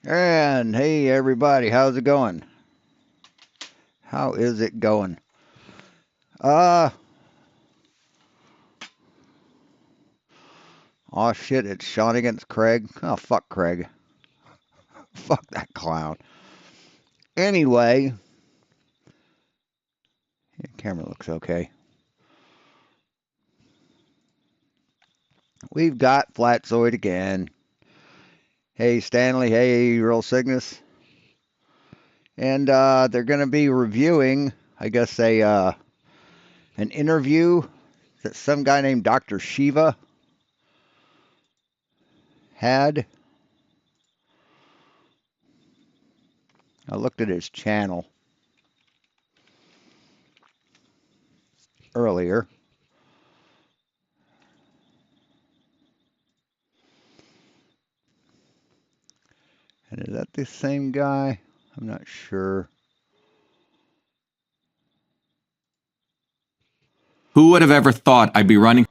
And hey everybody, how's it going? How is it going? Uh oh shit, it's Sean against Craig. Oh fuck Craig. Fuck that clown. Anyway, the camera looks okay. We've got Flatzoid again. Hey Stanley, hey Real Cygnus. And they're gonna be reviewing, I guess an interview that some guy named Dr. Shiva had. I looked at his channel earlier. And is that the same guy? I'm not sure. Who would have ever thought I'd be running?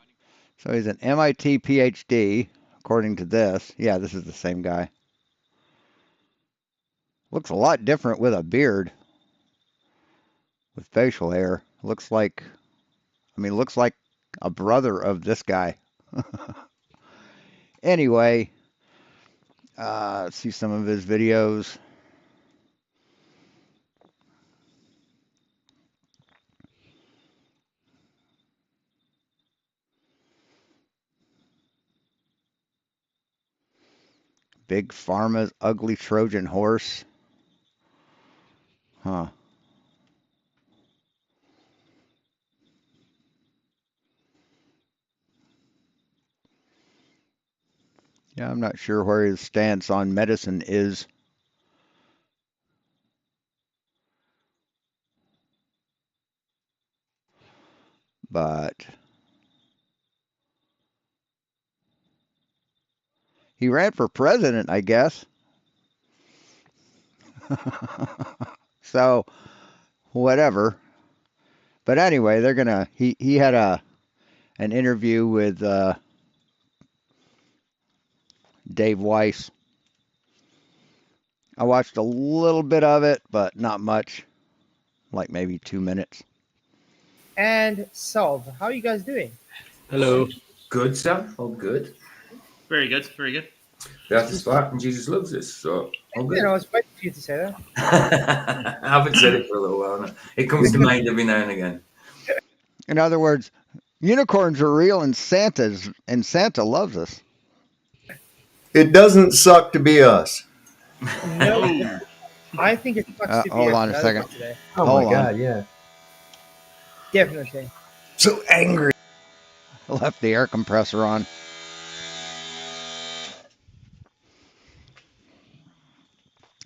So he's an MIT PhD, according to this. Yeah, this is the same guy. Looks a lot different with a beard, with facial hair. Looks like a brother of this guy. Anyway, see some of his videos. Big Pharma's ugly Trojan horse. Huh. Yeah, I'm not sure where his stance on medicine is. But he ran for president, I guess. So, whatever. But anyway, they're gonna. He had an interview with Dave Weiss. I watched a little bit of it, but not much, like maybe 2 minutes. And Solve. How are you guys doing? Hello. Good, Sam. All good. Very good. Very good. Death is back and Jesus loves us. So, all good. I was waiting for you to say that. I haven't said it for a little while now. It comes to mind every now and again. In other words, unicorns are real, and Santa loves us. It doesn't suck to be us. No, I think it sucks to be hold on a second. Today. Oh Hold my on. God, yeah. Definitely. So angry. I left the air compressor on.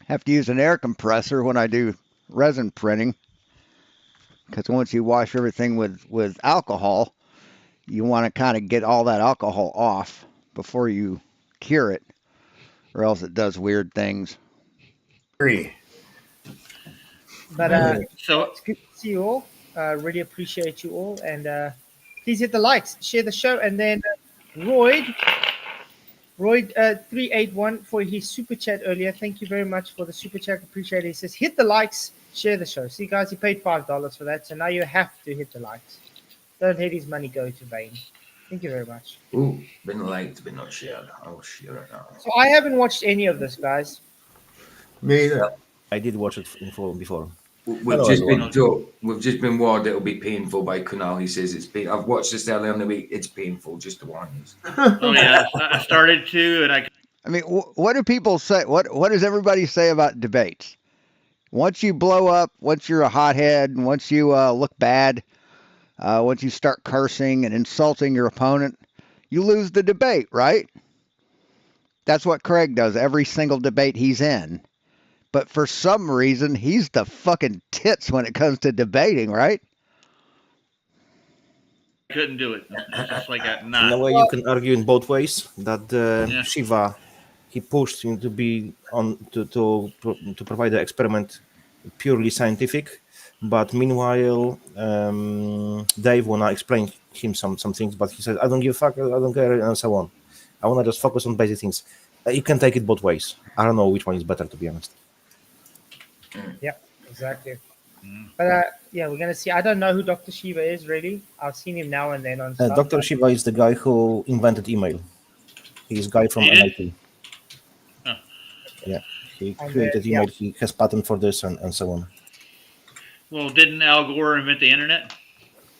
Have to use an air compressor when I do resin printing, because once you wash everything with alcohol, you want to kind of get all that alcohol off before you cure it, or else it does weird things. Angry. But So it's good to see you all. Really appreciate you all. And please hit the likes, share the show. And then Royd 381 for his super chat earlier. Thank you very much for the super chat. Appreciate it. He says, hit the likes, share the show. See, guys, he paid $5 for that. So now you have to hit the likes. Don't let his money go to vain. Thank you very much. Ooh, been liked, but not shared. I will share it now. So I haven't watched any of this, guys. Me either. I did watch it before. We've just been warned it'll be painful by Kunal. He says it's pain. I've watched this earlier in the week. It's painful, just to warn you. oh yeah, I started to, and I mean, what do people say? What does everybody say about debates? Once you blow up, once you're a hothead, and once you look bad, once you start cursing and insulting your opponent, you lose the debate, right? That's what Craig does every single debate he's in. But for some reason, he's the fucking tits when it comes to debating, right? couldn't do it. It's just like a In a nah. way, you can argue in both ways that Yeah. Shiva, he pushed him to be on to provide the experiment purely scientific, but meanwhile, Dave wanna explain him some things, but he said, "I don't give a fuck, I don't care," and so on. I wanna just focus on basic things. You can take it both ways. I don't know which one is better, to be honest. Yeah, exactly. But yeah, we're gonna see. I don't know who Dr. Shiva is really. I've seen him now and then on stuff. Dr. Shiva is the guy who invented email. He's a guy from He did? MIT. Oh. Yeah, he And created yeah. email. He has patent for this and so on. Well, didn't Al Gore invent the internet?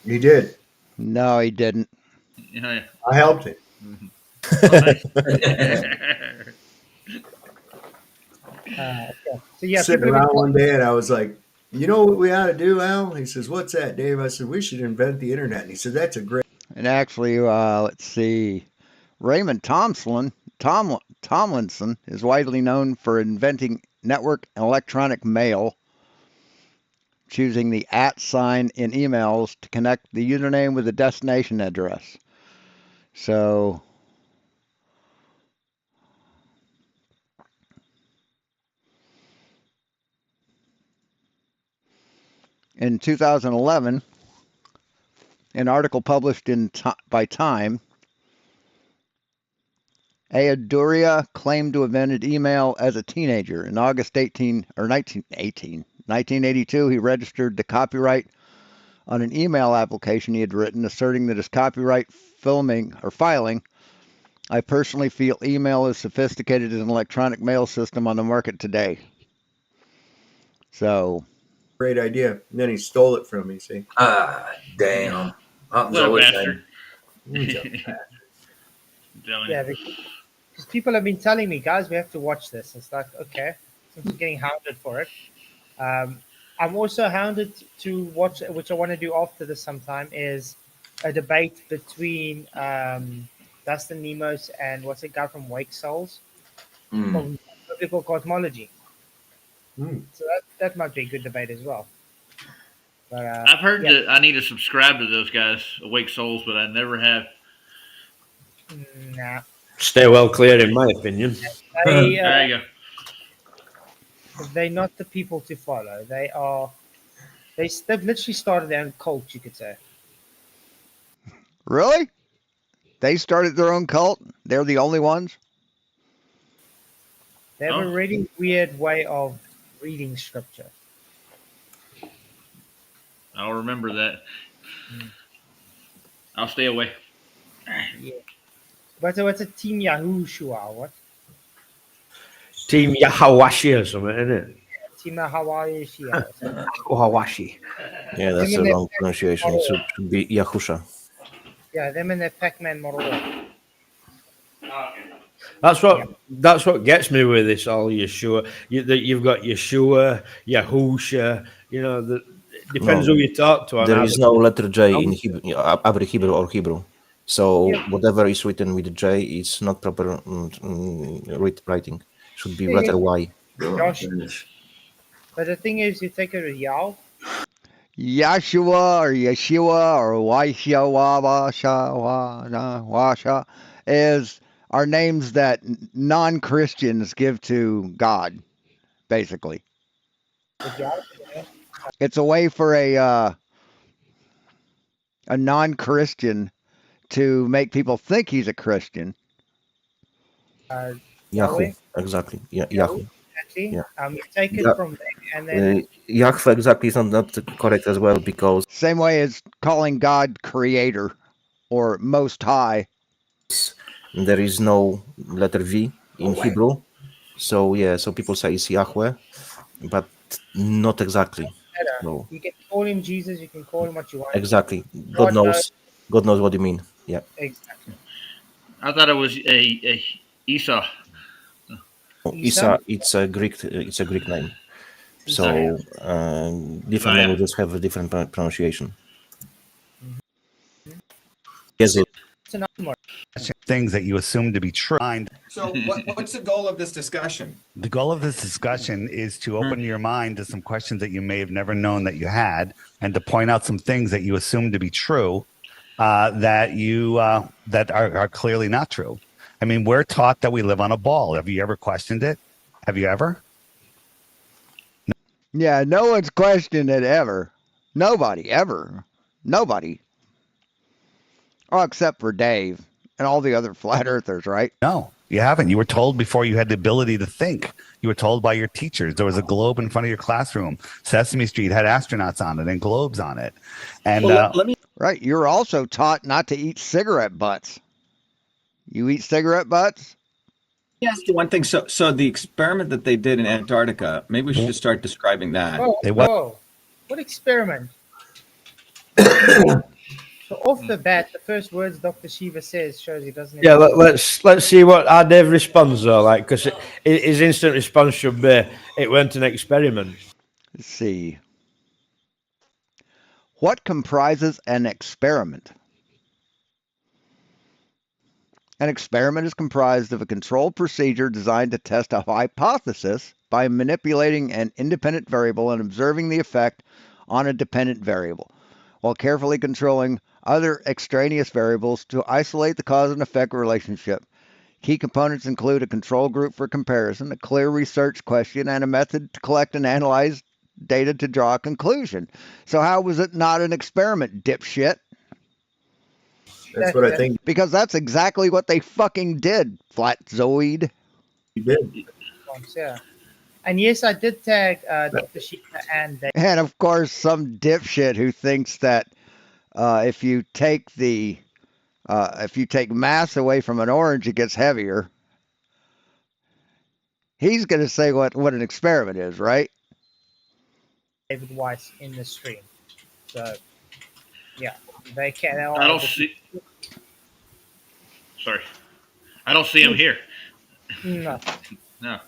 He did. No, he didn't. Yeah. I helped him. Oh, nice. Yeah. So yeah, Sitting people have around been one day and I was like, you know what we ought to do, Al? He says, what's that, Dave? I said, we should invent the internet. And he said, that's a great. And actually, let's see, Raymond Tomlinson is widely known for inventing network and electronic mail, choosing the @ sign in emails to connect the username with the destination address. So in 2011, an article published by Time, Ayaduria claimed to have invented email as a teenager. In August 1982, he registered the copyright on an email application he had written, asserting that his copyright filing. I personally feel email is sophisticated as an electronic mail system on the market today. So, Great idea. And then he stole it from me, see? Damn. Happens What a all the bastard. time. yeah, because people have been telling me, guys, we have to watch this. It's like, okay, since we're getting hounded for it. I'm also hounded to watch, which I want to do after this sometime, is a debate between Dustin Nemos and what's the guy from Wake Souls from biblical cosmology. So that might be a good debate as well. But, I've heard that I need to subscribe to those guys, Awake Souls, but I never have. Nah. Stay well clear, in my opinion. There you go. They're not the people to follow. They've literally started their own cult, you could say. really? They started their own cult? They're the only ones? They have a really weird way of reading scripture. I'll remember that. I'll stay away. Yeah. But what's a Team Yahushua? What? Team Yahawashi or something, isn't it? Team Yahushua. Yahawashi. Yeah, that's the wrong pronunciation. It should be Yahusha. Yeah, them and their Pac-Man model. That's what gets me with this all Yeshua. You've got Yeshua, Yahusha. You know, depends who you talk to. There is no letter J in Hebrew, Abri Hebrew or Hebrew. So whatever is written with J is not proper writing. Should be letter Y. Josh. But the thing is, you take it with Yao. Yeshua or Washa are names that non-Christians give to God, basically. It's a way for a non-Christian to make people think he's a Christian. Yahweh, exactly. Yeah, Yahweh. You take it from there, and then Yahweh exactly is not correct as well, because same way as calling God Creator or Most High. There is no letter V in Hebrew. So so people say it's Yahweh, but not exactly. No. You can call him Jesus, you can call him what you want. Exactly. God knows what you mean. Yeah. Exactly. I thought it was a Esau. Isa, it's a Greek name. So different languages have a different pronunciation. Yes, things that you assume to be true. So what's the goal of this discussion? The goal of this discussion is to open your mind to some questions that you may have never known that you had, and to point out some things that you assume to be true that are clearly not true. I mean, we're taught that we live on a ball. Have you ever questioned it? Have you ever? Yeah, no one's questioned it ever. Nobody, ever. Nobody. Oh, except for Dave and all the other flat earthers, right? No. You haven't. You were told before you had the ability to think. You were told by your teachers. There was a globe in front of your classroom. Sesame Street had astronauts on it and globes on it. And Well, let me Right. You're also taught not to eat cigarette butts. You eat cigarette butts? ask you one thing. So the experiment that they did in Antarctica, maybe we should just start describing that. Whoa, They what? whoa. What experiment? So off the bat, the first words Dr. Shiva says shows he doesn't. Yeah, let's see what our Dave responds though, like, because his instant response should be, "It weren't an experiment." Let's see. What comprises an experiment? An experiment is comprised of a controlled procedure designed to test a hypothesis by manipulating an independent variable and observing the effect on a dependent variable, while carefully controlling other extraneous variables to isolate the cause and effect relationship. Key components include a control group for comparison, a clear research question, and a method to collect and analyze data to draw a conclusion. So how was it not an experiment, dipshit? That's what I think Because that's exactly what they fucking did, Flatzoid. you did. Yeah. And yes, I did tag Dr. Shiva and Dave. And of course, some dipshit who thinks that if you take mass away from an orange, it gets heavier. He's going to say what an experiment is, right? David Weiss in the stream. So, yeah, they can. I don't see. Sorry, I don't see him here. No. No.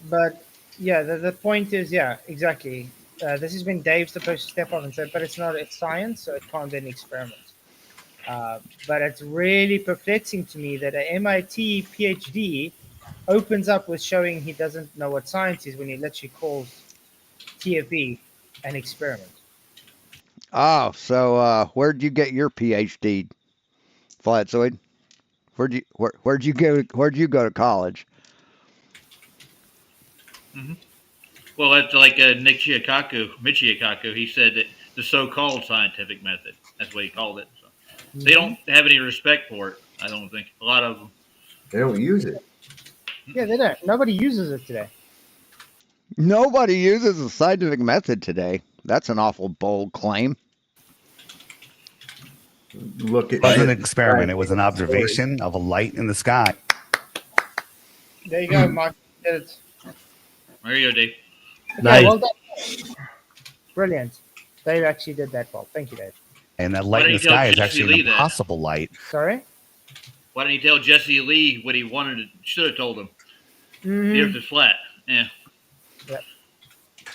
But yeah, the point is, yeah, exactly. This has been Dave's supposed to step up and say, but it's not, it's science, so it can't be an experiment. But it's really perplexing to me that an MIT PhD opens up with showing he doesn't know what science is when he literally calls TFB an experiment. Oh, so where'd you get your PhD, Flatzoid? Where'd you go to college? Mm-hmm. Well, that's like Michio, he said that the so-called scientific method. That's what he called it. So they don't have any respect for it. I don't think a lot of them. They don't use it. Yeah, they don't. Nobody uses it today. Nobody uses a scientific method today. That's an awful bold claim. Look at It wasn't an experiment. It was an observation of a light in the sky. There you go, Mark. Did it. There you go, Dave. Okay, Nice. well done. Brilliant. Dave actually did that well. Thank you, Dave. And that Why light in didn't the you tell sky is Jesse actually Lee an that? impossible light. Sorry? Why didn't he tell Jesse Lee what he wanted? Should have told him. The Mhm. Earth is flat. Yeah.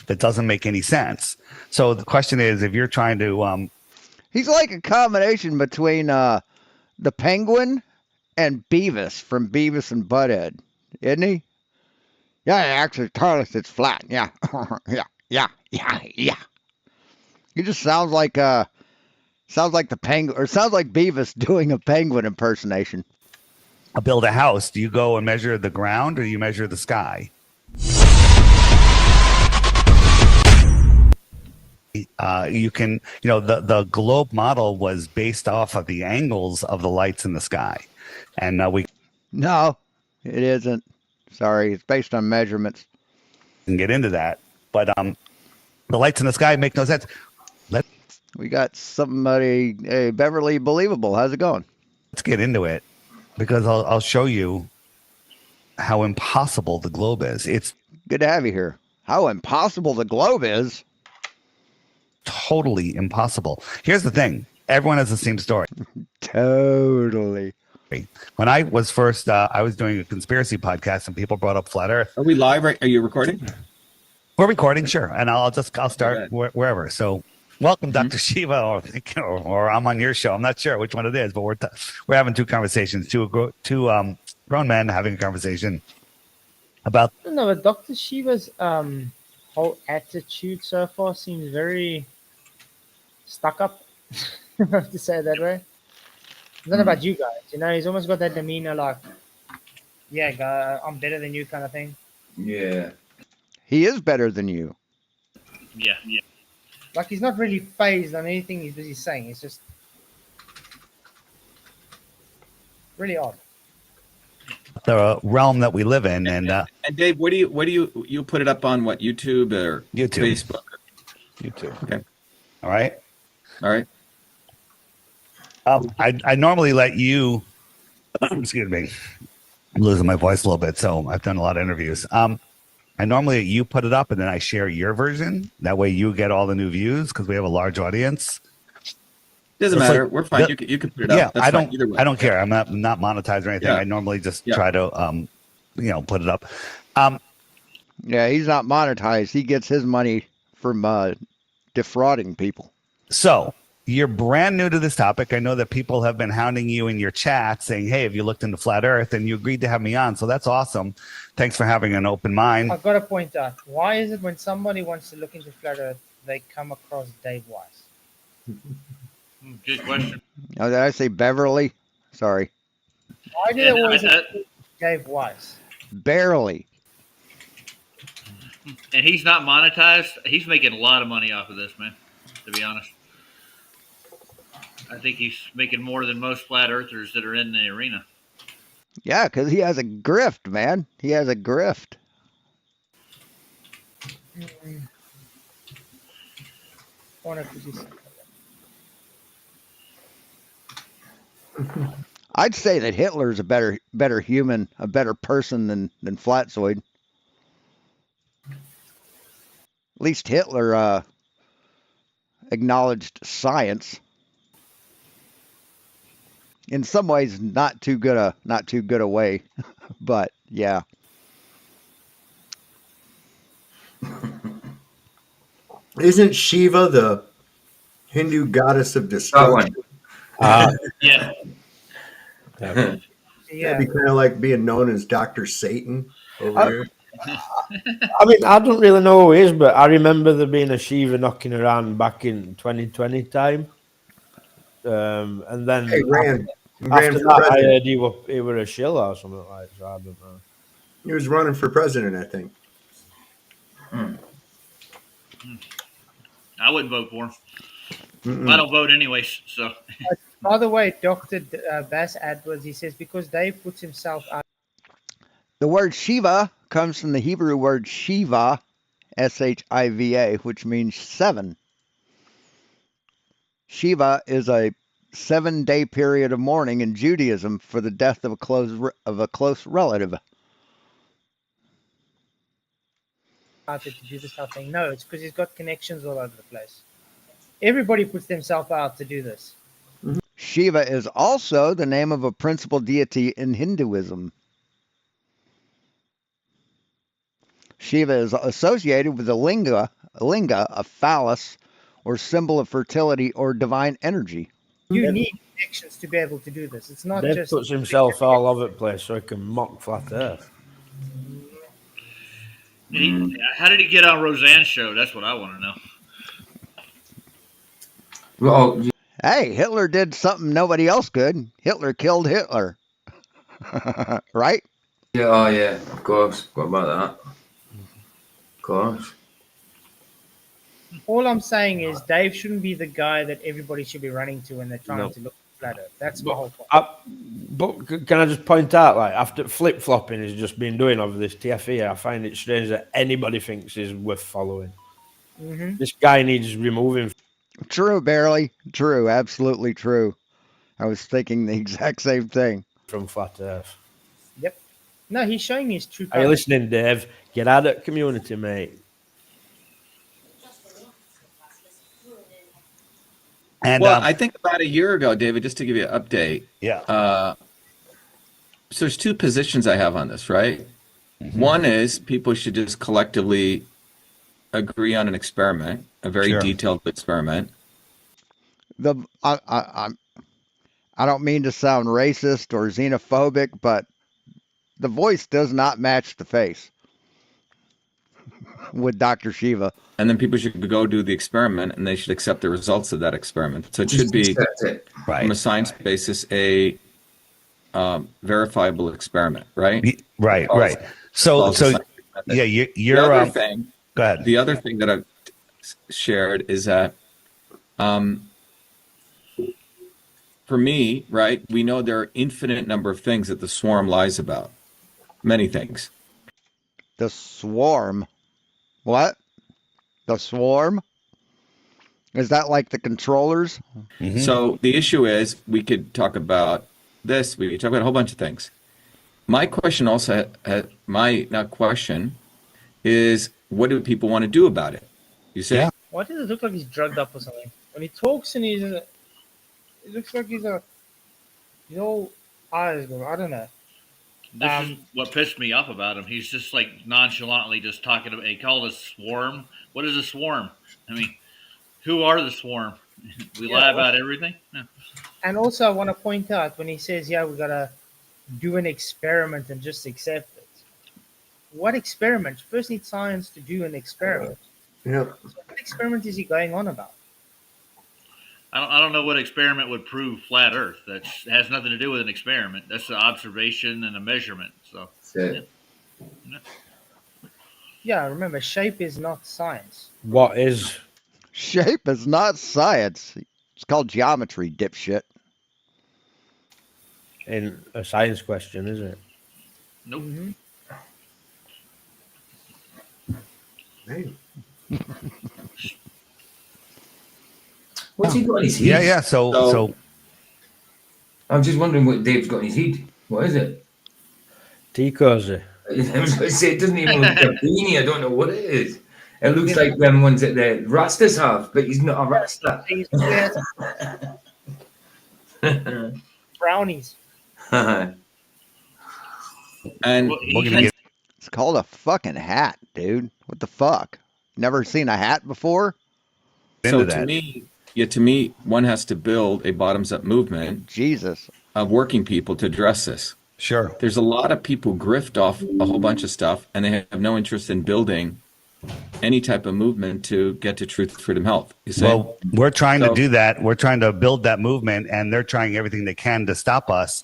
That doesn't make any sense. So the question is, if you're trying to, He's like a combination between the Penguin and Beavis from Beavis and Butthead, isn't he? Yeah, actually, Carlos, it's flat. Yeah, yeah. He just sounds like the Penguin, or sounds like Beavis doing a Penguin impersonation. build a house, do you go and measure the ground or do you measure the sky? You can, the globe model was based off of the angles of the lights in the sky. And we No, it isn't. Sorry, it's based on measurements. can get into that. But the lights in the sky make no sense. We got somebody, hey, Beverly Believable. How's it going? Let's get into it because I'll show you how impossible the globe is. It's Good to have you here. How impossible the globe is. totally impossible. Here's the thing. Everyone has the same story. Totally. When I was first, I was doing a conspiracy podcast and people brought up flat earth. Are we live? Are you recording? We're recording, sure. And I'll start Go wherever. So welcome, Dr. Shiva, or I'm on your show. I'm not sure which one it is, but we're having two conversations, two grown men having a conversation about I don't know, but Dr. Shiva's whole attitude so far seems very stuck up, to say it that way. It's not about you guys, he's almost got that demeanor like, yeah, I'm better than you kind of thing. Yeah. He is better than you. Yeah. Like he's not really phased on anything he's busy saying. It's just really odd. the realm that we live in. And And Dave, what do you put it up on what, YouTube or YouTube. Facebook? YouTube. Okay. All right. All right. I normally let you, excuse me, I'm losing my voice a little bit, so I've done a lot of interviews. I normally let you put it up, and then I share your version. That way, you get all the new views because we have a large audience. Doesn't It's matter. like- We're fine. You can put it up. Yeah, That's I fine. don't. Either way. I don't care. I'm not monetized or anything. Yeah. I normally just Yeah. try to, put it up. Yeah, he's not monetized. He gets his money from defrauding people. So you're brand new to this topic. I know that people have been hounding you in your chat saying, "Hey, have you looked into flat Earth?" And you agreed to have me on. So that's awesome. Thanks for having an open mind. I've got to point out, why is it when somebody wants to look into flat Earth, they come across Dave Weiss? Good question. Oh, did I say Beverly? Sorry. Why do they And always I- Dave Weiss? Barely. And he's not monetized. He's making a lot of money off of this, man. To be honest, I think he's making more than most flat earthers that are in the arena. Yeah, because he has a grift, man. He has a grift. I'd say that Hitler's a better human, a better person than Flatzoid. At least Hitler acknowledged science. In some ways, not too good a way, but yeah. Isn't Shiva the Hindu goddess of That destruction? one. Yeah. That'd Yeah. be kind of like being known as Dr. Satan over here. I mean, I don't really know who he is, but I remember there being a Shiva knocking around back in 2020 time. And then Hey, ran after for that, I president. heard he were a shill or something like that. So I don't know. He was running for president, I think. I wouldn't vote for him. Mm-mm. I don't vote anyways. So By the way, Dr. Bass Edwards, he says, because Dave puts himself out. The word Shiva comes from the Hebrew word Shiva, Shiva, which means 7. Shiva is a 7-day period of mourning in Judaism for the death of a close relative. To do this type of thing. No, it's because he's got connections all over the place. Everybody puts themselves out to do this. Shiva is also the name of a principal deity in Hinduism. Shiva is associated with the linga, a phallus, or symbol of fertility or divine energy. You need connections to be able to do this. It's not Dave just puts himself all over the place so he can mock flat Earth. how did he get on Roseanne's show? That's what I want to know. Well, Hey, Hitler did something nobody else could. Hitler killed Hitler. Right? yeah, oh yeah, of course. What about that? Of course. all I'm saying is Dave shouldn't be the guy that everybody should be running to when they're trying to look flat Earth. That's my whole point. But can I just point out, like, after flip flopping has just been doing over this TFE, I find it strange that anybody thinks is worth following. Mm-hmm. This guy needs removing. True, barely. True, absolutely true. I was thinking the exact same thing. From flat Earth. Yep. No, he's showing his true Are you colors. listening, Dave? Get out of the community, mate. And Well, I think about a year ago, David, just to give you an update. yeah, So there's two positions I have on this, right? One is people should just collectively agree on an experiment, a very Sure. detailed experiment. I don't mean to sound racist or xenophobic, but the voice does not match the face with Dr. Shiva. And then people should go do the experiment and they should accept the results of that experiment. So it should be, Accept it. right. from a science basis, a verifiable experiment, right? Right, Follows- right. So, follows the so scientific method. yeah, The you're. other thing, Go ahead. the other thing that I've shared is that for me, right, we know there are infinite number of things that the swarm lies about. many things. The swarm. What? The swarm? Is that like the controllers? Mhm. So the issue is, we could talk about this. We could talk about a whole bunch of things. My question also, my not question, is what do people want to do about it? You see? Yeah. Why does it look like he's drugged up or something? When he talks and it looks like his whole eyes go. I don't know. This is what pissed me off about him. He's just like nonchalantly just talking about. He called a swarm. What is a swarm? I mean, who are the swarm? We lie about everything. No. And also, I want to point out when he says, "Yeah, we gotta do an experiment and just accept it." What experiment? You first need science to do an experiment. Yeah. So what experiment is he going on about? I don't know what experiment would prove flat Earth. That has nothing to do with an experiment. That's an observation and a measurement. So So, Yeah, remember, shape is not science. What is? Shape is not science. It's called geometry, dipshit. In a science question, isn't it? nope. Mm-hmm. Hey. what's he got in his head? Yeah. So I'm just wondering what Dave's got in his head. What is it? Tea cozy. I was going to say, it doesn't even look like a beanie. I don't know what it is. It looks like them ones that the Rastas have, but he's not a Rasta. He's brownies. And Well, we're gonna get It's called a fucking hat, dude. What the fuck? Never seen a hat before? so into to that. me, one has to build a bottoms-up movement Jesus. of working people to address this. Sure. There's a lot of people grift off a whole bunch of stuff, and they have no interest in building any type of movement to get to truth, freedom, health. You see? Well, we're trying to So- do that. We're trying to build that movement, and they're trying everything they can to stop us,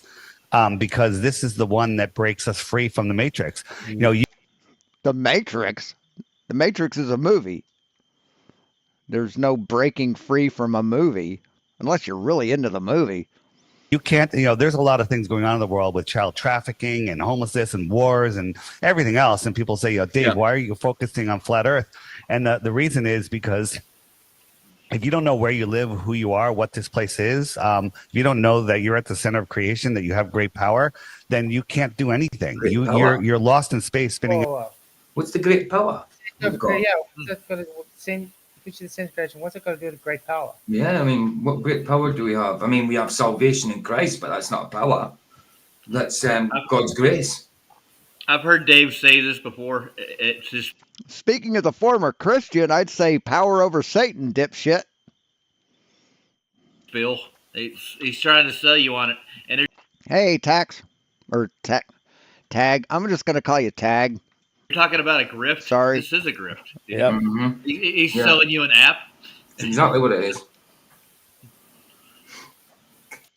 because this is the one that breaks us free from the matrix. You know, The Matrix. The Matrix is a movie. There's no breaking free from a movie unless you're really into the movie. you can't, there's a lot of things going on in the world with child trafficking and homelessness and wars and everything else. And people say, Dave, Yeah. why are you focusing on flat Earth? And the reason is because if you don't know where you live, who you are, what this place is, if you don't know that you're at the center of creation, that you have great power, then you can't do anything. Great power. You're lost in space spinning. Oh, What's the great power? yeah, We've got? what's that got to same which is the same creation? What's it got to do with great power? Yeah, I mean, what great power do we have? I mean, we have salvation in Christ, but that's not a power. That's God's grace. I've heard Dave say this before. It's just Speaking as a former Christian, I'd say power over Satan, dipshit. Bill. He's trying to sell you on it, and Hey, Tax. Or Tag. I'm just going to call you Tag. you're talking about a grift. Sorry. This is a grift. Yep. Mm-hmm. He's Yeah. selling you an app. It's exactly what it is.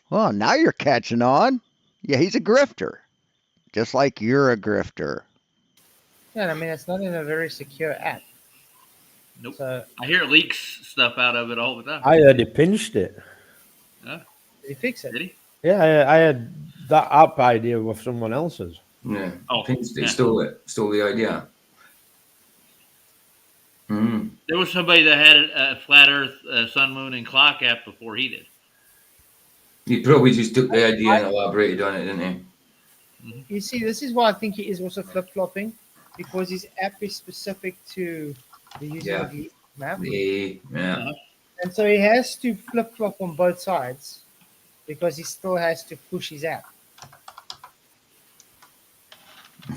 Well, now you're catching on. Yeah, he's a grifter. Just like you're a grifter. Yeah, I mean, it's not in a very secure app. Nope. So, I hear it leaks stuff out of it all the time. I heard he pinched it. did he fix it? Did he? Yeah, I had that app idea with someone else's. Yeah. Oh, He yeah. stole it. Stole the idea. Mm. There was somebody that had a flat Earth, sun, moon, and clock app before he did. He probably just took the idea and elaborated on it, didn't he? You see, this is why I think he is also flip-flopping, because his app is specific to the user Yeah. of the map. Yeah. And so he has to flip-flop on both sides because he still has to push his app.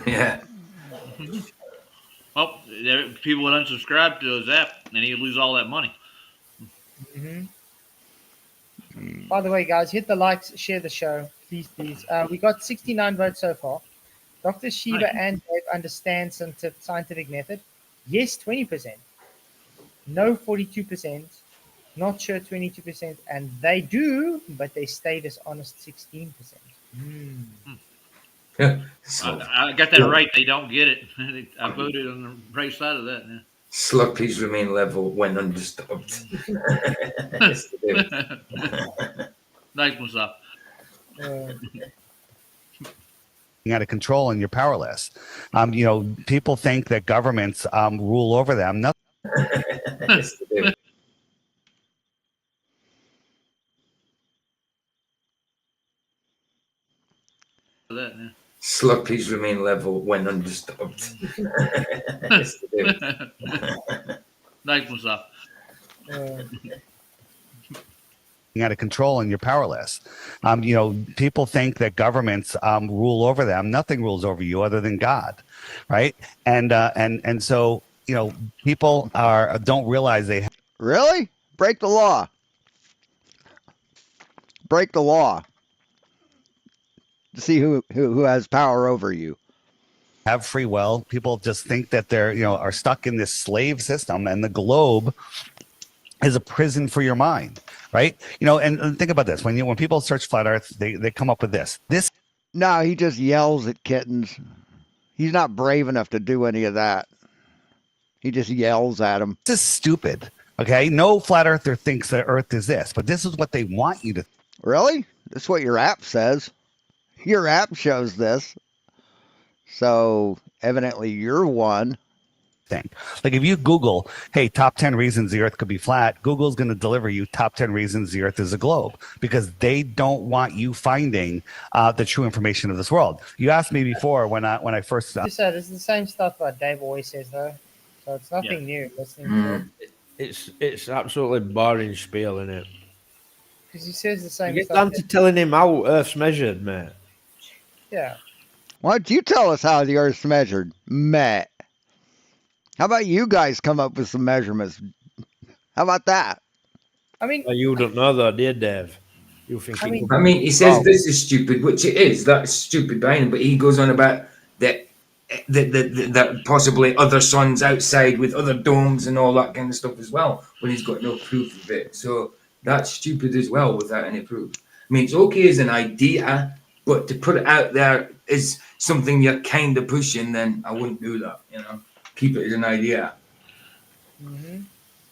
Yeah. Well, people would unsubscribe to his app, and he'd lose all that money. Mm-hmm. By the way, guys, hit the likes, share the show, please. We got 69 votes so far. Dr. Shiva Nice. and Dave understand scientific method. Yes, 20%. No, 42%. Not sure, 22%. And they do, but they stay dishonest, 16%. So, I got that right. They don't get it. I voted on the right side of that. Slurpees remain level when undisturbed. Yeah. Nice one, Sop. Uh, out of control and you're powerless. People think that governments rule over them. Nothing. Yes, they do. That, yeah. Slurpees remain level when undisturbed. Yes, they do. Nice one, Sal. Out of control and you're powerless. People think that governments rule over them. Nothing rules over you other than God, right? And so people don't realize they Really? Break the law. Break the law to see who has power over you. have free will. People just think that they're are stuck in this slave system, and the globe is a prison for your mind, right? And think about this: when people search flat Earth, they come up with this. No, he just yells at kittens. He's not brave enough to do any of that. He just yells at them. This is stupid. Okay, no flat earther thinks that Earth is this, but this is what they want you to. Really? That's what your app says. Your app shows this. So evidently you're one. Think. Like if you Google, hey, top 10 reasons the Earth could be flat, Google's going to deliver you top 10 reasons the Earth is a globe, because they don't want you finding the true information of this world. You asked me before when I first. You said it's the same stuff that Dave always says, though. So it's nothing new. Listening to it. It's absolutely boring spiel, isn't it? Because he says the same Get stuff. down to telling him how Earth's measured, mate. Yeah. Why don't you tell us how the Earth's measured, Matt? How about you guys come up with some measurements? How about that? I mean, Well, you don't know, though, dear Dave. You think? He says this is stupid, which it is. That's stupid behind him. But he goes on about that possibly other suns outside with other domes and all that kind of stuff as well, when he's got no proof of it. So that's stupid as well without any proof. I mean, it's okay as an idea, but to put it out there is something you're kind of pushing, then I wouldn't do that, Keep it as an idea. mm-hmm.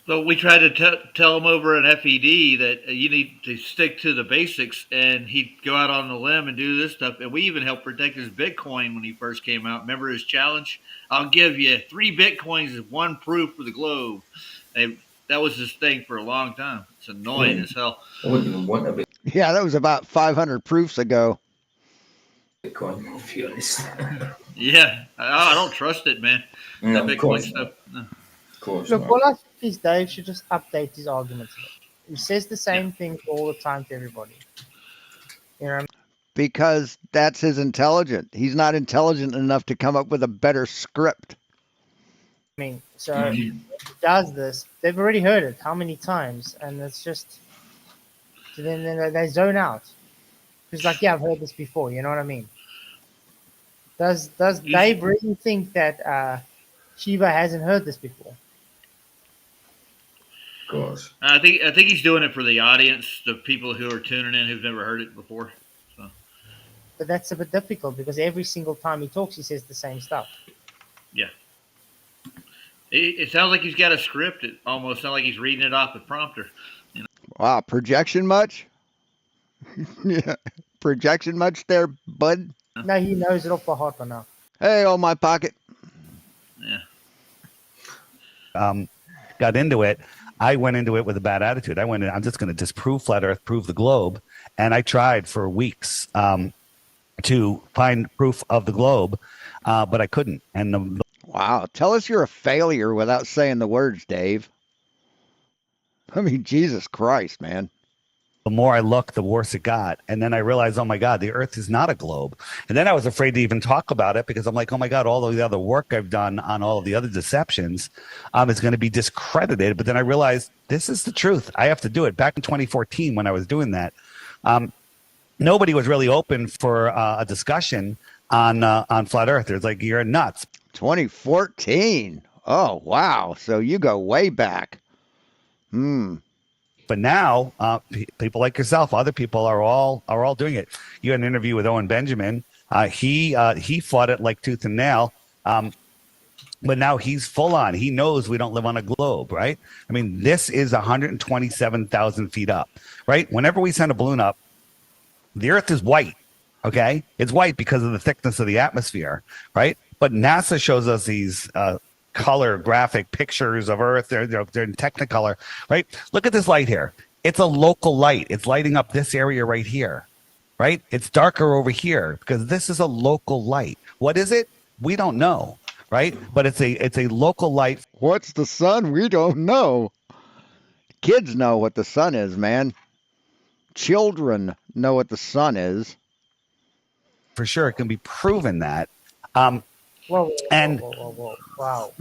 So we tried to tell him over an FED that you need to stick to the basics, and he'd go out on the limb and do this stuff. And we even helped protect his Bitcoin when he first came out. Remember his challenge? I'll give you 3 Bitcoins as one proof for the globe. And that was his thing for a long time. It's annoying as hell. I wouldn't even want a Bitcoin, Yeah, that was about 500 proofs ago. to be honest. Yeah, I don't trust it, man. No, That of Bitcoin course stuff. not. No. Of course Look, not. all I think is Dave should just update his arguments. He says the same thing all the time to everybody. You know what I mean? Because that's his intelligence. He's not intelligent enough to come up with a better script. So if he does this, they've already heard it how many times, and it's just then they zone out. It's like, yeah, I've heard this before. You know what I mean? Does Dave really think that Shiva hasn't heard this before? Of course. I think he's doing it for the audience, the people who are tuning in who've never heard it before. So But that's a bit difficult because every single time he talks, he says the same stuff. yeah, it sounds like he's got a script. It almost sounds like he's reading it off the prompter. Wow, projection much? Yeah, projection much there, bud? No, he knows it off by heart by now. Hey, on my pocket. Yeah. Got into it. I went into it with a bad attitude. I'm just going to disprove flat Earth, prove the globe, and I tried for weeks to find proof of the globe, but I couldn't. And Wow, tell us you're a failure without saying the words, Dave. I mean, Jesus Christ, man. the more I looked, the worse it got. And then I realized, oh my God, the Earth is not a globe. And then I was afraid to even talk about it because I'm like, oh my God, all of the other work I've done on all of the other deceptions is going to be discredited. But then I realized this is the truth. I have to do it. Back in 2014, when I was doing that, nobody was really open for a discussion on flat Earth. It's like, you're nuts. 2014. Oh, wow. So you go way back. But now, people like yourself, other people are all doing it. You had an interview with Owen Benjamin. He fought it like tooth and nail. But now he's full on. He knows we don't live on a globe, right? I mean, this is 127,000 feet up, right? Whenever we send a balloon up, the Earth is white. Okay, it's white because of the thickness of the atmosphere, right? But NASA shows us these color graphic pictures of Earth. They're in Technicolor, right? Look at this light here. It's a local light. It's lighting up this area right here, right? It's darker over here because this is a local light. What is it? We don't know, right? But it's a local light. What's the sun? We don't know. Kids know what the sun is, man. Children know what the sun is. For sure, it can be proven that. And wow, wow,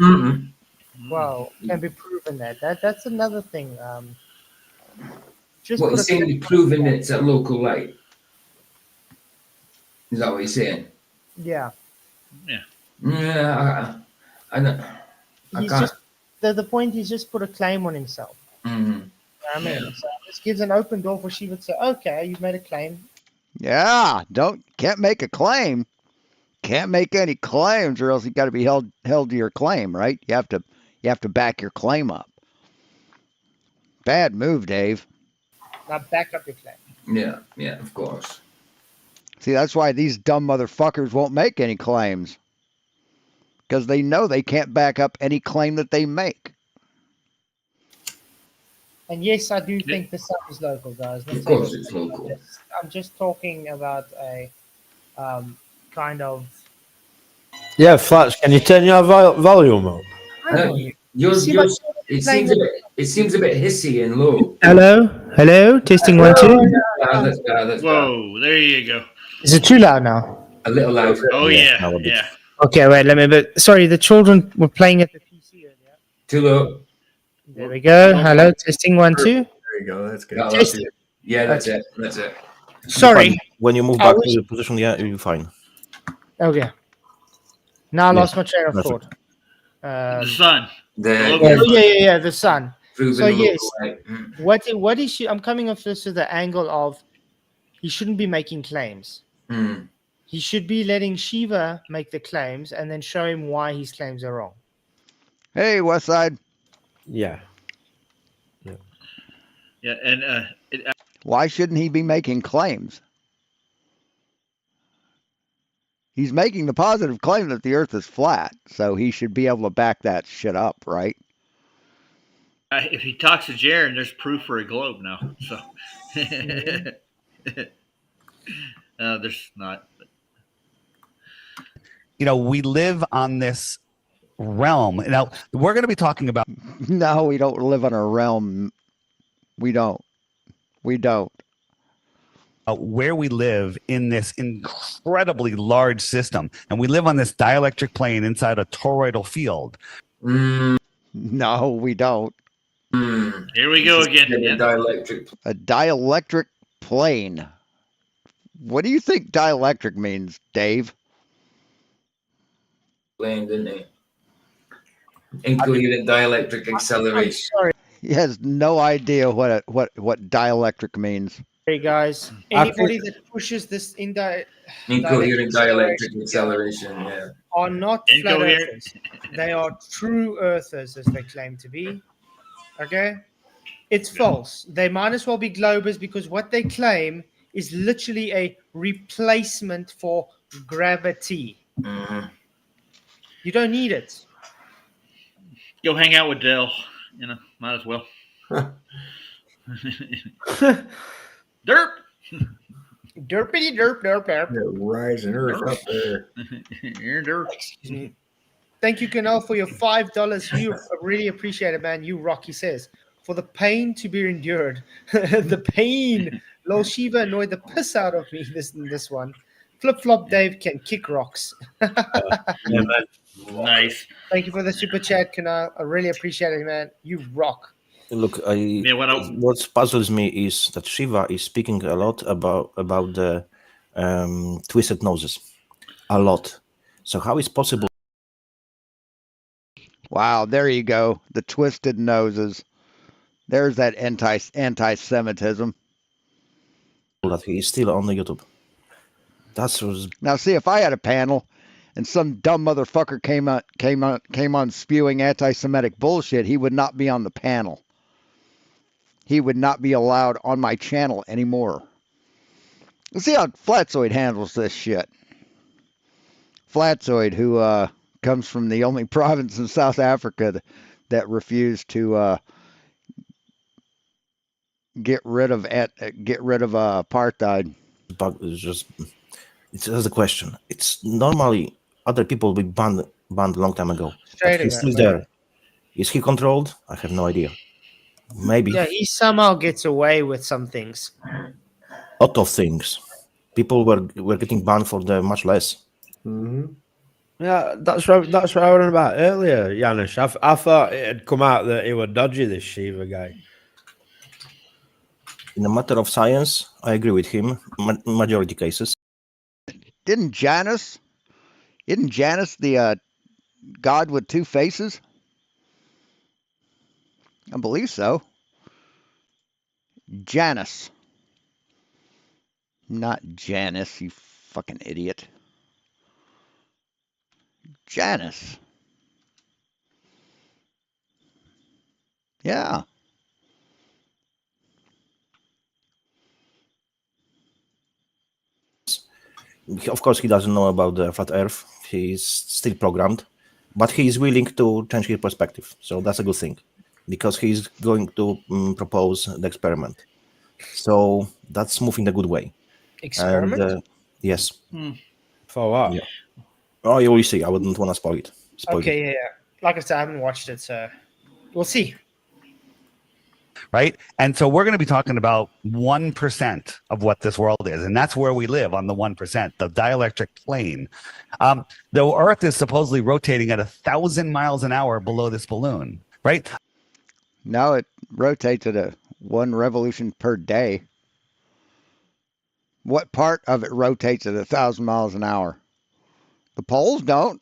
can be proven that's another thing. Just What put you're a saying, clip you're proving it's a local light. Is that what you're saying? Yeah, Yeah, I don't. I he's can't. just the point. He's just put a claim on himself. Mhm. You know what I mean, so this gives an open door for Shiva to say, "Okay, you've made a claim." Yeah, can't make a claim. Can't make any claims, or else you got to be held to your claim, right? You have to back your claim up. Bad move, Dave. Now back up your claim. Yeah, of course. See, that's why these dumb motherfuckers won't make any claims. Because they know they can't back up any claim that they make. And yes, I do think the sun is local, guys. Of course, it's local. I'm just talking about a kind of. Yeah, Flats, can you turn your volume up? Yours, it seems a bit hissy and low. Hello, testing 1 2. That's Whoa, there you go. Is it too loud now? a little louder. Oh yeah. Okay, wait, let me. But sorry, the children were playing at the PC earlier. Too low. There we go. Hello, testing 1 2. There you go. That's good. No, that's it. Yeah, that's it. Sorry. When you move back to the position, yeah, you're fine. Okay. Now I lost my train of That's thought. The sun. Yeah, the sun. So yes, Mm. what is she? I'm coming off this to the angle of he shouldn't be making claims. Mm. He should be letting Shiva make the claims and then show him why his claims are wrong. Hey, Westside. Yeah. Yeah, and Why shouldn't he be making claims? He's making the positive claim that the Earth is flat, so he should be able to back that shit up, right? if he talks to Jaron, there's proof for a globe now. So there's not. You know, we live on this realm. Now, we're going to be talking about. No, we don't live on a realm. We don't. Where we live in this incredibly large system, and we live on this dielectric plane inside a toroidal field. Mm. No, we don't. Mm. Here we go again. A dielectric. A dielectric plane. What do you think dielectric means, Dave? Plane, didn't he? Incoherent dielectric acceleration. Sorry, He has no idea what dielectric means. guys. Anybody that pushes this Incoherent dielectric acceleration. Yeah. are not flat Incoherent. earthers. They are true earthers, as they claim to be. Okay? It's false. They might as well be globers because what they claim is literally a replacement for gravity. Mm-hmm. You don't need it. Go hang out with Dell. Might as well. Derp. Derpity derp derp derp. That rising Earth up there. You're derp. Excuse me. Thank you, Canal, for your $5. You really appreciate it, man. You rock, he says. For the pain to be endured. The pain. Lol Shiva annoyed the piss out of me this one. Flip Flop Dave can kick rocks. Yeah, man. Nice. Thank you for the super chat, Canal. I really appreciate it, man. You rock. Look, Yeah, what puzzles me is that Shiva is speaking a lot about the twisted noses, a lot. So how is possible Wow, there you go. The twisted noses. There's that anti-Semitism. that he is still on the YouTube? That's Now, see, if I had a panel and some dumb motherfucker came on spewing anti-Semitic bullshit, he would not be on the panel. He would not be allowed on my channel anymore. Let's see how Fkatzoid handles this shit. Fkatzoid, who comes from the only province in South Africa that refused to get rid of apartheid. But it's just a question. It's normally other people be banned a long time ago. But he's still there. Is he controlled? I have no idea. Maybe. Yeah, he somehow gets away with some things. Lot of things. People were getting banned for the much less. Mm-hmm. Yeah, that's what I was on about earlier, Janusz. I thought it had come out that he was dodgy, this Shiva guy. In a matter of science, I agree with him. Majority cases. Isn't Janus the god with two faces? I believe so. Janus. Not Janus, you fucking idiot. Janus. Yeah. Of course, he doesn't know about the flat Earth. He's still programmed, but he is willing to change his perspective. So that's a good thing, because he's going to propose the experiment. So that's moving the good way. Experiment? And, yes. For what? Yeah. Oh, you will see. I wouldn't want to spoil it. Okay, yeah. Like I said, I haven't watched it, so we'll see. Right. And so we're going to be talking about 1% of what this world is. And that's where we live, on the 1%, the dielectric plane. The Earth is supposedly rotating at 1,000 miles an hour below this balloon, right? No, it rotates at one revolution per day. What part of it rotates at 1,000 miles an hour? The poles don't.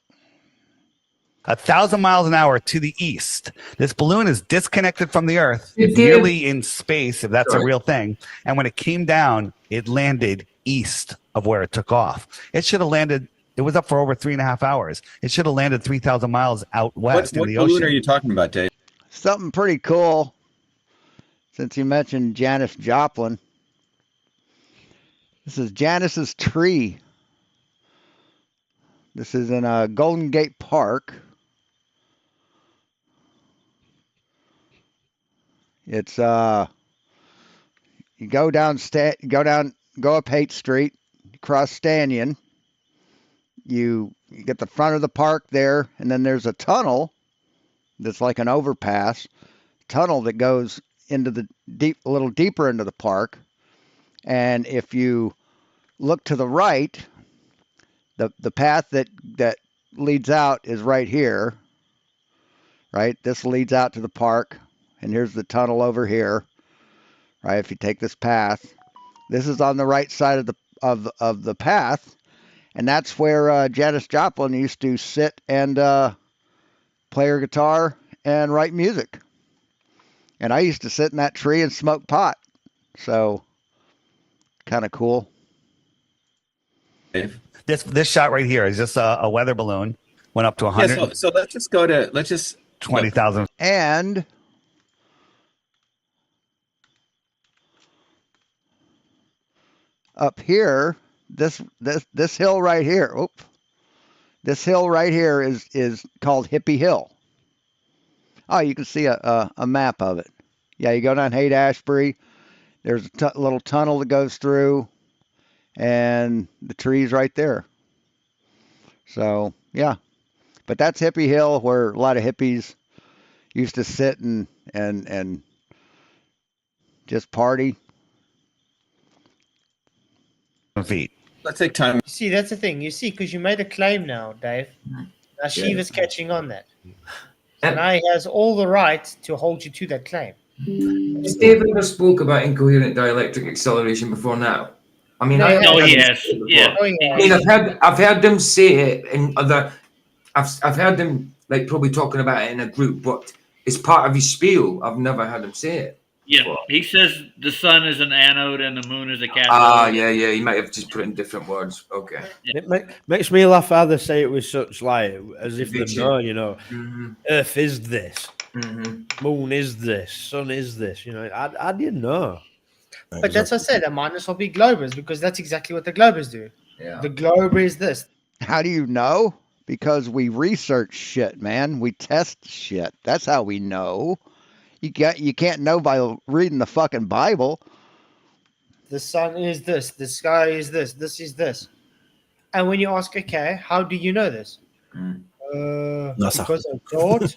1,000 miles an hour to the east. This balloon is disconnected from the Earth. It's nearly in space, if that's a real thing. And when it came down, it landed east of where it took off. It should have landed. It was up for over 3.5 hours. It should have landed 3,000 miles out west in the ocean. What balloon are you talking about, Dave? Something pretty cool. Since you mentioned Janis Joplin, this is Janis's tree. This is in Golden Gate Park. It's you go up 8th Street, cross Stanyon. You get the front of the park there, and then there's a tunnel that's like an overpass tunnel that goes into the a little deeper into the park. And if you look to the right, the path that leads out is right here. Right, this leads out to the park, and here's the tunnel over here. Right, if you take this path, this is on the right side of the path, and that's where Janis Joplin used to sit and play her guitar and write music. And I used to sit in that tree and smoke pot. So, kind of cool. Dave? This shot right here is just a weather balloon. Went up to 100. Yeah, so let's just 20,000. And up here, this hill right here. This hill right here is called Hippie Hill. Oh, you can see a map of it. Yeah, you go down Haight-Ashbury. There's a little tunnel that goes through, and the tree's right there. So, yeah. But that's Hippie Hill, where a lot of hippies used to sit and just party. Feet. Let's take time. See, that's the thing. You see, because you made a claim now, Dave. Now Shiva's catching on that. So now he has all the right to hold you to that claim. Has David ever spoke about incoherent dielectric acceleration before now? I mean, yes, yeah. I mean, I've heard them say it in other. I've heard them like probably talking about it in a group, but it's part of his spiel. I've never had him say it. Yeah, he says the sun is an anode and the moon is a cathode. Yeah. He might have just put it in different words. Okay. It makes me laugh how they say it with such like as if they know, Earth is this, moon is this, sun is this. I didn't know. But that's what I said. A minus will be globers because that's exactly what the globers do. Yeah. The glober is this. How do you know? Because we research shit, man. We test shit. That's how we know. You can't know by reading the fucking Bible. The sun is this. The sky is this. This is this. And when you ask, okay, how do you know this? NASA. Because I thought.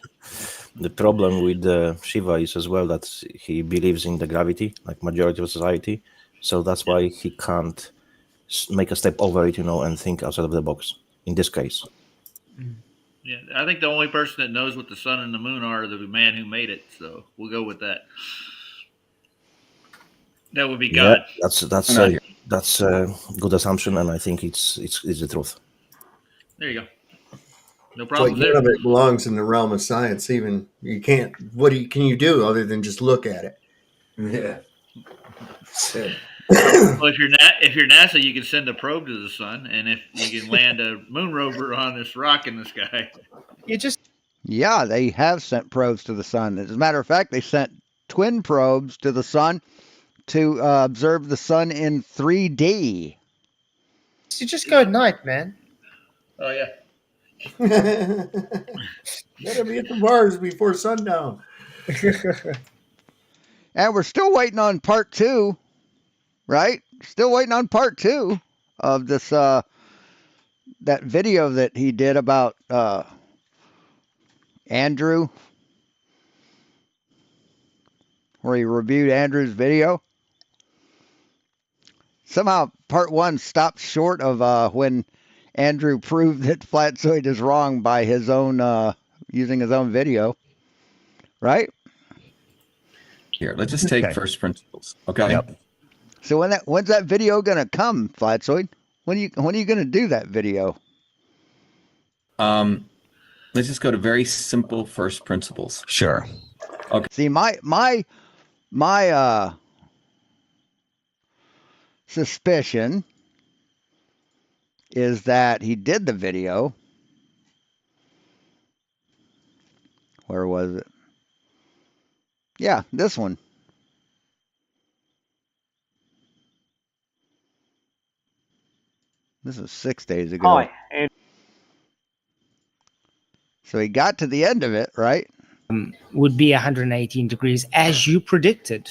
The problem with Shiva is as well that he believes in the gravity, like majority of society. So that's why he can't make a step over it, and think outside of the box. In this case. Yeah, I think the only person that knows what the sun and the moon are the man who made it. So we'll go with that. That would be God. Yeah, that's a good assumption, and I think it's the truth. There you go. No But problem none there. of it belongs in the realm of science. Even you can't. What can you do other than just look at it? Yeah. So, Well, if you're NASA, you can send a probe to the sun, and if you can land a moon rover on this rock in the sky. You just. Yeah, they have sent probes to the sun. As a matter of fact, they sent twin probes to the sun to observe the sun in 3D. You just go at night, man. Oh yeah. Better be at the bars before sundown. And we're still waiting on part 2, right? Still waiting on part 2 of this that video that he did about Andrew, where he reviewed Andrew's video. Somehow part 1 stopped short of when Andrew proved that Fkatzoid is wrong by his own using his own video, right? Here, let's just take Okay. first principles. Okay. Yep. So when's that video gonna come, Fkatzoid? When are you gonna do that video? Let's just go to very simple first principles. Sure. See, my suspicion is that he did the video. Where was it? Yeah, this one. This is 6 days ago. Hi, and So he got to the end of it, right? Would be 118 degrees as you predicted.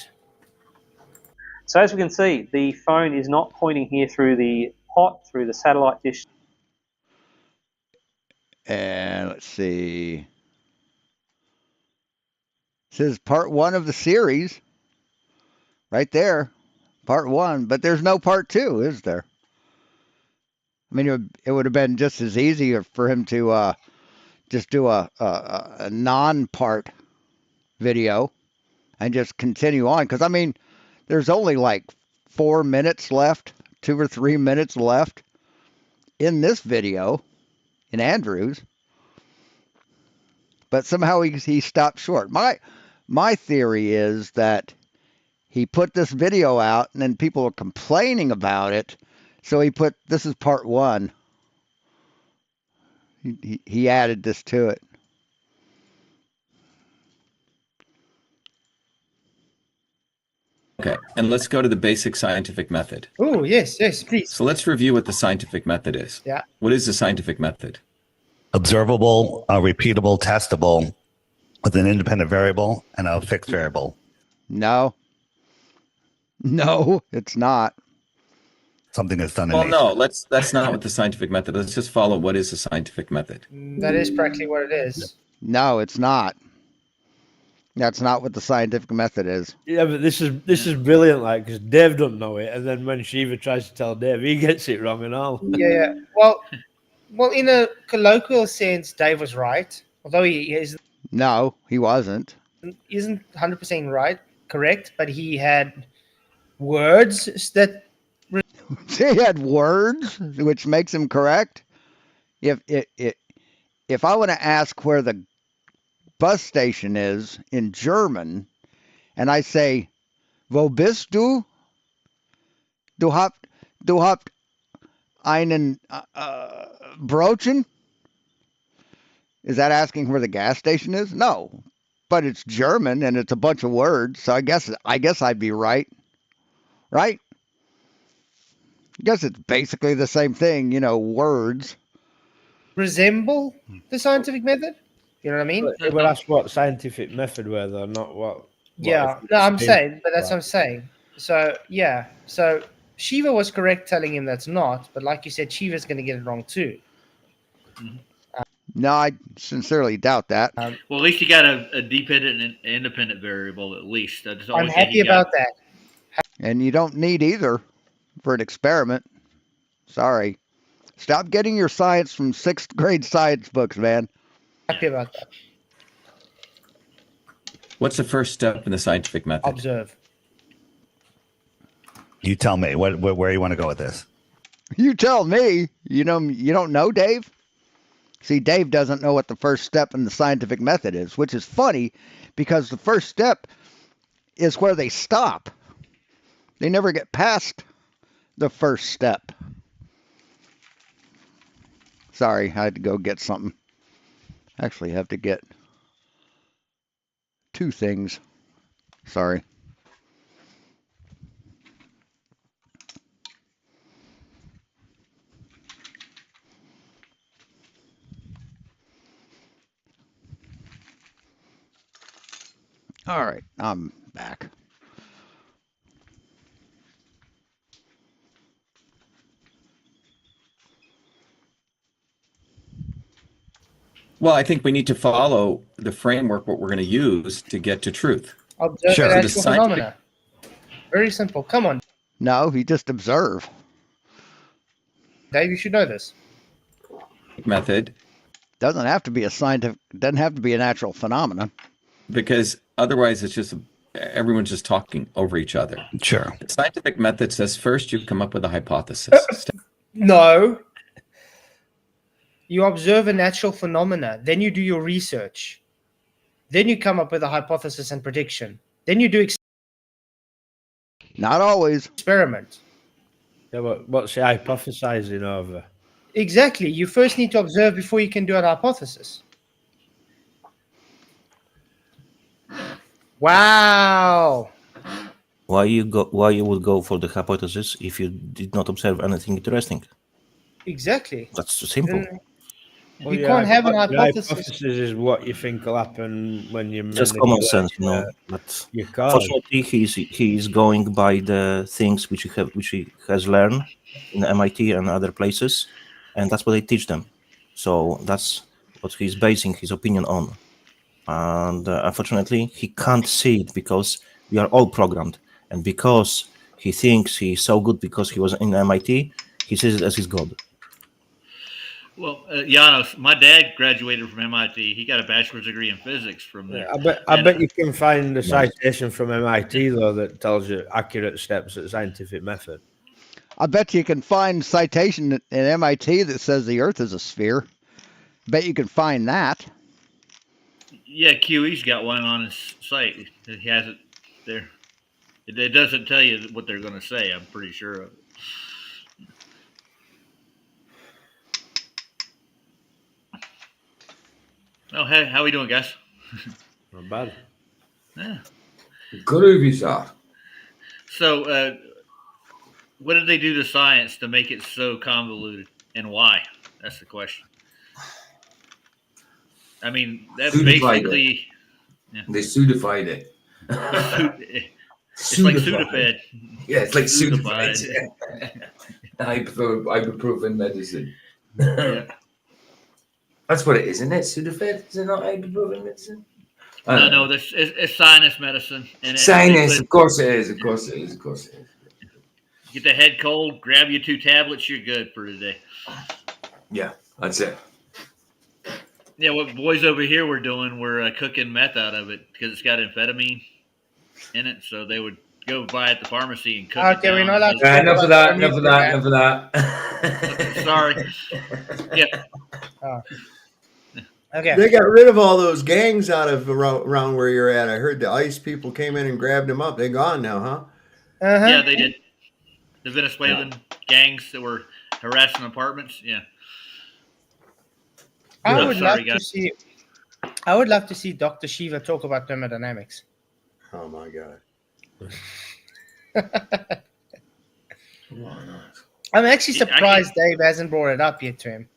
so as we can see, the phone is not pointing here through the pot, through the satellite dish. And let's see. It says part 1 of the series. Right there. Part 1. But there's no part 2, is there? I mean, it would have been just as easy for him to just do a non-part video and just continue on. Because, I mean, there's only like 4 minutes left, 2 or 3 minutes left in this video, in Andrew's. But somehow he stopped short. My theory is that he put this video out and then people were complaining about it. So he put, this is part 1. He added this to it. Okay. And let's go to the basic scientific method. Oh, yes, please. So let's review what the scientific method is. Yeah. What is the scientific method? Observable, repeatable, testable, with an independent variable and a fixed variable. No, it's not. Something that's done in Well, nature. no, that's not what the scientific method. Let's just follow what is the scientific method. That is practically what it is. No, it's not. That's not what the scientific method is. Yeah, but this is brilliant, like, because Dave doesn't know it, and then when Shiva tries to tell Dave, he gets it wrong and all. Yeah. Well, in a colloquial sense, Dave was right. Although he No, he wasn't. isn't 100% right, correct, but he had words that. He had words, which makes him correct. If I want to ask where the bus station is in German, and I say, "Wo bist du? Du habt einen Brötchen?" Is that asking where the gas station is? No, but it's German and it's a bunch of words, so I guess I'd be right. right? I guess it's basically the same thing, words. Resemble the scientific method? You know what I mean? But that's what scientific method were, though, not what. Yeah. if No, I'm it's saying, but that's right. what I'm saying. So, yeah. So Shiva was correct telling him that's not, but like you said, Shiva's going to get it wrong too. No, I sincerely doubt that. Well, at least you got a dependent and independent variable. At least that's I'm always happy about that. And you don't need either for an experiment. Sorry. Stop getting your science from 6th grade science books, man. Happy about that. What's the first step in the scientific method? Observe. You tell me where you want to go with this. You tell me. You don't know, Dave? See, Dave doesn't know what the first step in the scientific method is, which is funny because the first step is where they stop. They never get past the first step. Sorry, I had to go get something. Actually, I have to get 2 things. Sorry. All right, I'm back. Well, I think we need to follow the framework, what we're going to use to get to truth. Observe Sure. an So the actual scientific- phenomena. Very simple. Come on, No, you just observe. Dave. You should know this. Method, Doesn't have to be a scientific. Doesn't have to be a natural phenomenon. because otherwise it's just everyone's just talking over each other. Sure. The scientific method says first you come up with a hypothesis. No. You observe a natural phenomena, then you do your research, then you come up with a hypothesis and prediction, then you do Not always. experiment. Yeah, but what's he hypothesizing over? Exactly. You first need to observe before you can do an hypothesis. Wow. Why you would go for the hypothesis if you did not observe anything interesting? Exactly. That's simple. You can't have an hypothesis. Hypothesis is what you think will happen when you Just common sense, But you can't. fortunately, he's going by the things which he has learned in MIT and other places, and that's what they teach them. So that's what he's basing his opinion on. And unfortunately, he can't see it because we are all programmed, and because he thinks he's so good because he was in MIT, he sees it as his god. Well, Janos, my dad graduated from MIT. He got a bachelor's degree in physics from there. I bet you can find a citation from MIT though that tells you accurate steps at scientific method. I bet you can find citation at MIT that says the Earth is a sphere. Bet you can find that. Yeah, QE's got one on his site. He has it there. It doesn't tell you what they're going to say. I'm pretty sure of it. Oh, hey, how we doing, guys? Not bad. Yeah. Groovy, sir. So, what did they do to science to make it so convoluted, and why? That's the question. I mean, that's basically. Yeah. They pseudified it. It's like Sudafed. Yeah, it's like Sudafed. Ibuprofen medicine. Yeah. That's what it is, isn't it? Sudafed? Is it not ibuprofen medicine? No, it's sinus medicine. And sinus, of course it is. Of course it is. Of course it is. Get the head cold, grab you 2 tablets, you're good for today. Yeah, that's it. Yeah, what boys over here were doing were cooking meth out of it because it's got amphetamine in it. So they would go buy at the pharmacy and cook it down. We're not allowed to enough of that. Enough of that. Enough of that. Sorry. Yeah. Okay. They got rid of all those gangs out of around where you're at. I heard the ICE people came in and grabbed them up. They're gone now, huh? Uh-huh. Yeah, they did. The Venezuelan gangs that were harassing apartments. Yeah. I would love to see Dr. Shiva talk about thermodynamics. Oh my God. Why not? I'm actually Yeah, surprised Dave hasn't brought it up yet to him.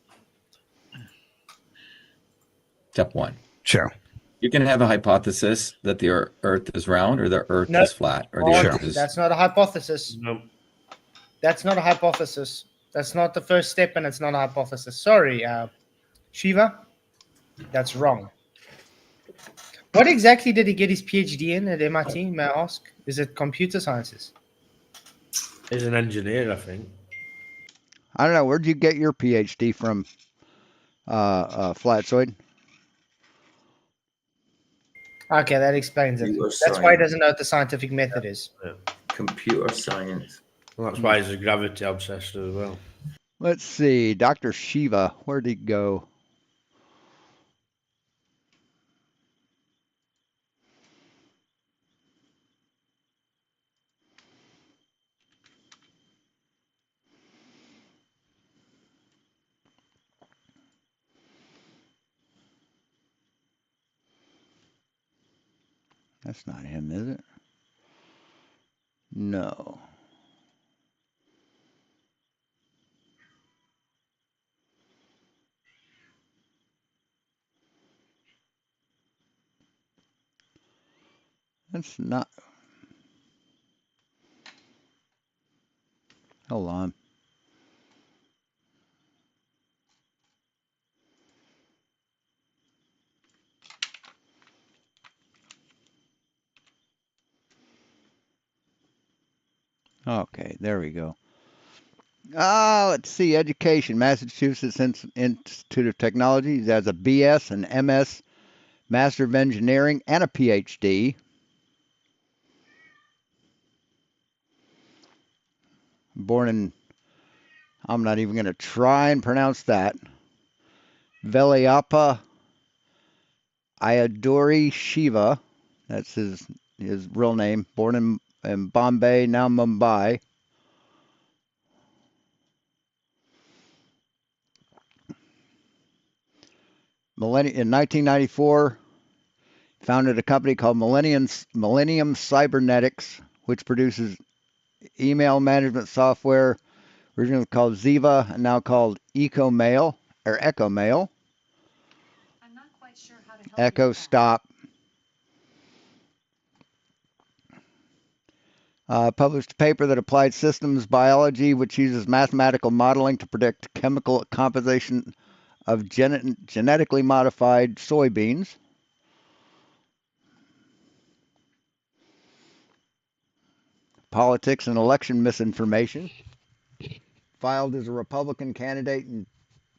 Step one. Sure. You can have a hypothesis that the Earth is round or the Earth Nope. is flat or the Mark, Earth is. that's not a hypothesis. No. That's not a hypothesis. That's not the first step, and it's not a hypothesis. Sorry, Shiva. That's wrong. What exactly did he get his PhD in at MIT, may I ask? Is it computer sciences? He's an engineer, I think. I don't know. Where'd you get your PhD from, Flatzoid? Okay, that explains it. Computer That's why he science. doesn't know what the scientific method is. Computer science. Well, that's why he's a gravity obsessed as well. Let's see. Dr. Shiva. Where'd he go? That's not him, is it? No. That's not. Hold on. Okay, there we go. Let's see. Education, Massachusetts Institute of Technology. He has a BS, an MS, Master of Engineering, and a PhD. Born in, I'm not even going to try and pronounce that, Veliappa Ayaduri Shiva. That's his real name. Born in Bombay, now Mumbai. In 1994, founded a company called Millennium Cybernetics, which produces email management software, originally called Ziva and now called EcoMail or EchoMail. I'm not quite sure how to help Echo you. Stop. Published a paper that applied systems biology, which uses mathematical modeling to predict chemical composition of genetically modified soybeans. Politics and election misinformation. Filed as a Republican candidate in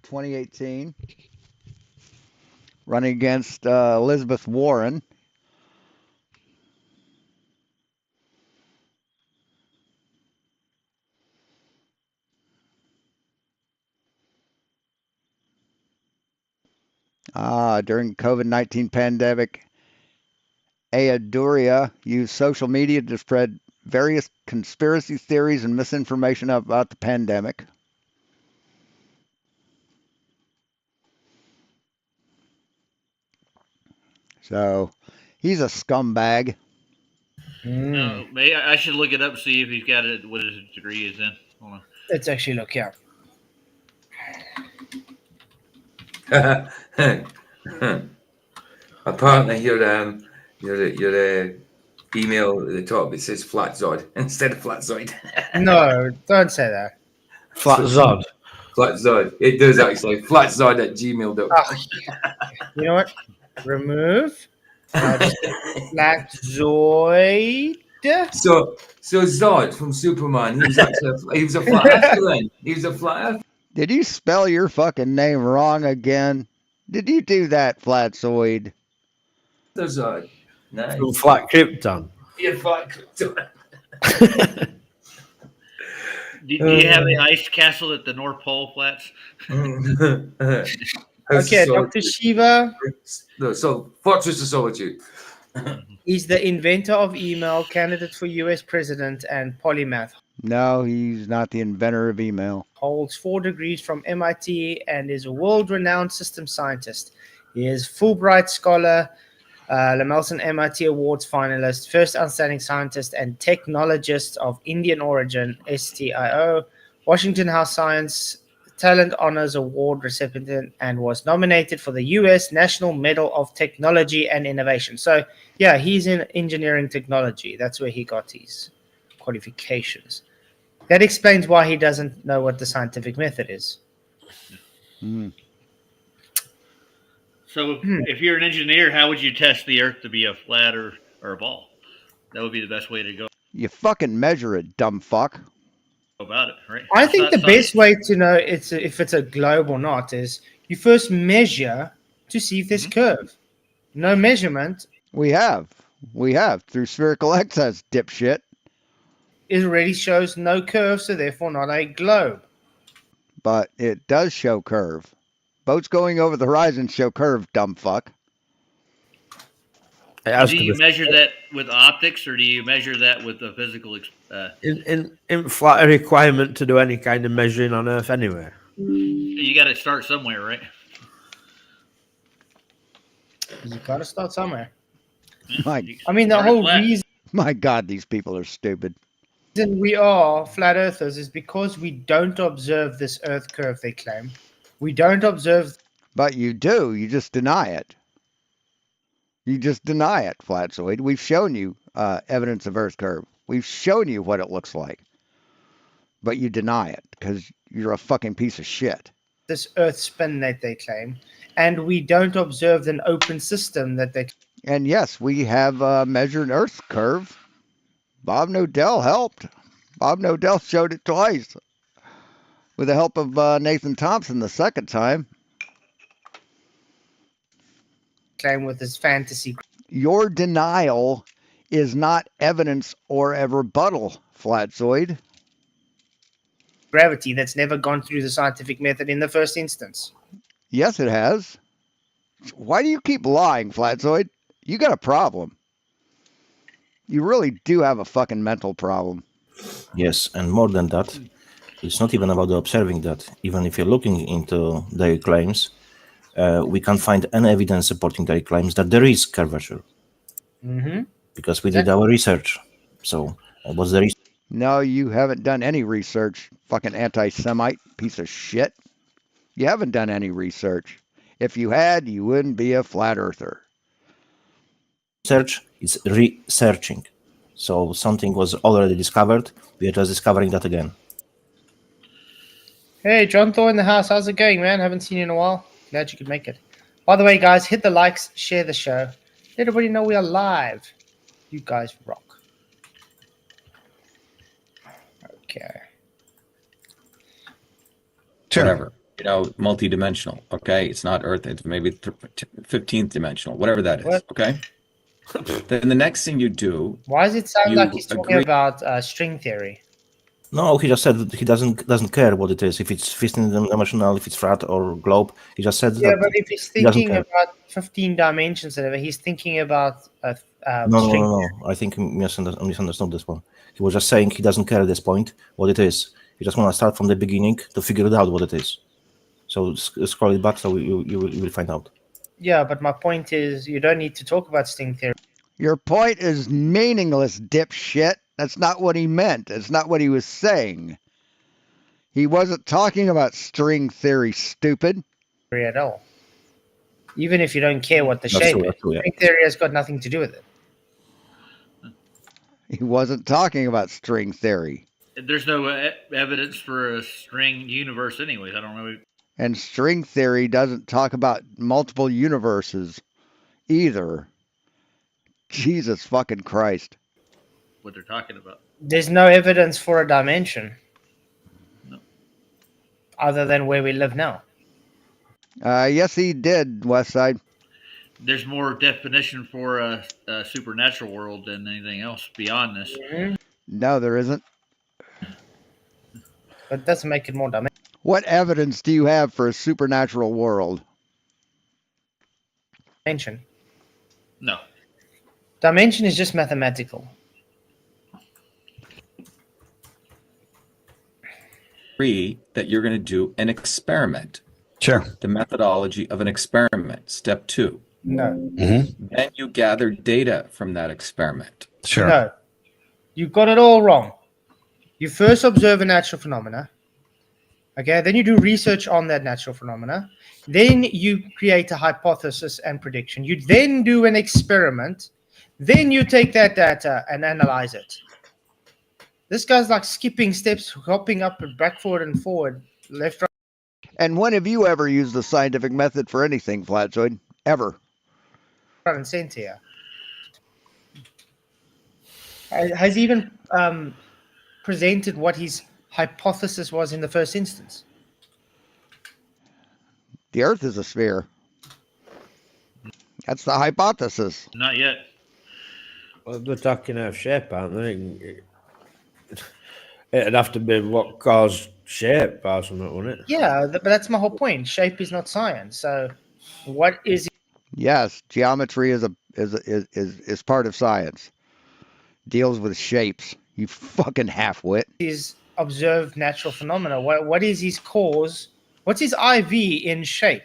2018, running against Elizabeth Warren. During COVID-19 pandemic, Ayaduria used social media to spread various conspiracy theories and misinformation about the pandemic. So he's a scumbag. No, maybe I should look it up, see if he's got it, what his degree is in. Hold on. Let's actually look here. Apparently, your email at the top it says Flatzod instead of Flatzoid. No, don't say that. Flat Zod. Flatzod. It does actually. Flatzod at gmail.com. You know what? Remove. Flatzoid. So Zod from Superman, he was a flat earther then. He was a flat earther. Did you spell your fucking name wrong again? Did you do that, Flatzoid? Zod. Nice. From Flat Krypton. Yeah, flat Krypton. Do you have the ice castle at the North Pole Flats? Okay, Dr. Shiva So, Fortress of Solitude. is the inventor of email, candidate for US president, and polymath. No, he's not the inventor of email. Holds 4 degrees from MIT and is a world-renowned system scientist. He is Fulbright scholar, Lamelson MIT Awards finalist, first outstanding scientist and technologist of Indian origin, STIO, Washington House Science Talent Honors Award recipient, and was nominated for the U.S. National Medal of Technology and Innovation. So, yeah, he's in engineering technology. That's where he got his qualifications. That explains why he doesn't know what the scientific method is. Mm. So if you're an engineer, how would you test the Earth to be a flat or a ball? That would be the best way to go You fucking measure it, dumb fuck. about it, right? I It's think not the science. best way to know if it's a globe or not is you first measure to see if there's curve. No measurement We have through spherical excess, dipshit. it already shows no curve, so therefore not a globe. But it does show curve. Boats going over the horizon show curve, dumb fuck. Do you measure that with optics, or do you measure that with the physical? In flat a requirement to do any kind of measuring on Earth anyway? You got to start somewhere, right? You got to start somewhere. My, I mean, the whole reason my God, these people are stupid. we are flat earthers is because we don't observe this Earth curve they claim. We don't observe. But you do. You just deny it. You just deny it, Flatzoid. We've shown you evidence of Earth curve. We've shown you what it looks like. But you deny it because you're a fucking piece of shit. This Earth spin that they claim, and we don't observe an open system that they. And yes, we have measured Earth curve. Bob Nodell helped. Bob Nodell showed it twice with the help of Nathan Thompson the second time. Claim with his fantasy. Your denial is not evidence or a rebuttal, Flatzoid. Gravity that's never gone through the scientific method in the first instance. Yes, it has. Why do you keep lying, Flatzoid? You got a problem. You really do have a fucking mental problem. Yes, and more than that, it's not even about observing that. Even if you're looking into their claims, we can't find any evidence supporting their claims that there is curvature. Mm-hmm. Because we did our research. So, what's the reason? No, you haven't done any research, fucking anti-Semite piece of shit. You haven't done any research. If you had, you wouldn't be a flat earther. Research is researching. So something was already discovered. We are just discovering that again. Hey, John Thor in the house. How's it going, man? Haven't seen you in a while. Glad you could make it. By the way, guys, hit the likes, share the show. Let everybody know we are live. You guys rock. Okay. Whatever. You know, multi-dimensional. Okay, it's not Earth. It's maybe 15th dimensional, whatever that is. What? Okay. Then the next thing you do. Why does it sound you like he's talking agree- about string theory? No, he just said that he doesn't care what it is. If it's 15 dimensional, if it's flat or globe, he just said Yeah, that. but if he's he doesn't thinking care. about 15 dimensions, whatever, he's thinking about No, string. no. I think he misunderstood this one. He was just saying he doesn't care at this point what it is. He just want to start from the beginning to figure it out what it is. So scroll it back so you will find out. Yeah, but my point is you don't need to talk about string theory. Your point is meaningless, dipshit. That's not what he meant. It's not what he was saying. He wasn't talking about string theory, stupid. At all. Even if you don't care what the That's shape true, is, that's true, yeah. string theory has got nothing to do with it. He wasn't talking about string theory. There's no evidence for a string universe, anyways. I don't know And string theory doesn't talk about multiple universes either. Jesus fucking Christ. what they're talking about. There's no evidence for a dimension. No. Other than where we live now. Yes, he did, Westside. There's more definition for a supernatural world than anything else beyond this. No, there isn't. But it doesn't make it more dimension. What evidence do you have for a supernatural world? No. Dimension is just mathematical. Agree that you're going to do an experiment. Sure. The methodology of an experiment. Step 2. No. Then you gather data from that experiment. Sure. No. You got it all wrong. You first observe a natural phenomena. Okay, then you do research on that natural phenomena. Then you create a hypothesis and prediction. You then do an experiment. Then you take that data and analyze it. This guy's like skipping steps, hopping up and back, forward and forward, left, right, And when have you ever used the scientific method for anything, Flatzoid? Ever? and center here. Has even presented what his hypothesis was in the first instance. The Earth is a sphere. That's the hypothesis. Not yet. Well, they're talking out of shape, aren't they? It'd have to be what caused shape or something, wouldn't it? Yeah, but that's my whole point. Shape is not science. So, what is Yes, geometry is part of science. Deals with shapes. You fucking half-wit. his observed natural phenomena? What is his cause? What's his IV in shape?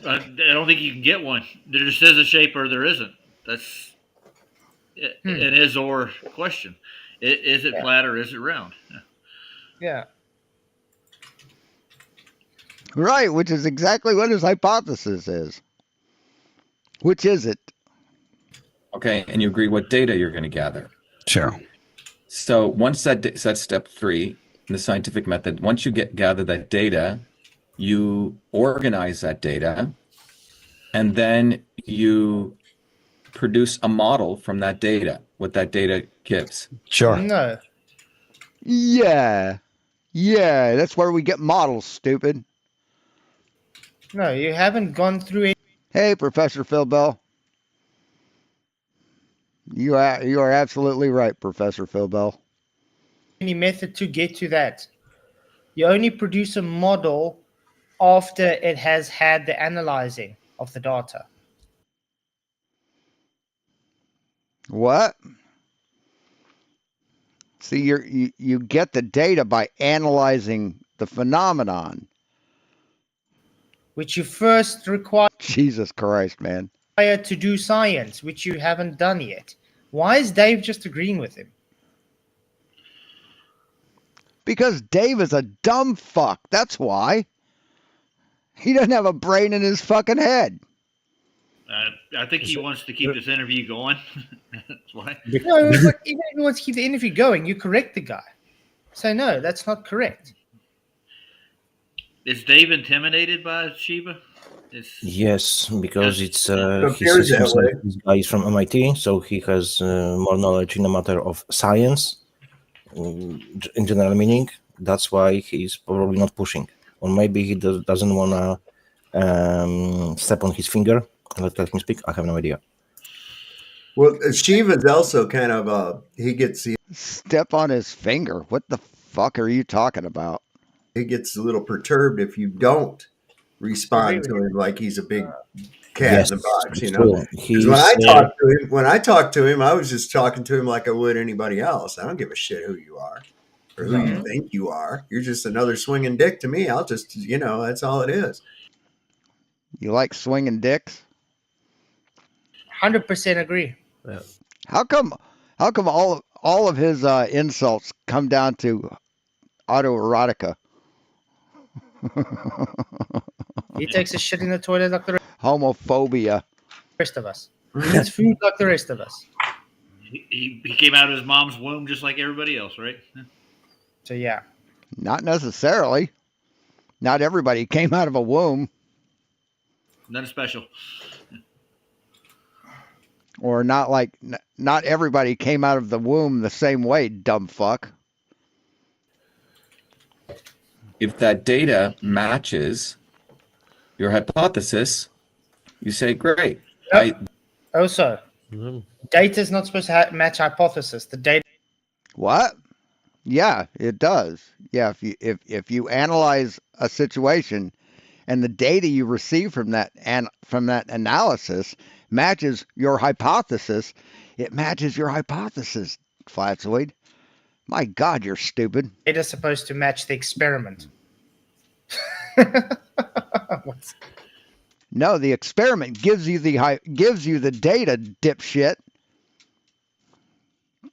I don't think you can get one. There just is a shape or there isn't. That's an is or question. Is it flat or is it round? Yeah. Right, which is exactly what his hypothesis is. Which is it? Okay, and you agree what data you're going to gather. Sure. So once that's step 3 in the scientific method. Once you gather that data, you organize that data, and then you produce a model from that data, what that data gives. Sure. No. Yeah. Yeah, that's where we get models, stupid. No, you haven't gone through Hey, Professor Phil Bell. You are absolutely right, Professor Phil Bell. any method to get to that. You only produce a model after it has had the analyzing of the data. What? See, you get the data by analyzing the phenomenon. Which you first require Jesus Christ, man. to do science, which you haven't done yet. Why is Dave just agreeing with him? Because Dave is a dumb fuck. That's why. He doesn't have a brain in his fucking head. I think he wants to keep this interview going. That's why. No, but even if he wants to keep the interview going, you correct the guy. Say, no, that's not correct. Is Dave intimidated by Shiva? Yes, because it's appears that way. this guy is from MIT, so he has more knowledge in the matter of science, in general meaning. That's why he's probably not pushing, or maybe he doesn't want to step on his finger and let me speak. I have no idea. Well, Shiva's also kind of he gets Step on his finger. What the fuck are you talking about? he gets a little perturbed if you don't respond to him like he's a big cat in the box, you know. Because when I talk to him, I was just talking to him like I would anybody else. I don't give a shit who you are or who you think you are. You're just another swinging dick to me. I'll just, that's all it is. You like swinging dicks? 100% agree. Yeah. How come all of his insults come down to autoerotica? He takes a shit in the toilet like the Homophobia. rest of us. He eats food like the rest of us. He came out of his mom's womb just like everybody else, right? So, yeah. Not necessarily. Not everybody came out of a womb. Nothing special. Or not everybody came out of the womb the same way, dumb fuck. If that data matches your hypothesis, you say, great. Yep. Also, data is not supposed to match hypothesis. The data. What? Yeah, it does. Yeah, if you analyze a situation and the data you receive from that analysis matches your hypothesis, it matches your hypothesis, Flatzoid. My God, you're stupid. Data is supposed to match the experiment. No, the experiment gives you the data, dipshit.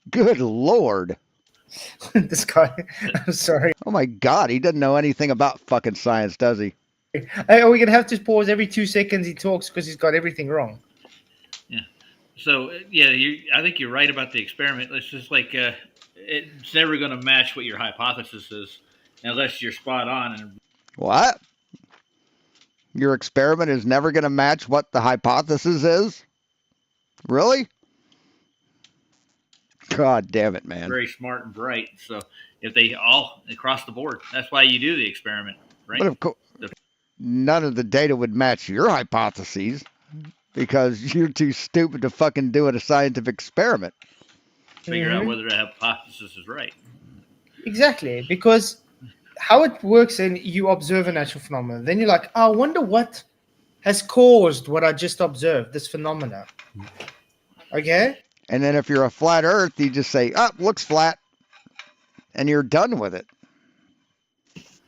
Good Lord. This guy, I'm sorry. Oh my God, he doesn't know anything about fucking science, does he? Hey, are we going to have to pause every 2 seconds he talks because he's got everything wrong? Yeah. So yeah, I think you're right about the experiment. It's just like it's never going to match what your hypothesis is unless you're spot on. And What? Your experiment is never going to match what the hypothesis is? Really? God damn it, man. very smart and bright. So if they all across the board, that's why you do the experiment, right? But of course, none of the data would match your hypotheses because you're too stupid to fucking do a scientific experiment. Figure out whether the hypothesis is right. Exactly, because how it works, and you observe a natural phenomenon, then you're like, oh, I wonder what has caused what I just observed, this phenomena. Okay? And then if you're a flat earth, you just say, oh, looks flat. And you're done with it.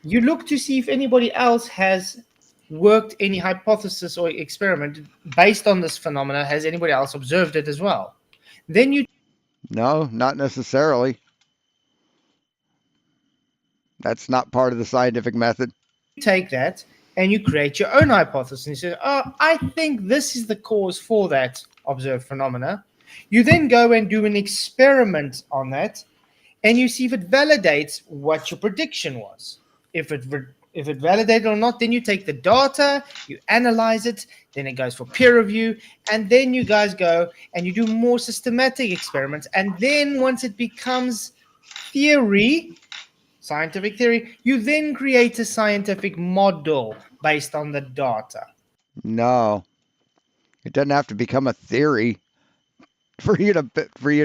You look to see if anybody else has worked any hypothesis or experiment based on this phenomena. Has anybody else observed it as well? Then you... No, not necessarily. That's not part of the scientific method. take that and you create your own hypothesis. And you say, oh, I think this is the cause for that observed phenomena. You then go and do an experiment on that, and you see if it validates what your prediction was. If it validated or not, then you take the data, you analyze it, then it goes for peer review, and then you guys go and you do more systematic experiments. And then once it becomes theory, scientific theory, you then create a scientific model based on the data. No, it doesn't have to become a theory for you to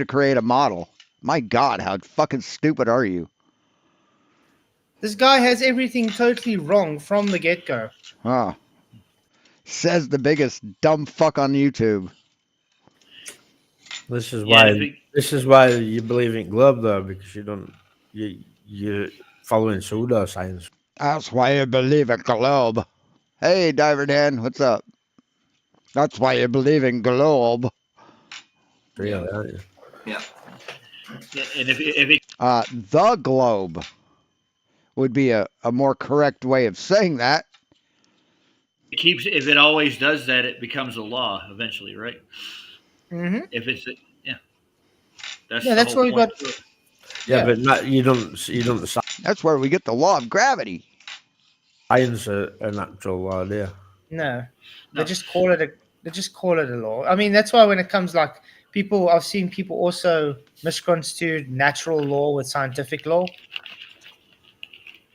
create a model. My God, how fucking stupid are you? This guy has everything totally wrong from the get-go. Huh. Says the biggest dumb fuck on YouTube. This is why you believe in globe, though, because you're following pseudoscience. That's why you believe in globe. Hey, Diver Dan, what's up? That's why you believe in globe. Really, aren't you? Yeah. And if it, the globe would be a more correct way of saying that. if it always does that, it becomes a law eventually, right? Mm-hmm. If it's that's what we got. Yeah, but not, you don't. That's where we get the law of gravity. Science an actual law, do you? No, they just call it a law. I mean, that's why when it comes like people, I've seen people also misconstrue natural law with scientific law.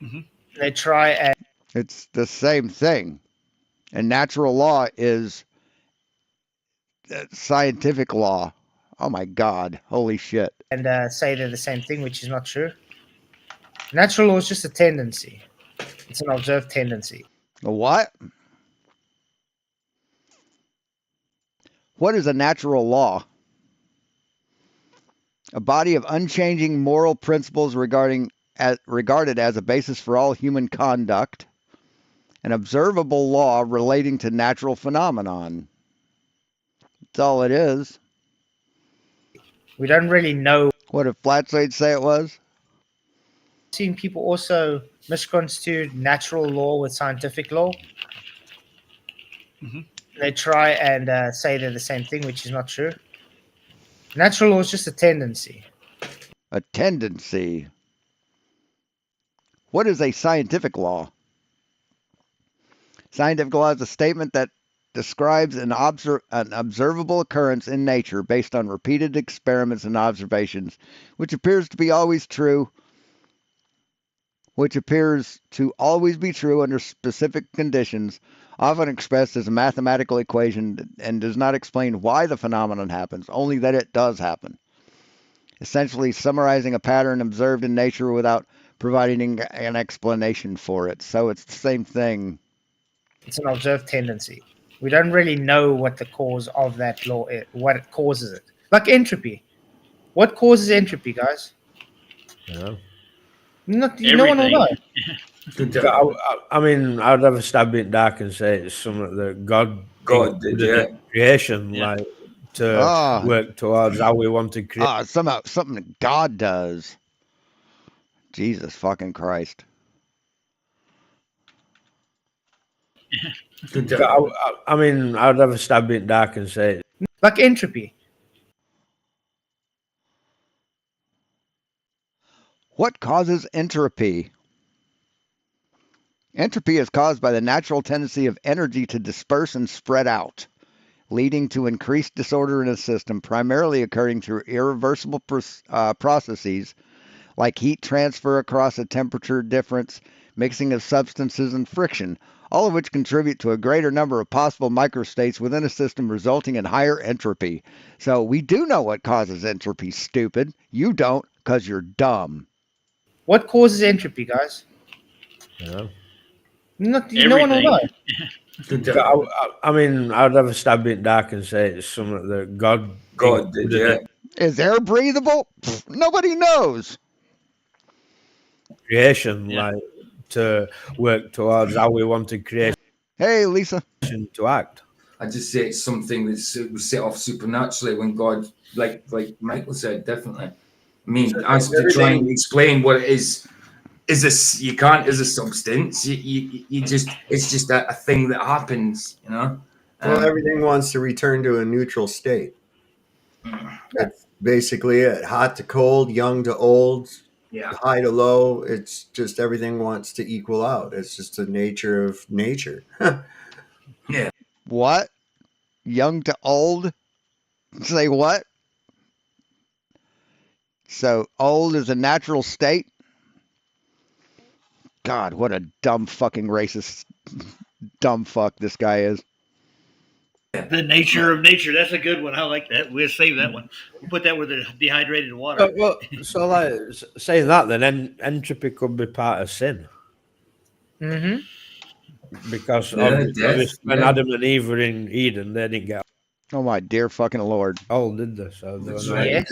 Mm-hmm. They try and it's the same thing, and natural law is scientific law. Oh my God, holy shit! And say they're the same thing, which is not true. Natural law is just a tendency. It's an observed tendency. A what? What is a natural law? A body of unchanging moral principles regarded as a basis for all human conduct, an observable law relating to natural phenomenon. That's all it is. We don't really know. What did Fkatzoid'S say it was? I've seen people also misconstrue natural law with scientific law. Mm-hmm. They try and say they're the same thing, which is not true. Natural law is just a tendency. A tendency. What is a scientific law? Scientific law is a statement that describes an observable occurrence in nature based on repeated experiments and observations, which appears to always be true under specific conditions, often expressed as a mathematical equation, and does not explain why the phenomenon happens, only that it does happen. Essentially summarizing a pattern observed in nature without providing an explanation for it. So it's the same thing. It's an observed tendency. We don't really know what the cause of that law is, what it causes it. Like entropy. What causes entropy, guys? Yeah. No one will know. I mean, I'd have a stab in the dark and say it's something that God did, in creation, like to work towards how we want to create. Something that God does. Jesus fucking Christ. I mean, I'd have a stab in the dark and say like entropy. What causes entropy? Entropy is caused by the natural tendency of energy to disperse and spread out, leading to increased disorder in a system, primarily occurring through irreversible processes like heat transfer across a temperature difference, mixing of substances, and friction, all of which contribute to a greater number of possible microstates within a system, resulting in higher entropy. So we do know what causes entropy, stupid. You don't, because you're dumb. What causes entropy, guys? Yeah. No one will know. I mean, I'd have a stab in the dark and say it's something that God did, yeah. Is air breathable? Nobody knows. Creation, like to work towards how we want to create. Hey, Lisa. To act. I just say it's something that was set off supernaturally when God, like Michael said, definitely. I mean, as to try and explain what it is this, you can't as a substance. You just, it's just a thing that happens, you know. Well, everything wants to return to a neutral state. That's basically it. Hot to cold, young to old, high to low. It's just everything wants to equal out. It's just the nature of nature. Yeah. What? Young to old? Say what? So old is a natural state? God, what a dumb fucking racist dumb fuck this guy is. The nature of nature. That's a good one. I like that. We'll save that one. We'll put that with the dehydrated water. So like saying that, then entropy could be part of sin. Mm-hmm. Because obviously when Adam and Eve were in Eden, they didn't get. Oh my dear fucking Lord! Oh, did they? So they were Right.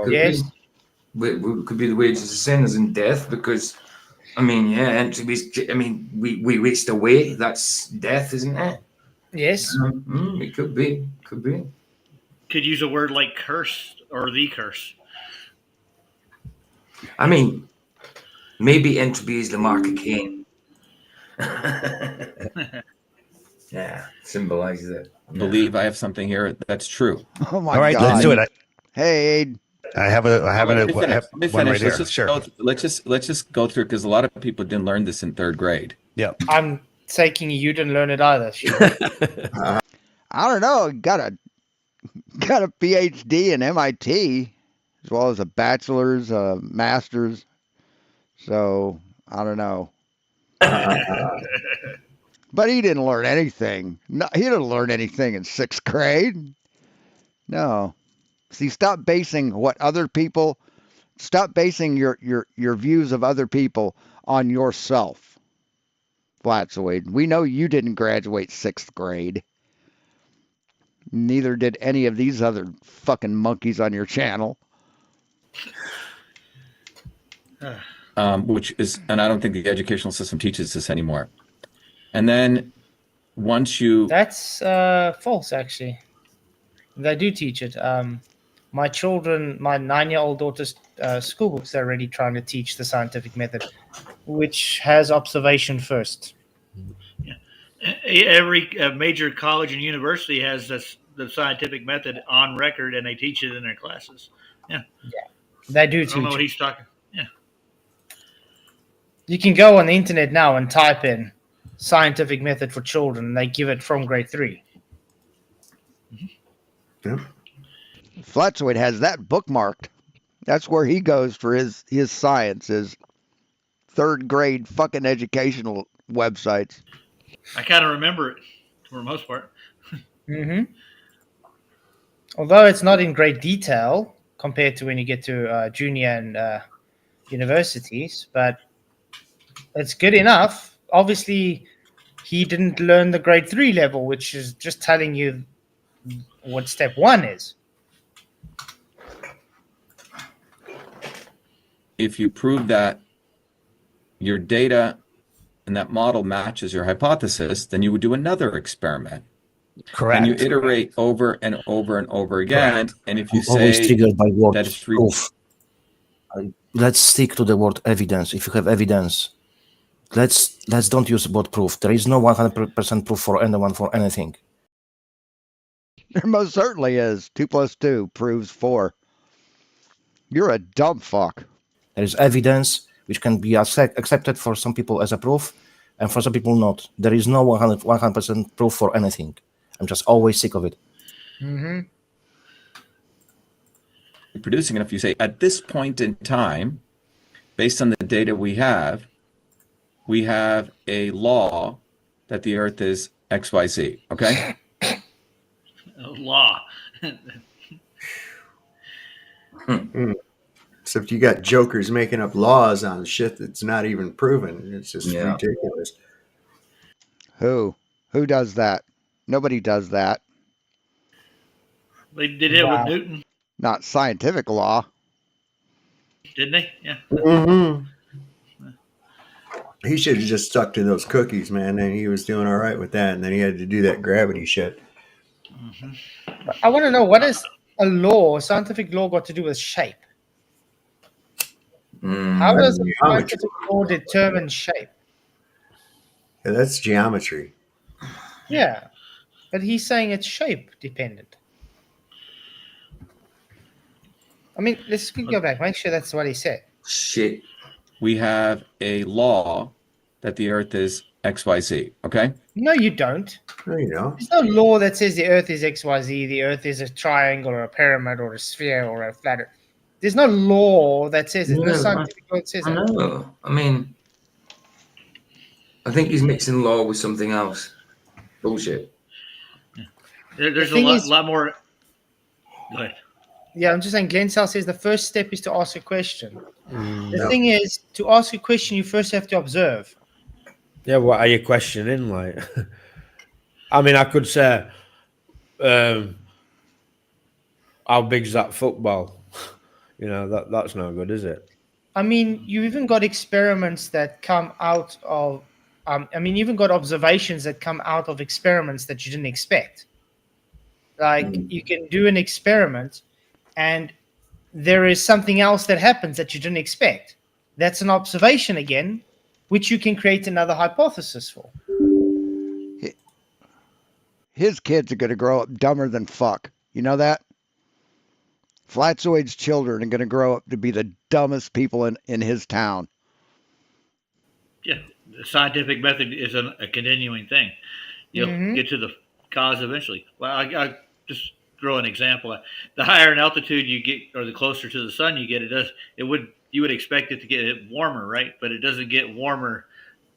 Yes. It could be the wages of sin is in death, because I mean, entropy. I mean, we waste away. That's death, isn't it? Yes. It could be. Could be. Could use a word like curse or the curse. I mean, maybe entropy is the mark of Cain. Yeah, symbolizes it. I believe I have something here that's true. Oh my All right, God. let's do it. Hey, Aid. I have a Let me one finish. right here. Let's just go through, because a lot of people didn't learn this in third grade. Yeah. I'm taking you didn't learn it either. I don't know. Got a PhD in MIT, as well as a bachelor's, a master's. So I don't know. But he didn't learn anything. No, he didn't learn anything in sixth grade. No. See, stop basing your views of other people on yourself. Flatzoid. We know you didn't graduate sixth grade. Neither did any of these other fucking monkeys on your channel. Which is, and I don't think the educational system teaches this anymore. And then once you... That's false, actually. They do teach it. My 9-year-old daughter's school books are already trying to teach the scientific method, which has observation first. Yeah. Every major college and university has the scientific method on record, and they teach it in their classes. Yeah. They do I don't know teach what it. he's talking. Yeah. You can go on the internet now and type in scientific method for children, and they give it from grade 3. Yeah. Flatzoid has that bookmarked. That's where he goes for his science, his third grade fucking educational websites. I kind of remember it for the most part. Mm-hmm. Although it's not in great detail compared to when you get to junior and universities, but it's good enough. Obviously, he didn't learn the grade 3 level, which is just telling you what step 1 is. If you prove that your data and that model matches your hypothesis, then you would do another experiment. Correct. And you iterate over and over and over again. Correct. And if you Always say triggered by word that it's proof. Let's stick to the word evidence. If you have evidence, let's don't use the word proof. There is no 100% proof for anyone for anything. There most certainly is. 2 + 2 proves 4. You're a dumb fuck. There is evidence which can be accepted for some people as a proof, and for some people not. There is no 100% proof for anything. I'm just always sick of it. Mm-hmm. producing enough, you say, at this point in time, based on the data we have a law that the Earth is XYZ, okay? A law. Except you got jokers making up laws on shit that's not even proven. It's just ridiculous. Who does that? Nobody does that. They did it with Newton, Not scientific law. didn't they? Yeah. Mm-hmm. He should have just stuck to those cookies, man, and he was doing all right with that. And then he had to do that gravity shit. Mm-hmm. I want to know, what is a law, scientific law, got to do with shape? How does a scientific law determine shape? Yeah, that's geometry. Yeah, but he's saying it's shape dependent. I mean, let's go back. Make sure that's what he said. Shit. We have a law that the Earth is XYZ, okay? No, you don't. No, you don't. There's no law that says the Earth is XYZ, the Earth is a triangle or a pyramid or a sphere or a flat Earth. There's no law that says it. No scientific law that says it. I know. I mean, I think he's mixing law with something else. Bullshit. There's a lot more. Go ahead. Yeah, I'm just saying, Glenn Sell says the first step is to ask a question. The thing is, to ask a question, you first have to observe. Yeah, what are you questioning? Like, I mean, I could say, how big's that football? You know, that's not good, is it? I mean, you even got experiments that come out of, you even got observations that come out of experiments that you didn't expect. Like, you can do an experiment and there is something else that happens that you didn't expect. That's an observation again, which you can create another hypothesis for. His kids are going to grow up dumber than fuck. You know that? Fkatzoid'S children are going to grow up to be the dumbest people in his town. Yeah, the scientific method is a continuing thing. You'll get to the cause eventually. Well, I just throw an example. The higher in altitude you get, or the closer to the sun you get, you would expect it to get warmer, right? But it doesn't get warmer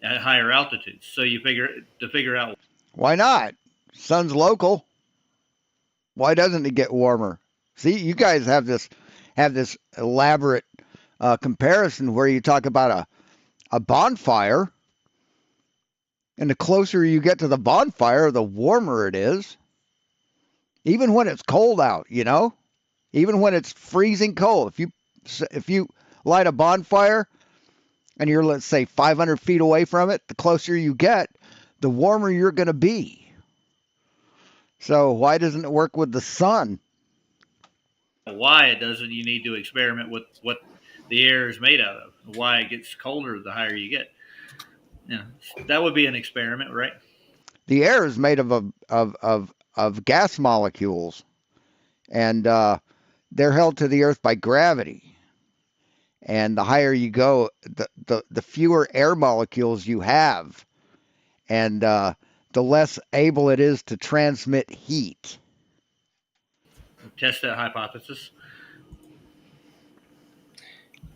at higher altitudes. So you figure out why not. Sun's local. Why doesn't it get warmer? See, you guys have this elaborate comparison where you talk about a bonfire, and the closer you get to the bonfire, the warmer it is. Even when it's cold out, you know, even when it's freezing cold. If you light a bonfire and you're, let's say, 500 feet away from it, the closer you get, the warmer you're going to be. So why doesn't it work with the sun? Why it doesn't, you need to experiment with what the air is made out of. Why it gets colder the higher you get. Yeah, that would be an experiment, right? The air is made of gas molecules, and they're held to the earth by gravity. And the higher you go, the fewer air molecules you have, and the less able it is to transmit heat. Test that hypothesis.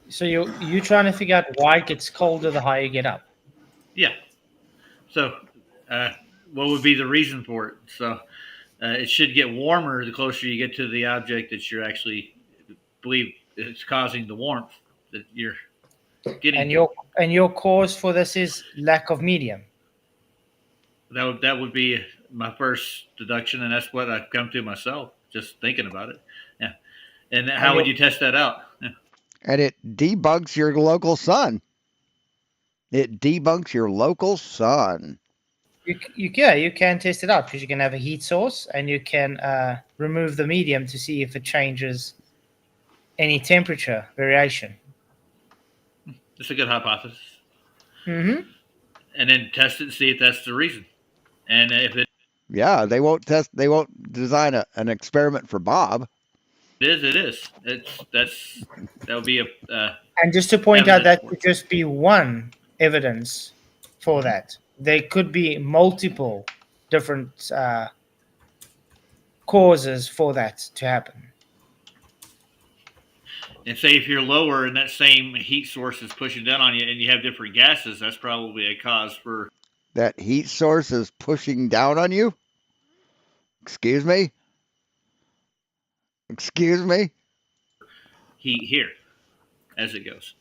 So you're trying to figure out why it gets colder the higher you get up. Yeah. So what would be the reason for it? So it should get warmer the closer you get to the object that you're actually believe is causing the warmth that you're getting. And your cause for this is lack of medium. That would be my first deduction, and that's what I've come to myself just thinking about it. Yeah. And how would you test that out? Yeah. And it debugs your local sun. It debunks your local sun. You can test it out because you can have a heat source and you can remove the medium to see if it changes any temperature variation. It's a good hypothesis. Mm-hmm. And then test it and see if that's the reason. And if it Yeah, they won't design an experiment for Bob. is, it is. That would be a. And just to point out, Evidence that could just be one evidence for that. There could be multiple different causes for that to happen. And say if you're lower and that same heat source is pushing down on you and you have different gases, that's probably a cause for. That heat source is pushing down on you? Excuse me? Excuse me? Heat here as it goes.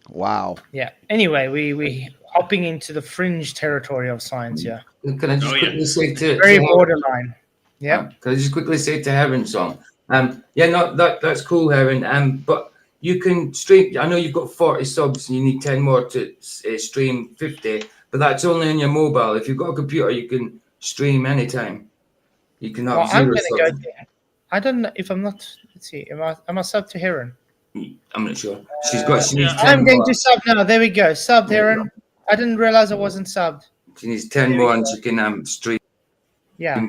Wow. Yeah. Anyway, we hopping into the fringe territory of science here. Can I just quickly say to very borderline? Yeah. Can I just quickly say to Heron song? Yeah, no, that's cool, Heron. But you can stream. I know you've got 40 subs and you need 10 more to stream 50, but that's only on your mobile. If you've got a computer, you can stream anytime. You can have I'm zero going to go subs. there. I don't know if I'm not. Let's see. Am I sub to Heron? I'm not sure. She needs 10 I'm going more. to sub now. There we go. Sub Heron. I didn't realize I wasn't subbed. She needs 10 more and she can stream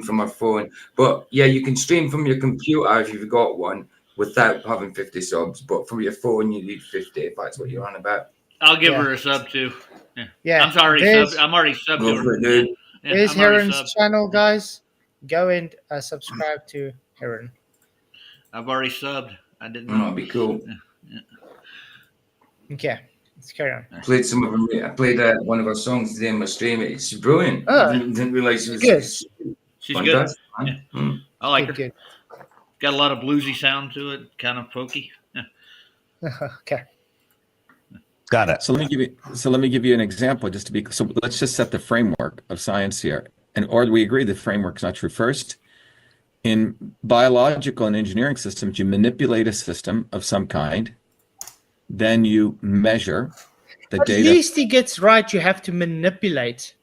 from her phone. But yeah, you can stream from your computer if you've got one without having 50 subs. But from your phone, you need 50 if that's what you're on about. I'll give her a sub too. Yeah. I'm sorry. I'm already subbed to her. Dude. There's Heron's channel, guys. Go and subscribe to Heron. I've already subbed. I didn't know. That'd be cool. Okay, let's carry on. I played some of them. I played one of her songs today in my stream. It's brilliant. Oh, didn't realize she was good. She's fantastic, good. man. Yeah. I like her. Got a lot of bluesy sound to it, kind of folky. Yeah. Okay. Got it. So let me give you an example just to be. So let's just set the framework of science here, or we agree the framework's not true. First, in biological and engineering systems, you manipulate a system of some kind, then you measure the At data. At least he gets right. You have to manipulate,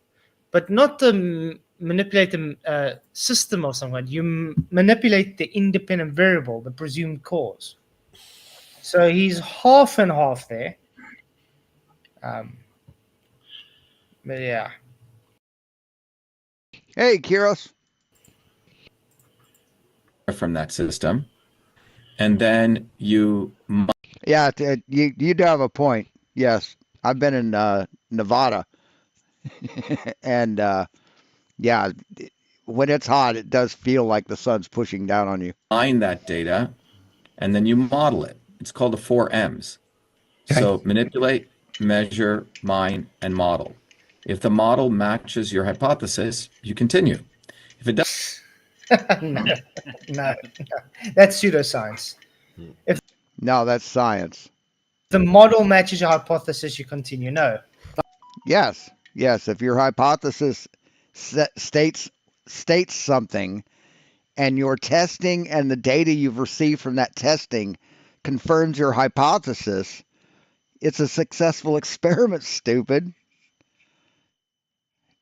but not the manipulate the system or something. You manipulate the independent variable, the presumed cause. So he's half and half there. But yeah. Hey, Kiros. From that system, and then you. Yeah, you do have a point. Yes, I've been in Nevada, and yeah, when it's hot, it does feel like the sun's pushing down on you. Mine that data, and then you model it. It's called the 4 M's. Okay. So manipulate, measure, mine, and model. If the model matches your hypothesis, you continue. If it does. no, that's pseudoscience. No, that's science. The model matches your hypothesis, you continue. No. Yes. If your hypothesis states something, and your testing and the data you've received from that testing confirms your hypothesis, it's a successful experiment. Stupid.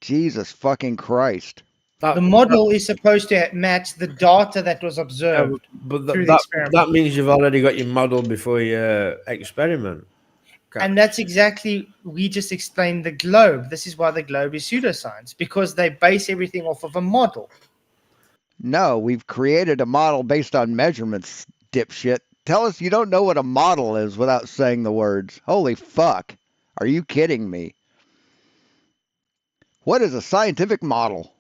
Jesus fucking Christ. The model is supposed to match the data that was observed. But that means you've already got your model before your experiment. Okay. And that's exactly, we just explained the globe. This is why the globe is pseudoscience, because they base everything off of a model. No, we've created a model based on measurements, dipshit. Tell us you don't know what a model is without saying the words. Holy fuck. Are you kidding me? What is a scientific model?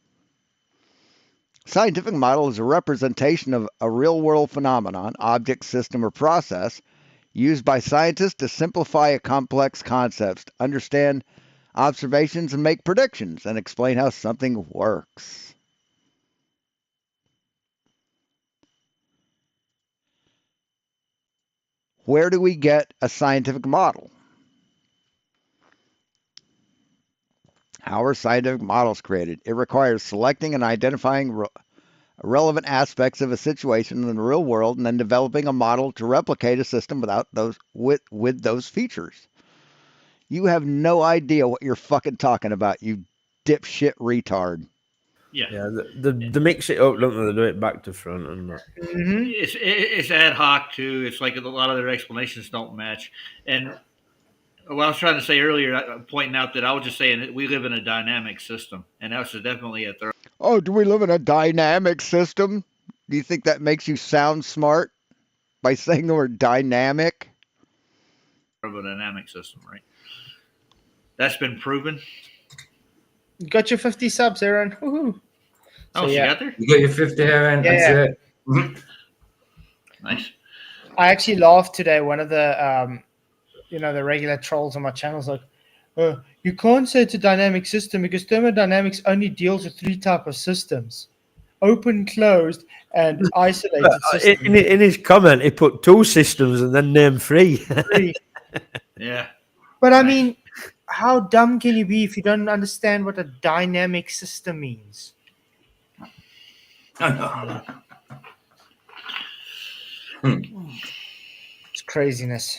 Scientific model is a representation of a real-world phenomenon, object, system, or process used by scientists to simplify a complex concepts, understand observations, and make predictions, and explain how something works. Where do we get a scientific model? How are scientific models created? It requires selecting and identifying relevant aspects of a situation in the real world and then developing a model to replicate a system with those features. You have no idea what you're fucking talking about, you dipshit retard. Yeah. Yeah, they mix it up, don't they? They do it back to front and that. Mm-hmm. It's ad hoc too. It's like a lot of their explanations don't match. And what I was trying to say earlier, pointing out that I was just saying that we live in a dynamic system, and that's definitely a third Oh, do we live in a dynamic system? Do you think that makes you sound smart by saying the word dynamic? of a dynamic system, right? That's been proven. You got your 50 subs, Aaron. Woohoo. Oh, So, she yeah. got there? You got your 50, Aaron. Yeah, That's yeah. it. Mhm. Nice. I actually laughed today. One of the, the regular trolls on my channel is like, you can't say it's a dynamic system because thermodynamics only deals with 3 types of systems: open, closed, and isolated systems. In his comment, he put 2 systems and then named 3. Yeah. But I mean, how dumb can you be if you don't understand what a dynamic system means? I know. It's craziness.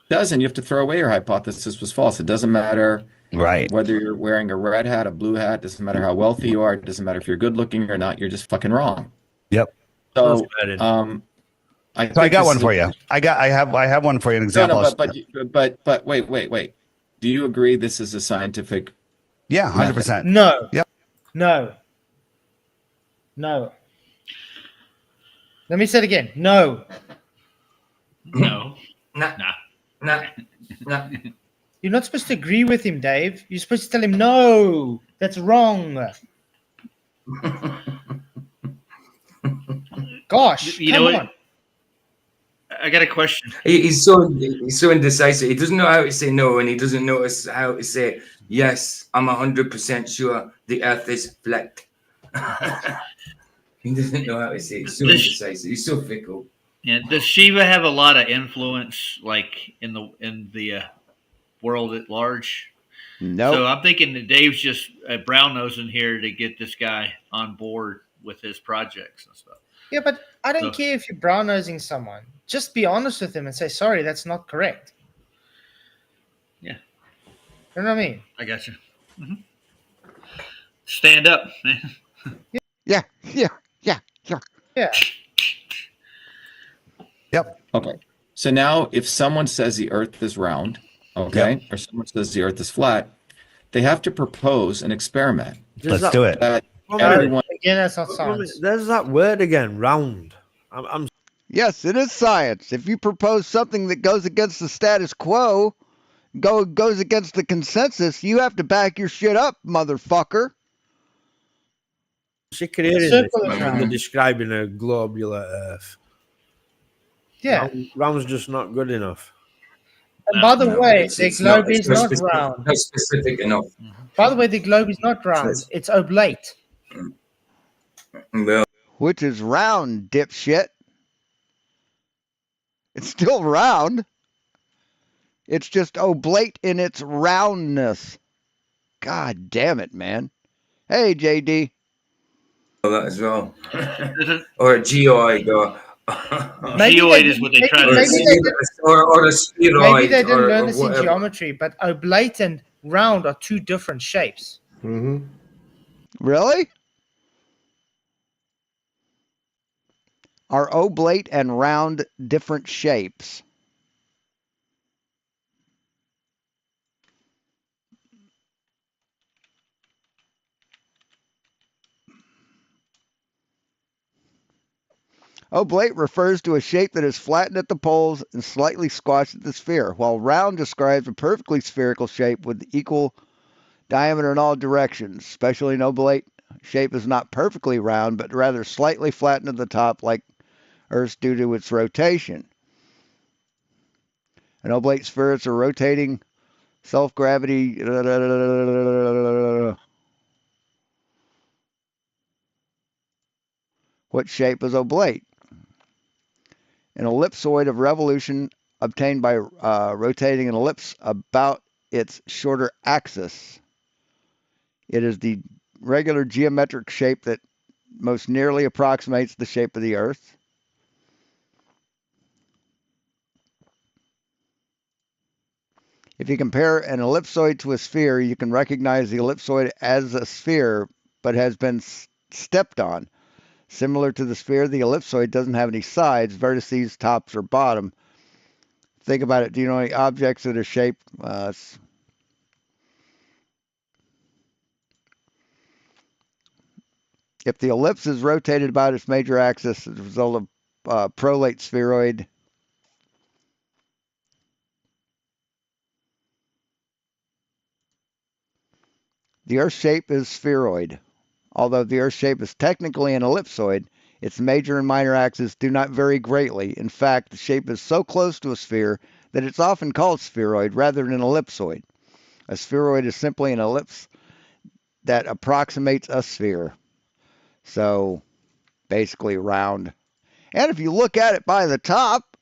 Doesn't. You have to throw away your hypothesis was false. It doesn't matter Right. whether you're wearing a red hat, a blue hat. Doesn't matter how wealthy you are. It doesn't matter if you're good looking or not. You're just fucking wrong. Yep. So, I So I think got this one is for you. I have one for you. An No, example. but wait. Do you agree this is a scientific? Yeah, 100%. No. Yep. No. No. Let me say it again. No. No. Nah. Nah. You're not supposed to agree with him, Dave. You're supposed to tell him, no, that's wrong. Gosh, You know come what? on. I got a question. He's so indecisive. He doesn't know how to say no, and he doesn't know how to say yes. I'm 100% sure the Earth is flat. He doesn't know how to say it. He's so indecisive. He's so fickle. Yeah, does Shiva have a lot of influence, like in the world at large? No. So I'm thinking that Dave's just brown nosing here to get this guy on board with his projects and stuff. Yeah, but I don't care if you're brown nosing someone. Just be honest with him and say, sorry, that's not correct. Yeah. You know what I mean? I got you. Mm-hmm. Stand up, man. Yeah. Yeah. Yep. Okay. So now, if someone says the Earth is round, okay, or someone says the Earth is flat, they have to propose an experiment. Let's do it. That Well, everyone. again, that's not science. There's that word again, round. I'm Yes, it is science. If you propose something that goes against the status quo, goes against the consensus, you have to back your shit up, motherfucker. sick of hearing this Circle is when round. they're describing a globular Earth. Yeah. Round's just not good enough. And by the way, it's the globe not- is it's not specific- round. Not specific enough. By the way, the globe is not round. It's oblate. Well, Which is round, dipshit. It's still round. It's just oblate in its roundness. God damn it, man. Hey, JD. that as well. Or a geoid, or Geoid is what they try to or a spheroid, Maybe they didn't or learn this in whatever. geometry, but oblate and round are 2 different shapes. Mm-hmm. Really? Are oblate and round different shapes? Oblate refers to a shape that is flattened at the poles and slightly squashed at the sphere, while round describes a perfectly spherical shape with equal diameter in all directions. Especially an oblate shape is not perfectly round, but rather slightly flattened at the top like Earth's due to its rotation. An oblate sphere is a rotating self-gravity. What shape is oblate? An ellipsoid of revolution obtained by rotating an ellipse about its shorter axis. It is the regular geometric shape that most nearly approximates the shape of the Earth. If you compare an ellipsoid to a sphere, you can recognize the ellipsoid as a sphere, but has been stepped on. Similar to the sphere, the ellipsoid doesn't have any sides, vertices, tops, or bottom. Think about it. Do you know any objects that are shaped? If the ellipse is rotated about its major axis as a result of prolate spheroid, the Earth's shape is spheroid. Although the Earth's shape is technically an ellipsoid, its major and minor axes do not vary greatly. In fact, the shape is so close to a sphere that it's often called spheroid rather than an ellipsoid. A spheroid is simply an ellipse that approximates a sphere. So, basically round. And if you look at it by the top,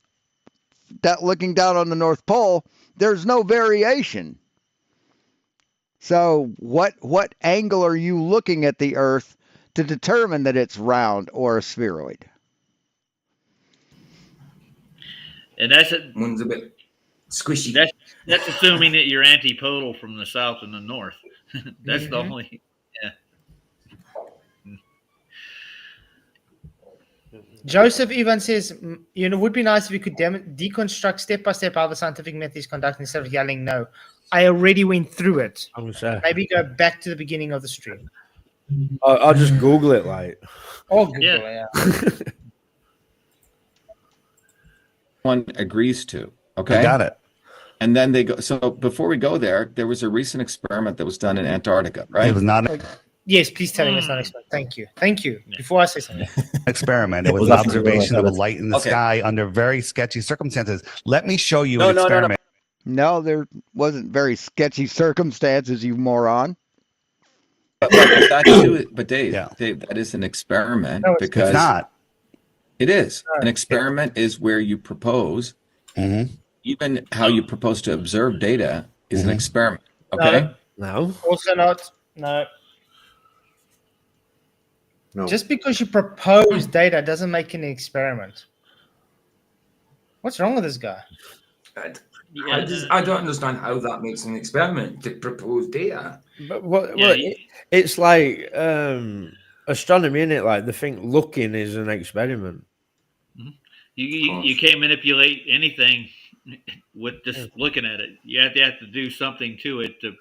looking down on the North Pole, there's no variation. So what angle are you looking at the Earth to determine that it's round or a spheroid? And that's One's a bit squishy. That's assuming that you're antipodal from the south and the north. That's the only. Yeah. Joseph even says, it would be nice if you could deconstruct step by step how the scientific method is conducted instead of yelling no. I already went through it. Maybe go back to the beginning of the stream. I'll just Google it, like. Oh, Google it, yeah. One agrees to. Okay. I got it. And then they go. So before we go there was a recent experiment that was done in Antarctica, right? It was not Yes, please tell him it's not experiment. Thank you. Thank you. Before I say something. experiment. It was an observation of a light in the sky under very sketchy circumstances. Let me show you an experiment. No, there wasn't very sketchy circumstances, you moron. But Dave, that is an experiment because it's not. It is. An experiment is where you propose. Even how you propose to observe data is an experiment. Okay. No. Also not. No. Just because you propose data doesn't make it an experiment. What's wrong with this guy? I don't understand how that makes an experiment to propose data. But it's like astronomy, isn't it? Like they think looking is an experiment. You can't manipulate anything with just looking at it. You have to do something to it to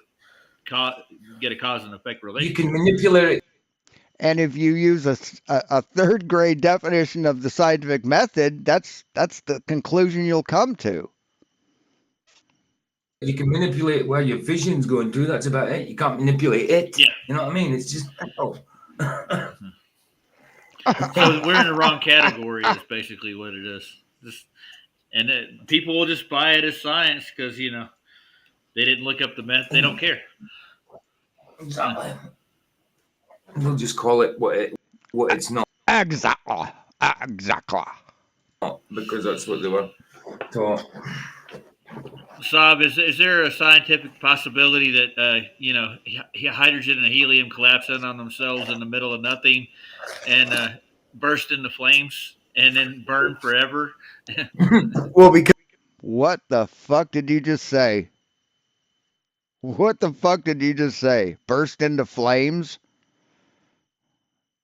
get a cause and effect relationship. You can manipulate it. And if you use a third grade definition of the scientific method, that's the conclusion you'll come to. You can manipulate where your vision's going to. That's about it. You can't manipulate it. Yeah. You know what I mean? It's just So we're in the wrong category. Is basically what it is. And people will just buy it as science because they didn't look up the method. They don't care. Exactly. We'll just call it what it's not. Exactly. Because that's what they were taught. Saab, is there a scientific possibility that hydrogen and helium collapse in on themselves in the middle of nothing and burst into flames and then burn forever? Well, because what the fuck did you just say? What the fuck did you just say? Burst into flames?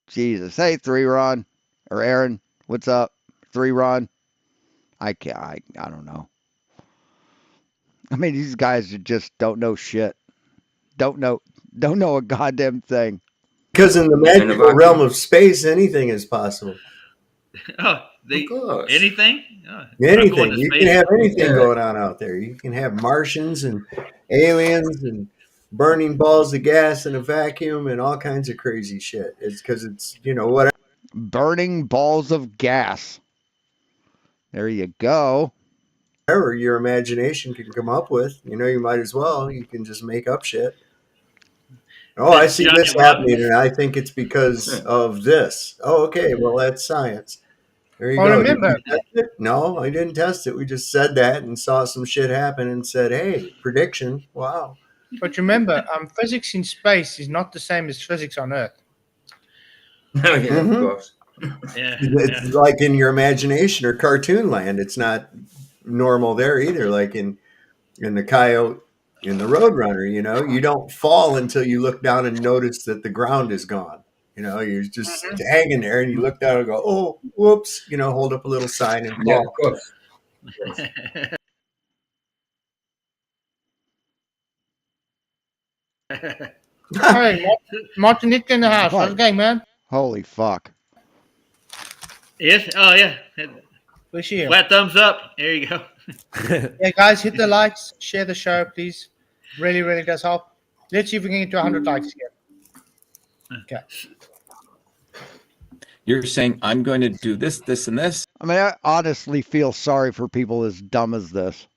Jesus. Hey, 3Ron or Aaron, what's up? 3Ron. I don't know. I mean, these guys just don't know shit. Don't know a goddamn thing. Because in the magical realm of space, anything is possible. Anything? Anything. You can have anything going on out there. You can have Martians and aliens and burning balls of gas in a vacuum and all kinds of crazy shit. It's because it's, whatever. Burning balls of gas. There you go. Whatever your imagination can come up with, you might as well. You can just make up shit. Oh, I see this happening, and I think it's because of this. Oh, okay. Well, that's science. There you go. Remember. Did you test it? No, I didn't test it. We just said that and saw some shit happen and said, hey, prediction. Wow. But remember, physics in space is not the same as physics on Earth. Oh, yeah, of course. Yeah, it's like in your imagination or cartoon land. It's not normal there either. Like in and the coyote and the roadrunner. You know, you don't fall until you look down and notice that the ground is gone. You know, you're just hanging there, and you look down and go, "Oh, whoops!" You know, hold up a little sign and Yeah, fall. of course. Hey, Martinique in the house. How's it going, man? Holy fuck. Yes. Oh yeah. Where's she here? Flat thumbs up. There you go. Yeah, guys, hit the likes, share the show, please. Really, really does help. Let's see if we can get to 100 likes again. Okay. You're saying I'm going to do this, this, and this. I mean, I honestly feel sorry for people as dumb as this.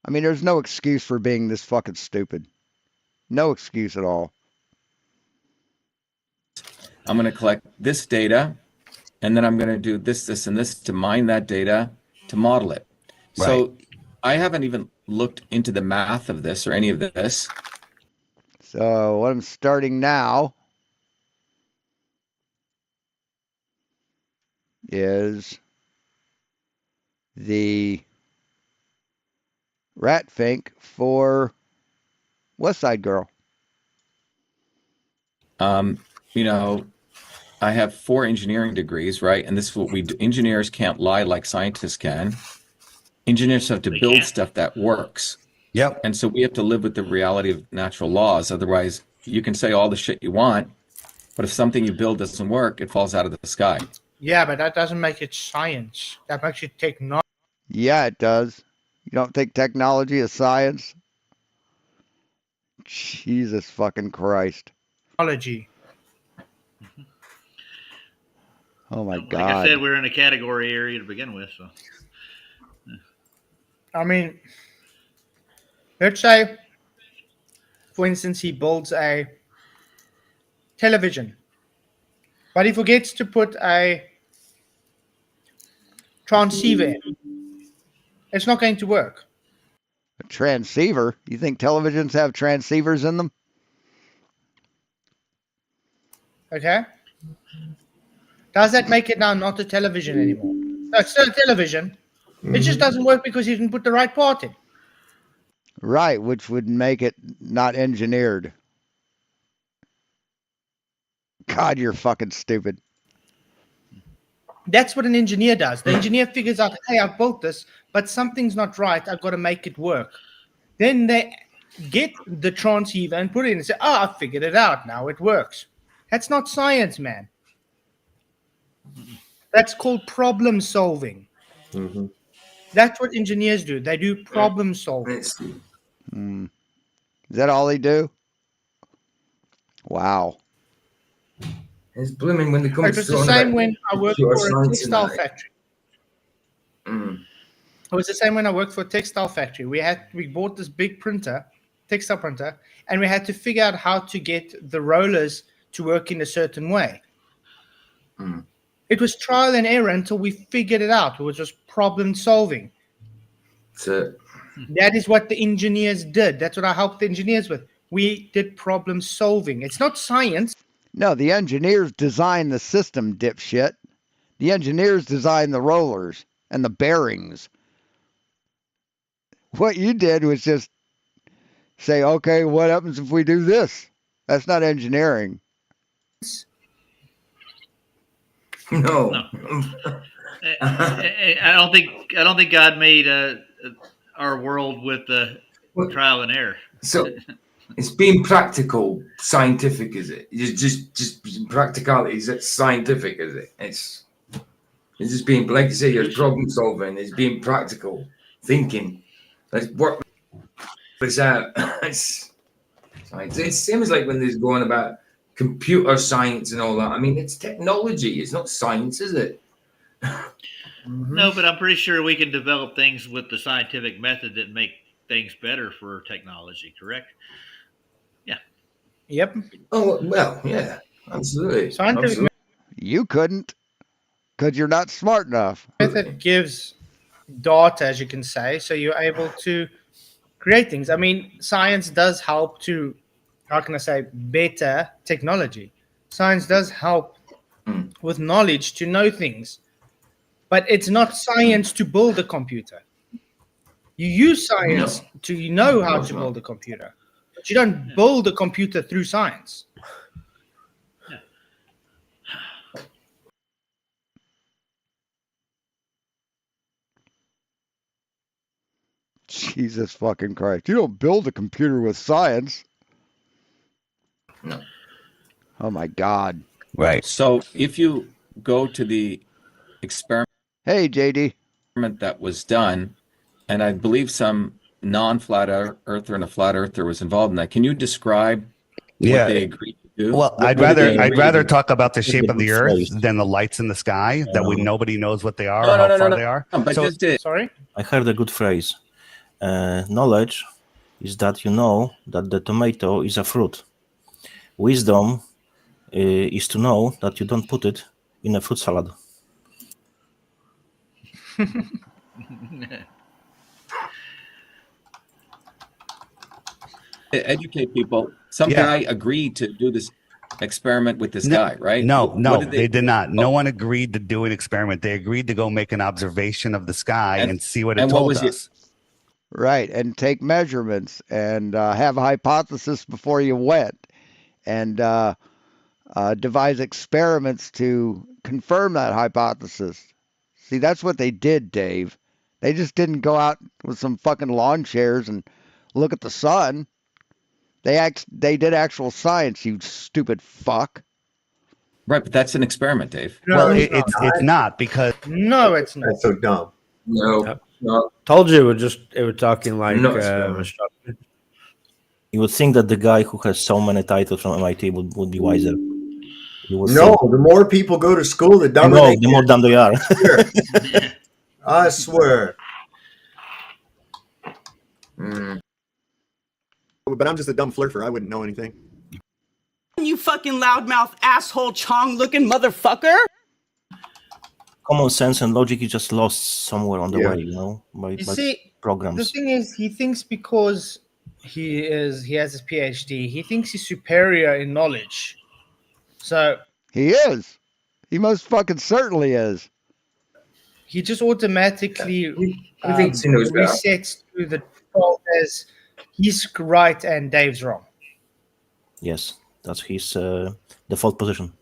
I mean, there's no excuse for being this fucking stupid. No excuse at all. I'm going to collect this data, and then I'm going to do this, this, and this to mine that data to model it. Right. So I haven't even looked into the math of this or any of this. So what I'm starting now is the rat fink for West Side Girl. You know, I have 4 engineering degrees, right? And this is what we do. Engineers can't lie like scientists can. Engineers have to build stuff that works. Yep. And so we have to live with the reality of natural laws. Otherwise, you can say all the shit you want, but if something you build doesn't work, it falls out of the sky. Yeah, but that doesn't make it science. That makes it technology. Yeah, it does. You don't think technology is science? Jesus fucking Christ. Oh my God. Like I said, we're in a category area to begin with. So, I mean, let's say, for instance, he builds a television, but he forgets to put a transceiver in. It's not going to work. A transceiver? You think televisions have transceivers in them? Okay? Does that make it now not a television anymore? No, it's still a television. It just doesn't work because he didn't put the right part in. Right, which would make it not engineered. God, you're fucking stupid. That's what an engineer does. The engineer figures out, hey, I've built this, but something's not right. I've got to make it work. Then they get the transceiver and put it in and say, oh, I figured it out. Now it works. That's not science, man. That's called problem solving. Mm-hmm. That's what engineers do. They do problem solving. Is that all they do? Wow. It's blooming when they come It was the same when I worked for a textile factory. Mm. It was the same when I worked for a textile factory. We bought this big printer, textile printer, and we had to figure out how to get the rollers to work in a certain way. Mm. It was trial and error until we figured it out. It was just problem solving. That is what the engineers did. That's what I helped the engineers with. We did problem solving. It's not science. No, the engineers designed the system, dipshit. The engineers designed the rollers and the bearings. What you did was just say, okay, what happens if we do this? That's not engineering. No. I don't think God made our world with trial and error. So it's being practical, scientific, is it? Just practicality. Is it scientific? Is it? It's just being, like you say, it's problem solving. It's being practical, thinking. Let's work this out. It's same as like when there's going about computer science and all that. I mean, it's technology. It's not science, is it? No, but I'm pretty sure we can develop things with the scientific method that make things better for technology, correct? Yeah. Yep. Oh, well, yeah, absolutely. Scientific You couldn't because you're not smart enough. method gives data, as you can say, so you're able to create things. I mean, science does help to, how can I say, better technology. Science does help with knowledge to know things, but it's not science to build a computer. You use science to know how to build a computer, but you don't build a computer through science. Jesus fucking Christ. You don't build a computer with science. No. Oh my God. Right. So if you go to the experiment Hey, JD. that was done, and I believe some non-flat earther and a flat earther was involved in that, can you describe what they agreed to do? Well, What I'd did they rather agree to do? talk about the shape a of the good Earth phrase. than the lights in the sky that nobody knows what they are No, or no, how no, no, far no. they are. No, but So just it. Sorry? I heard a good phrase. Knowledge is that you know that the tomato is a fruit. Wisdom is to know that you don't put it in a fruit salad. Educate people. Some Yeah. guy agreed to do this experiment with this guy, right? No, What no, did they did not. No Oh. one agreed to do an experiment. They agreed to go make an observation of the sky and see what it and what told was it? us. Right. And take measurements and have a hypothesis before you went and devise experiments to confirm that hypothesis. See, that's what they did, Dave. They just didn't go out with some fucking lawn chairs and look at the sun. They did actual science, you stupid fuck. Right, but that's an experiment, Dave. No, Well, it's it's not because No, it's not. That's so dumb. No. No. Told you we're talking like Not experiment. astronomy. You would think that the guy who has so many titles from MIT would be wiser. You would No, think. the more people go to school, the I dumber know, they the more dumb they are. get. I swear. But I'm just a dumb flirter. I wouldn't know anything. You fucking loudmouth asshole Chong looking motherfucker. Common sense and logic is just lost somewhere on the Yeah. way, you know, by See, programs. the thing is, he thinks because he has his PhD, he thinks he's superior in knowledge. So He is. He most fucking certainly is. he just automatically He thinks he knows better. resets to the default as he's right and Dave's wrong. Yes, that's his default position.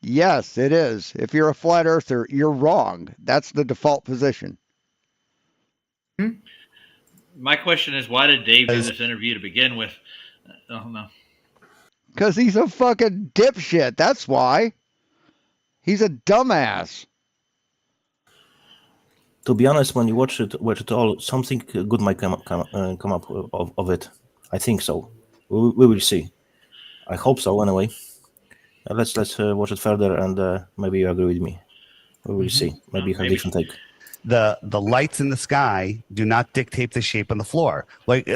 Yes, it is. If you're a flat earther, you're wrong. That's the default position. My question is, why did Dave do this interview to begin with? I don't know. Because he's a fucking dipshit. That's why. He's a dumbass. To be honest, when you watch it all, something good might come up of it. I think so. We will see. I hope so. Anyway, let's watch it further, and maybe you agree with me. We will see. Maybe you have a different take. the lights in the sky do not dictate the shape of the floor. Like,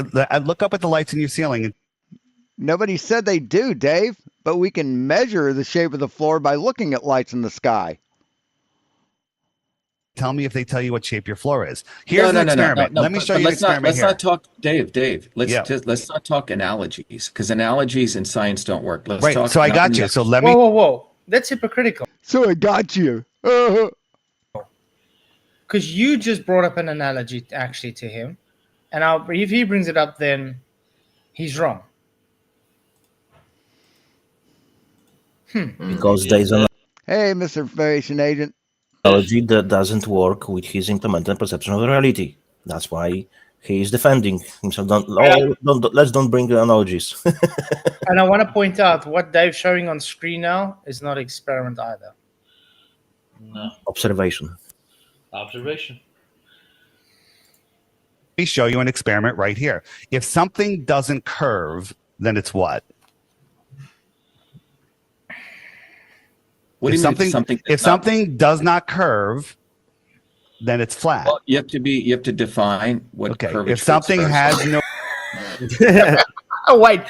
look up at the lights in your ceiling. And Nobody said they do, Dave, but we can measure the shape of the floor by looking at lights in the sky. tell me if they tell you what shape your floor is. Here's an experiment. Let me show you an experiment let's here. not talk, Dave. Let's not talk analogies, because analogies in science don't work. Let's talk. So I got you. So let me. Whoa! That's hypocritical. So I got you. Because you just brought up an analogy actually to him, and if he brings it up, then he's wrong. Because there is an Hey, Mr. Information Agent. analogy that doesn't work with his implemented perception of reality. That's why he is defending himself. Let's don't bring analogies. And I want to point out what Dave's showing on screen now is not experiment either. No. Observation. Observation. Let me show you an experiment right here. If something doesn't curve, then it's what? What do you mean if something does not curve, then it's flat. Well, you have to define what curvature. If something is has first. no Oh wait!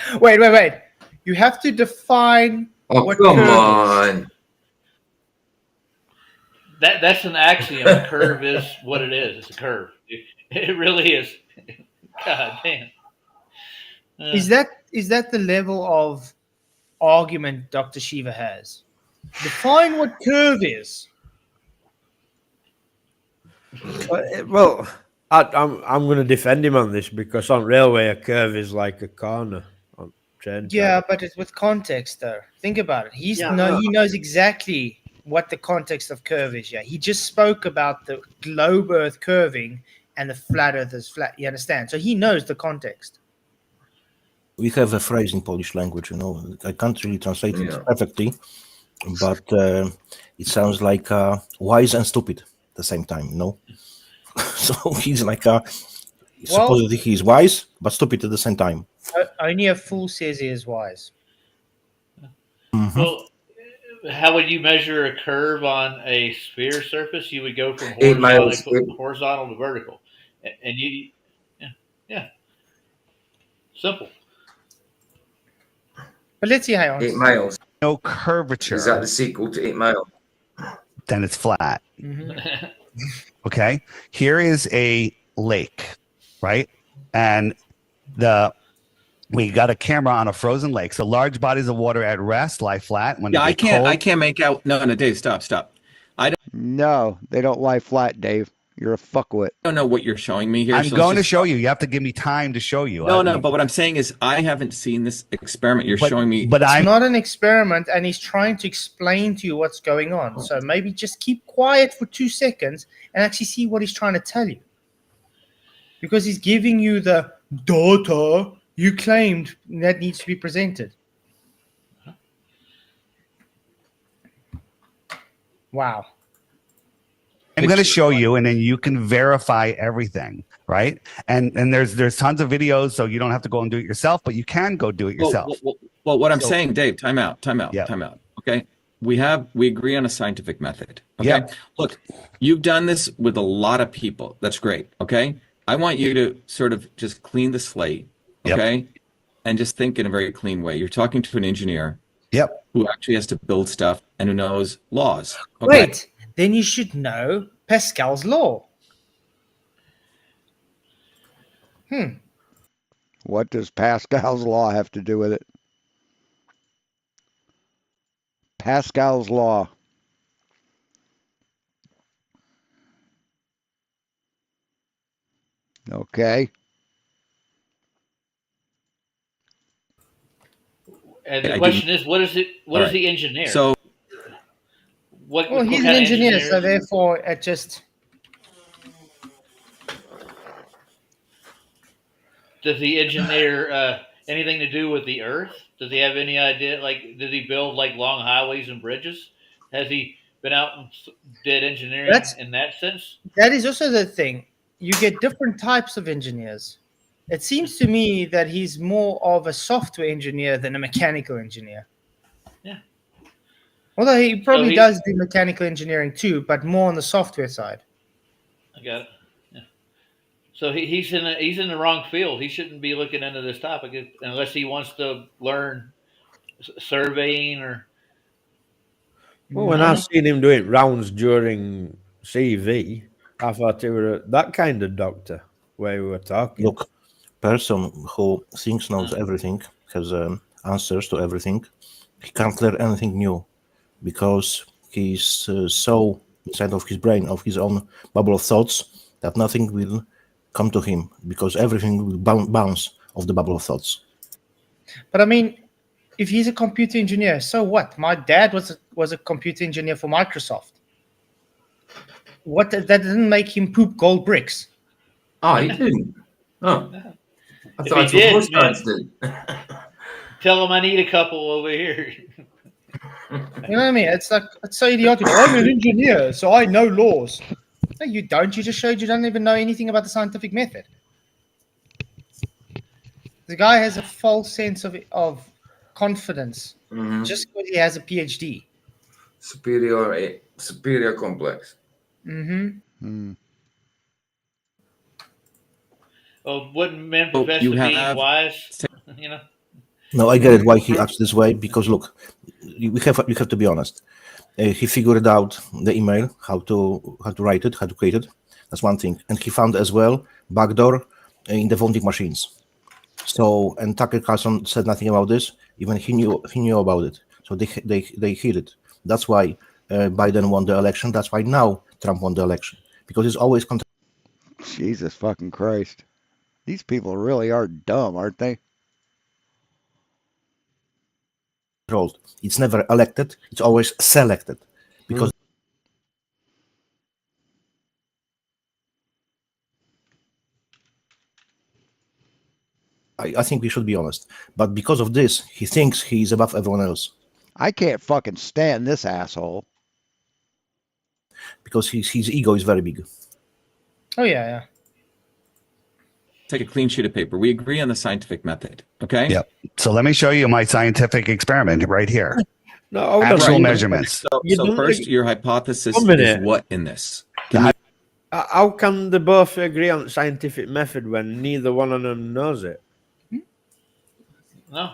You have to define what come curve on. is. That's an axiom. A curve is what it is. It's a curve. It really is. God damn. Is that the level of argument Dr. Shiva has? Define what curve is. Well, I'm going to defend him on this because on railway a curve is like a corner on train. Yeah, but it's with context though. Think about it. He knows exactly what the context of curve is. Yeah, he just spoke about the globe Earth curving and the flat Earth is flat. You understand? So he knows the context. We have a phrase in Polish language, I can't really translate it perfectly, but it sounds like wise and stupid at the same time, So he's like supposedly he's wise but stupid at the same time. Only a fool says he is wise. Mm-hmm. Well, how would you measure a curve on a sphere surface? You would go from 8 miles. horizontal to vertical, and yeah, simple. But let's see how 8 miles. No curvature. Is that the sequel to 8 Mile? Then it's flat. Mm-hmm. Okay. Here is a lake, right? And we got a camera on a frozen lake. So large bodies of water at rest lie flat. When I can't make out. No, Dave, stop. No, they don't lie flat, Dave. You're a fuckwit. I don't know what you're showing me here. I'm going to show you. You have to give me time to show you. No, but what I'm saying is I haven't seen this experiment you're showing me. But it's not an experiment, and he's trying to explain to you what's going on. So maybe just keep quiet for 2 seconds and actually see what he's trying to tell you. Because he's giving you the data you claimed that needs to be presented. Wow. I'm going to show you, and then you can verify everything, right? And there's tons of videos, so you don't have to go and do it yourself, but you can go do it yourself. Well, what I'm saying, Dave, time out. Okay, we agree on a scientific method. Okay, Yeah. Look, you've done this with a lot of people. That's great. Okay, I want you to sort of just clean the slate. Okay, and just think in a very clean way. You're talking to an engineer. Yep. Who actually has to build stuff and who knows laws. Okay? Wait. Then you should know Pascal's law. What does Pascal's law have to do with it? Pascal's law. Okay. And the question is, what is it? What is the engineer? So, well, he's an engineer, so therefore it just. Does the engineer anything to do with the Earth? Does he have any idea? Like, does he build like long highways and bridges? Has he been out and did engineering in that sense? That is also the thing. You get different types of engineers. It seems to me that he's more of a software engineer than a mechanical engineer. Yeah. Although he probably does do mechanical engineering too, but more on the software side. I got it. Yeah. So he's in the wrong field. He shouldn't be looking into this topic unless he wants to learn surveying or. Well, when I seen him doing rounds during CV, I thought he were that kind of doctor where we were talking. Look, person who thinks knows everything, has answers to everything, he can't learn anything new because he's so inside of his brain, of his own bubble of thoughts, that nothing will come to him because everything will bounce off the bubble of thoughts. But I mean, if he's a computer engineer, so what? My dad was a computer engineer for Microsoft. What? That didn't make him poop gold bricks. Oh, he didn't. Oh, I If thought he did, most guys did. Tell him I need a couple over here. You know what I mean? It's so idiotic. I'm an engineer, so I know laws. No, you don't. You just showed you don't even know anything about the scientific method. The guy has a false sense of confidence just because he has a PhD. Superior complex. Mm-hmm. Well, wouldn't men profess to be wise? You know. No, I get it why he acts this way because look, we have to be honest. He figured out the email, how to write it, how to create it. That's one thing, and he found as well backdoor in the voting machines. So, and Tucker Carlson said nothing about this. Even he knew about it. So they hid it. That's why Biden won the election. That's why now Trump won the election because it's always. Jesus fucking Christ. These people really are dumb, aren't they? It's never elected, it's always selected. Because I think we should be honest. But because of this, he thinks he's above everyone else. I can't fucking stand this asshole. Because his ego is very big. Oh, yeah. Take a clean sheet of paper. We agree on the scientific method. Okay. Yep. So let me show you my scientific experiment right here. No, actual measurements. So first, your hypothesis is what in this? How can they both agree on scientific method when neither one of them knows it? No.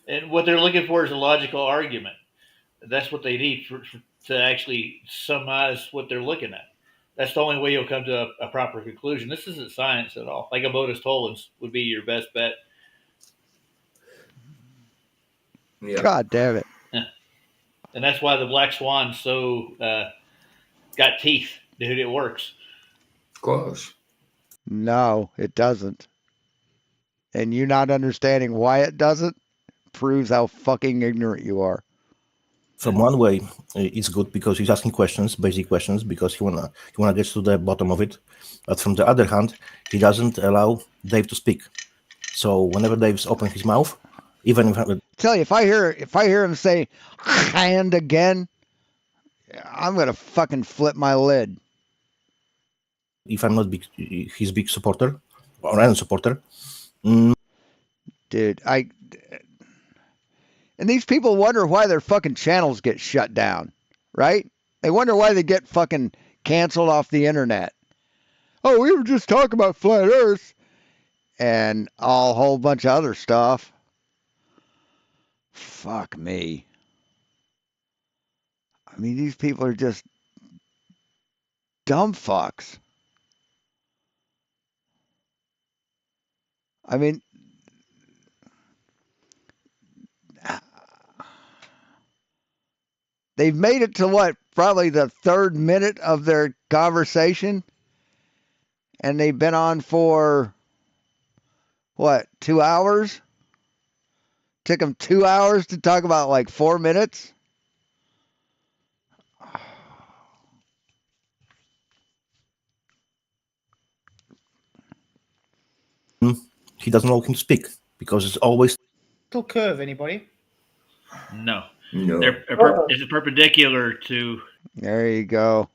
And what they're looking for is a logical argument. That's what they need to actually summarize what they're looking at. That's the only way you'll come to a proper conclusion. This isn't science at all. Like a modus tollens would be your best bet. Yeah. God damn it. Yeah. And that's why the black swan so got teeth, dude. It works. Of course. No, it doesn't. And you not understanding why it doesn't proves how fucking ignorant you are. From one way, it's good because he's asking questions, basic questions, because he wanna get to the bottom of it. But from the other hand, he doesn't allow Dave to speak. So whenever Dave's open his mouth, even if Tell you, if I hear him say "hand" again, I'm gonna fucking flip my lid. if I'm not his big supporter or any supporter, dude, and these people wonder why their fucking channels get shut down, right? They wonder why they get fucking canceled off the internet. Oh, we were just talking about flat Earth and a whole bunch of other stuff. Fuck me. I mean, these people are just dumb fucks. I mean, they've made it to what? Probably the third minute of their conversation. And they've been on for, what, 2 hours? Took them 2 hours to talk about like 4 minutes? he doesn't allow him to speak because it's always Curve, anybody? No. No. It's perpendicular to. There you go.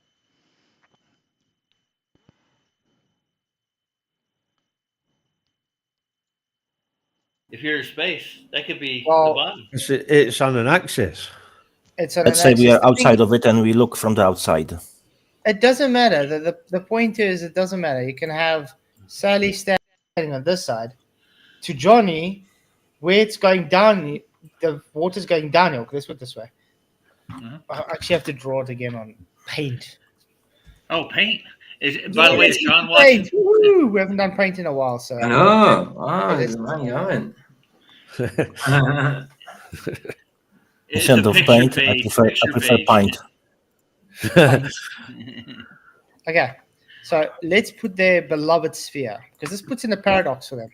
If you're in space, that could be the Well, bottom. It's on an axis. It's on let's an say we axis. are outside of it and we look from the outside. It doesn't matter. The point is, it doesn't matter. You can have Sally standing on this side. To Johnny, where it's going down, the water's going downhill. Let's put it this way. I actually have to draw it again on paint. Oh, paint. By the way, is Sean Paint. watching? Woo! We haven't done paint in a while, so. I know. Oh, you haven't. Instead of paint, I prefer pint. Okay, so let's put their beloved sphere, because this puts in a paradox for them.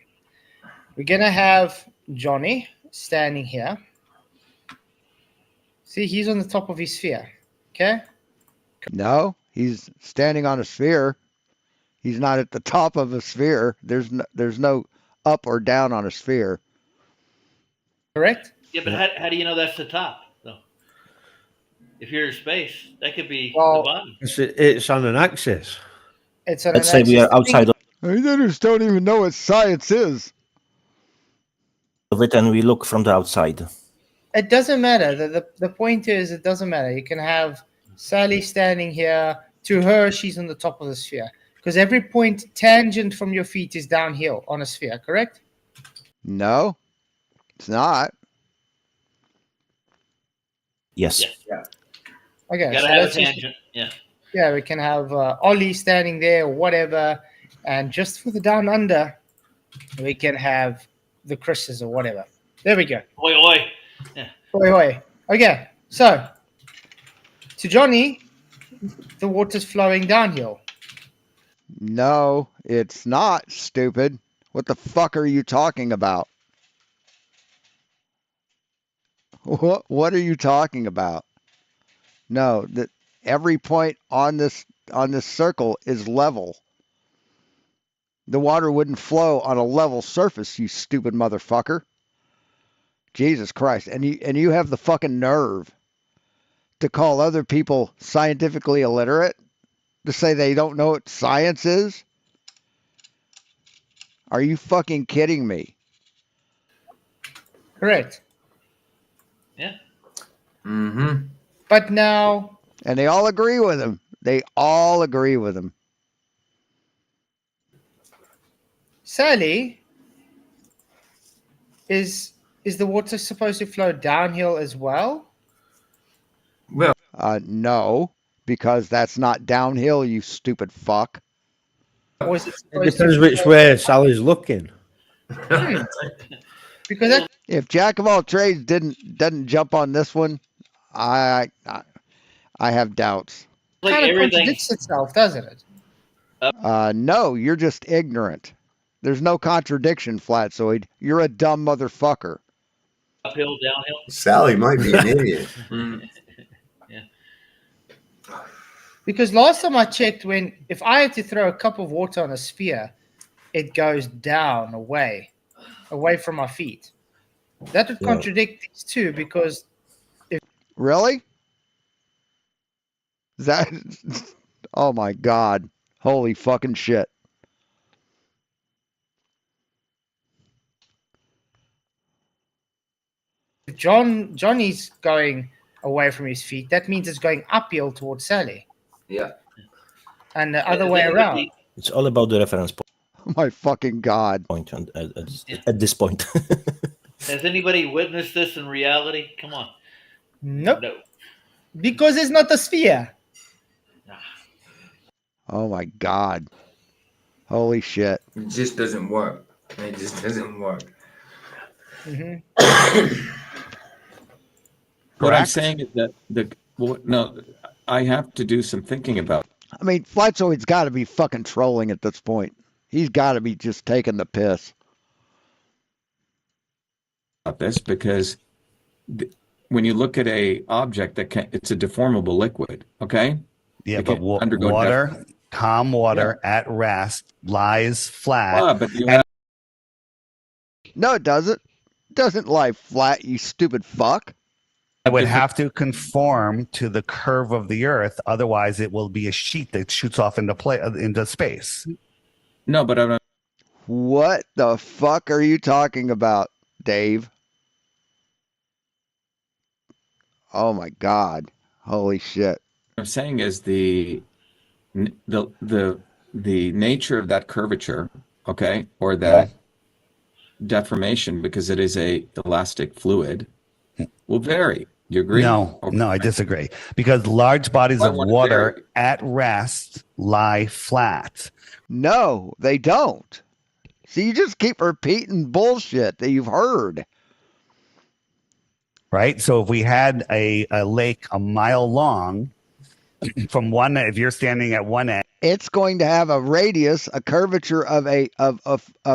We're going to have Johnny standing here. See, he's on the top of his sphere, okay? No, he's standing on a sphere. He's not at the top of a sphere. There's no up or down on a sphere. Correct? Yeah, but how do you know that's the top, though? If you're in space, that could be the bottom. It's on an axis. It's on Let's an say axis. we are outside They just don't even know what science is. of it and we look from the outside. It doesn't matter. The point is, it doesn't matter. You can have Sally standing here. To her, she's on the top of the sphere. Because every point tangent from your feet is downhill on a sphere, correct? No, it's not. Yes. Yeah. Okay. Gotta so have a let's just- tangent. Yeah. Yeah, we can have Ollie standing there, whatever. And just for the down under, we can have the Chris's or whatever. There we go. Oi, oi. Yeah. Oi, oi. Okay, so to Johnny, the water's flowing downhill. No, it's not, stupid. What the fuck are you talking about? What are you talking about? No, that every point on this circle is level. The water wouldn't flow on a level surface, you stupid motherfucker. Jesus Christ. And you have the fucking nerve to call other people scientifically illiterate? To say they don't know what science is? Are you fucking kidding me? Correct. Yeah. Mm-hmm. But now, And they all agree with him. They all agree with him. Sally, is the water supposed to flow downhill as well? Well, No, because that's not downhill, you stupid fuck. Or is it It supposed depends to which flow- way Sally's looking. Because that, If Jack of all trades doesn't jump on this one, I have doubts. Like kind of everything contradicts itself, doesn't it? No, you're just ignorant. There's no contradiction, Flatzoid. You're a dumb motherfucker. uphill, downhill. Sally might be an idiot. Yeah. Because last time I checked, if I had to throw a cup of water on a sphere, it goes down away from my feet. That would contradict these two because Really? That? Oh my God! Holy fucking shit! if Johnny's going away from his feet, that means it's going uphill towards Sally, yeah. and the other way around. It's all about the reference Oh my fucking God! point at this point. Has anybody witnessed this in reality? Come on. Nope. No. Because it's not a sphere. Oh my God! Holy shit! It just doesn't work. It just doesn't work. What I'm saying is that no, I have to do some thinking about I mean, Flatzoid's got to be fucking trolling at this point. He's got to be just taking the piss. this because when you look at a object it's a deformable liquid, okay? Yeah, It but can undergo water, calm water at rest lies flat. Ah, but you have No, it doesn't. It doesn't lie flat, you stupid fuck. It would have to conform to the curve of the Earth, otherwise it will be a sheet that shoots off into space. no, but I'm What the fuck are you talking about, Dave? Oh my God! Holy shit! I'm saying is the nature of that curvature, okay, or that deformation, because it is a elastic fluid, will vary. You agree? No, I disagree. Because large bodies of water at rest lie flat. No, they don't. See, you just keep repeating bullshit that you've heard. Right? So if we had a lake a mile long, from one, if you're standing at one end, It's going to have a radius, a curvature of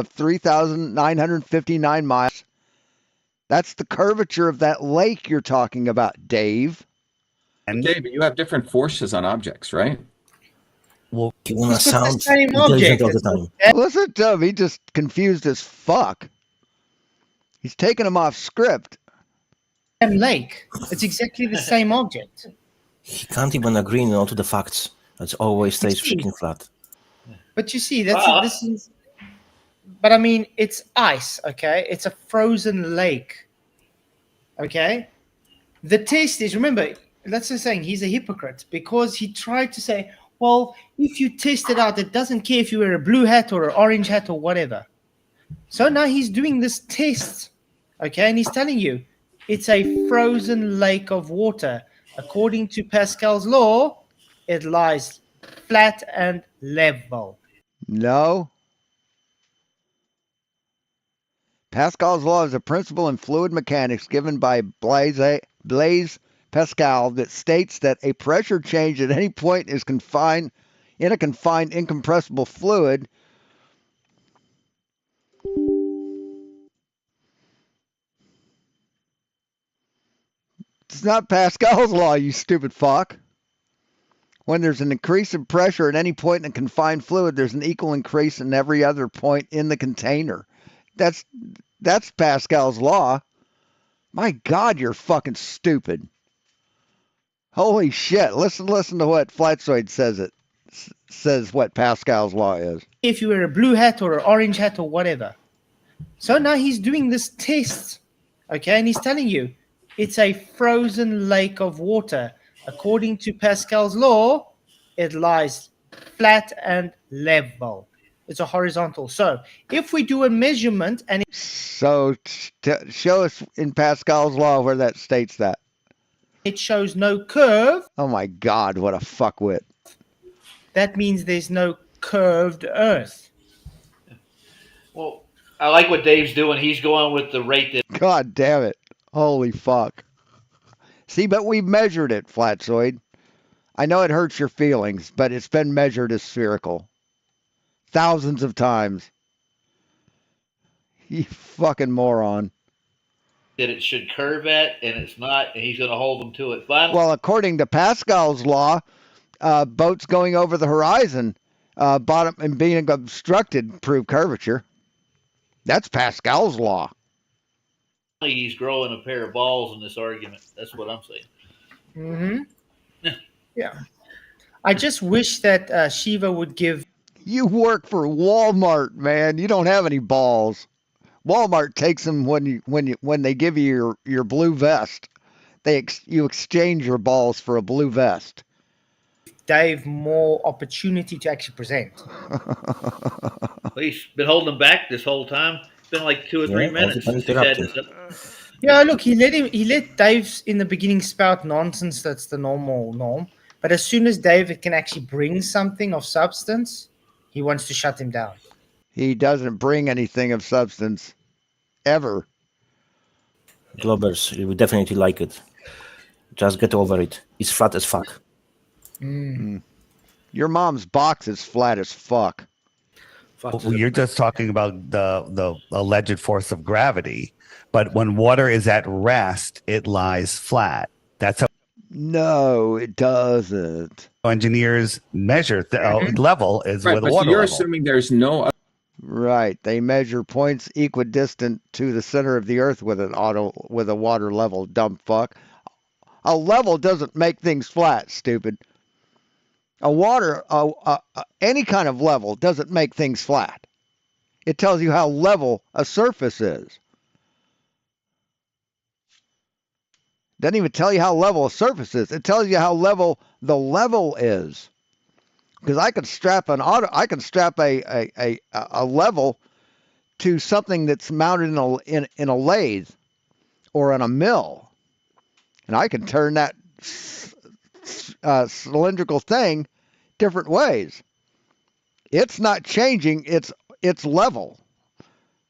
3,959 miles. That's the curvature of that lake you're talking about, Dave. Okay, but you have different forces on objects, right? Well, you want to It's not the sound same intelligent object. all the time. Listen to him. He just confused as fuck. He's taking him off script. Same lake. It's exactly the same object. He can't even agree on to the facts. It always stays See. freaking flat. But you see, this is. But I mean, it's ice, okay? It's a frozen lake, okay? The test is, remember, that's just saying he's a hypocrite because he tried to say, well, if you test it out, it doesn't care if you wear a blue hat or an orange hat or whatever. So now he's doing this test, okay? And he's telling you it's a frozen lake of water. According to Pascal's law, it lies flat and level. No. Pascal's law is a principle in fluid mechanics given by Blaise Pascal that states that a pressure change at any point is confined in a confined incompressible fluid. It's not Pascal's law, you stupid fuck. When there's an increase in pressure at any point in a confined fluid, there's an equal increase in every other point in the container. That's Pascal's law. My God, you're fucking stupid. Holy shit. Listen to what Fkatzoid'S says what Pascal's law is. If you wear a blue hat or an orange hat or whatever. So now he's doing this test, okay, and he's telling you it's a frozen lake of water. According to Pascal's law, it lies flat and level. It's a horizontal. So if we do a measurement and so show us in Pascal's law where that states that. It shows no curve. Oh my God, what a fuckwit. That means there's no curved Earth. Well, I like what Dave's doing. He's going with the rate that. God damn it. Holy fuck. See, but we measured it, Fkatzoid. I know it hurts your feelings, but it's been measured as spherical. Thousands of times. You fucking moron. That it should curve at, and it's not, and he's going to hold them to it. Finally, well, according to Pascal's law, boats going over the horizon, bottom and being obstructed prove curvature. That's Pascal's law. He's growing a pair of balls in this argument. That's what I'm saying. Mm-hmm. Yeah. I just wish that Shiva would give. You work for Walmart, man. You don't have any balls. Walmart takes them when they give you your blue vest. You exchange your balls for a blue vest. Dave more opportunity to actually present. He's been holding them back this whole time. It's been like 2 or 3 minutes. Yeah, look, he let Dave in the beginning spout nonsense. That's the norm. But as soon as David can actually bring something of substance, he wants to shut him down. He doesn't bring anything of substance, ever. Globbers, you would definitely like it. Just get over it. It's flat as fuck. Mm. Your mom's box is flat as fuck. Well, you're just talking about the alleged force of gravity, but when water is at rest, it lies flat. That's how. No, it doesn't. Engineers measure the level is right, with but water so you're level. assuming there's no. Right, they measure points equidistant to the center of the Earth with a water level. Dumb fuck. A level doesn't make things flat. Stupid. Any kind of level doesn't make things flat. It tells you how level a surface is. Doesn't even tell you how level a surface is. It tells you how level the level is. Because I can strap a level to something that's mounted in a lathe or in a mill, and I can turn that cylindrical thing different ways. It's not changing its level,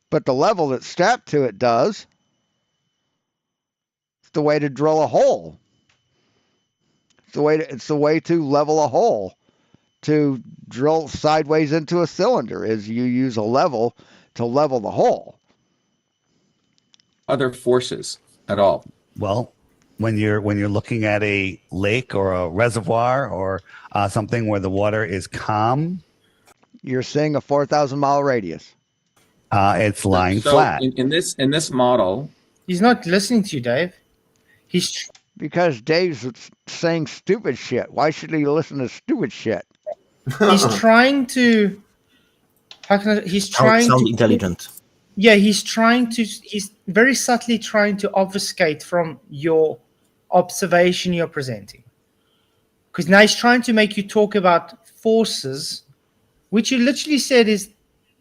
but the level that's strapped to it does. It's the way to drill a hole. It's the way to level a hole. To drill sideways into a cylinder is you use a level to level the hole. Other forces at all. Well, when you're looking at a lake or a reservoir or something where the water is calm, you're seeing a 4,000-mile radius. It's lying flat. In this model, he's not listening to you, Dave. Because Dave's saying stupid shit. Why should he listen to stupid shit? He's trying to. He's trying sound to intelligent. Yeah, he's very subtly trying to obfuscate from your observation you're presenting. Because now he's trying to make you talk about forces, which you literally said is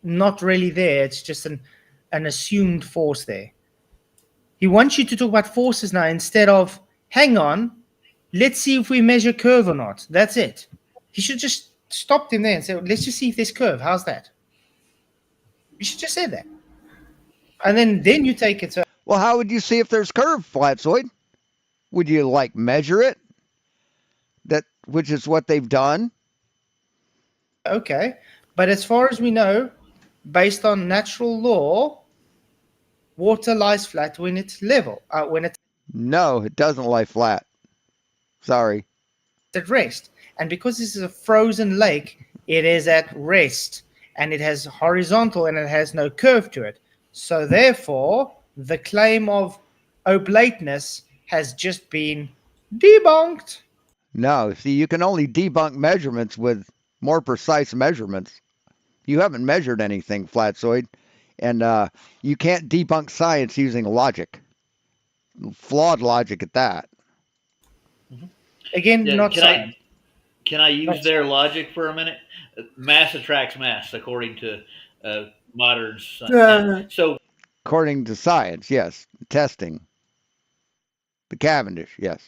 not really there. It's just an assumed force there. He wants you to talk about forces now instead of, hang on, let's see if we measure curve or not. That's it. He should just stopped him there and said, let's just see if there's curve. How's that? You should just say that. And then you take it. Well, how would you see if there's curve, Fkatzoid? Would you measure it? Which is what they've done. Okay, but as far as we know, based on natural law, water lies flat when it's level, when it's No, it doesn't lie flat. Sorry. at rest. And because this is a frozen lake, it is at rest, and it has horizontal and it has no curve to it. So therefore, the claim of oblateness has just been debunked. No, see, you can only debunk measurements with more precise measurements. You haven't measured anything, Flatzoid, and you can't debunk science using logic. Flawed logic at that. Again, Yeah, not can science. can I use their logic for a minute? Mass attracts mass, according to modern science. So According to science, yes. Testing. The Cavendish, yes.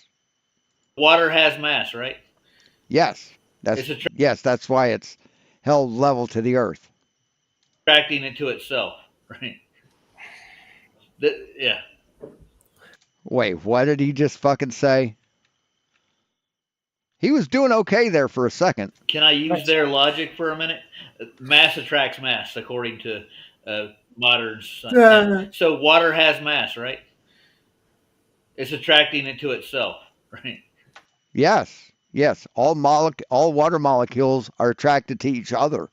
water has mass, right? Yes. That's why it's held level to the earth. Attracting it to itself, right? Yeah. Wait, what did he just fucking say? He was doing okay there for a second. Can I use their logic for a minute? Mass attracts mass, according to modern science. So water has mass, right? It's attracting it to itself, right? Yes. Yes. All water molecules are attracted to each other.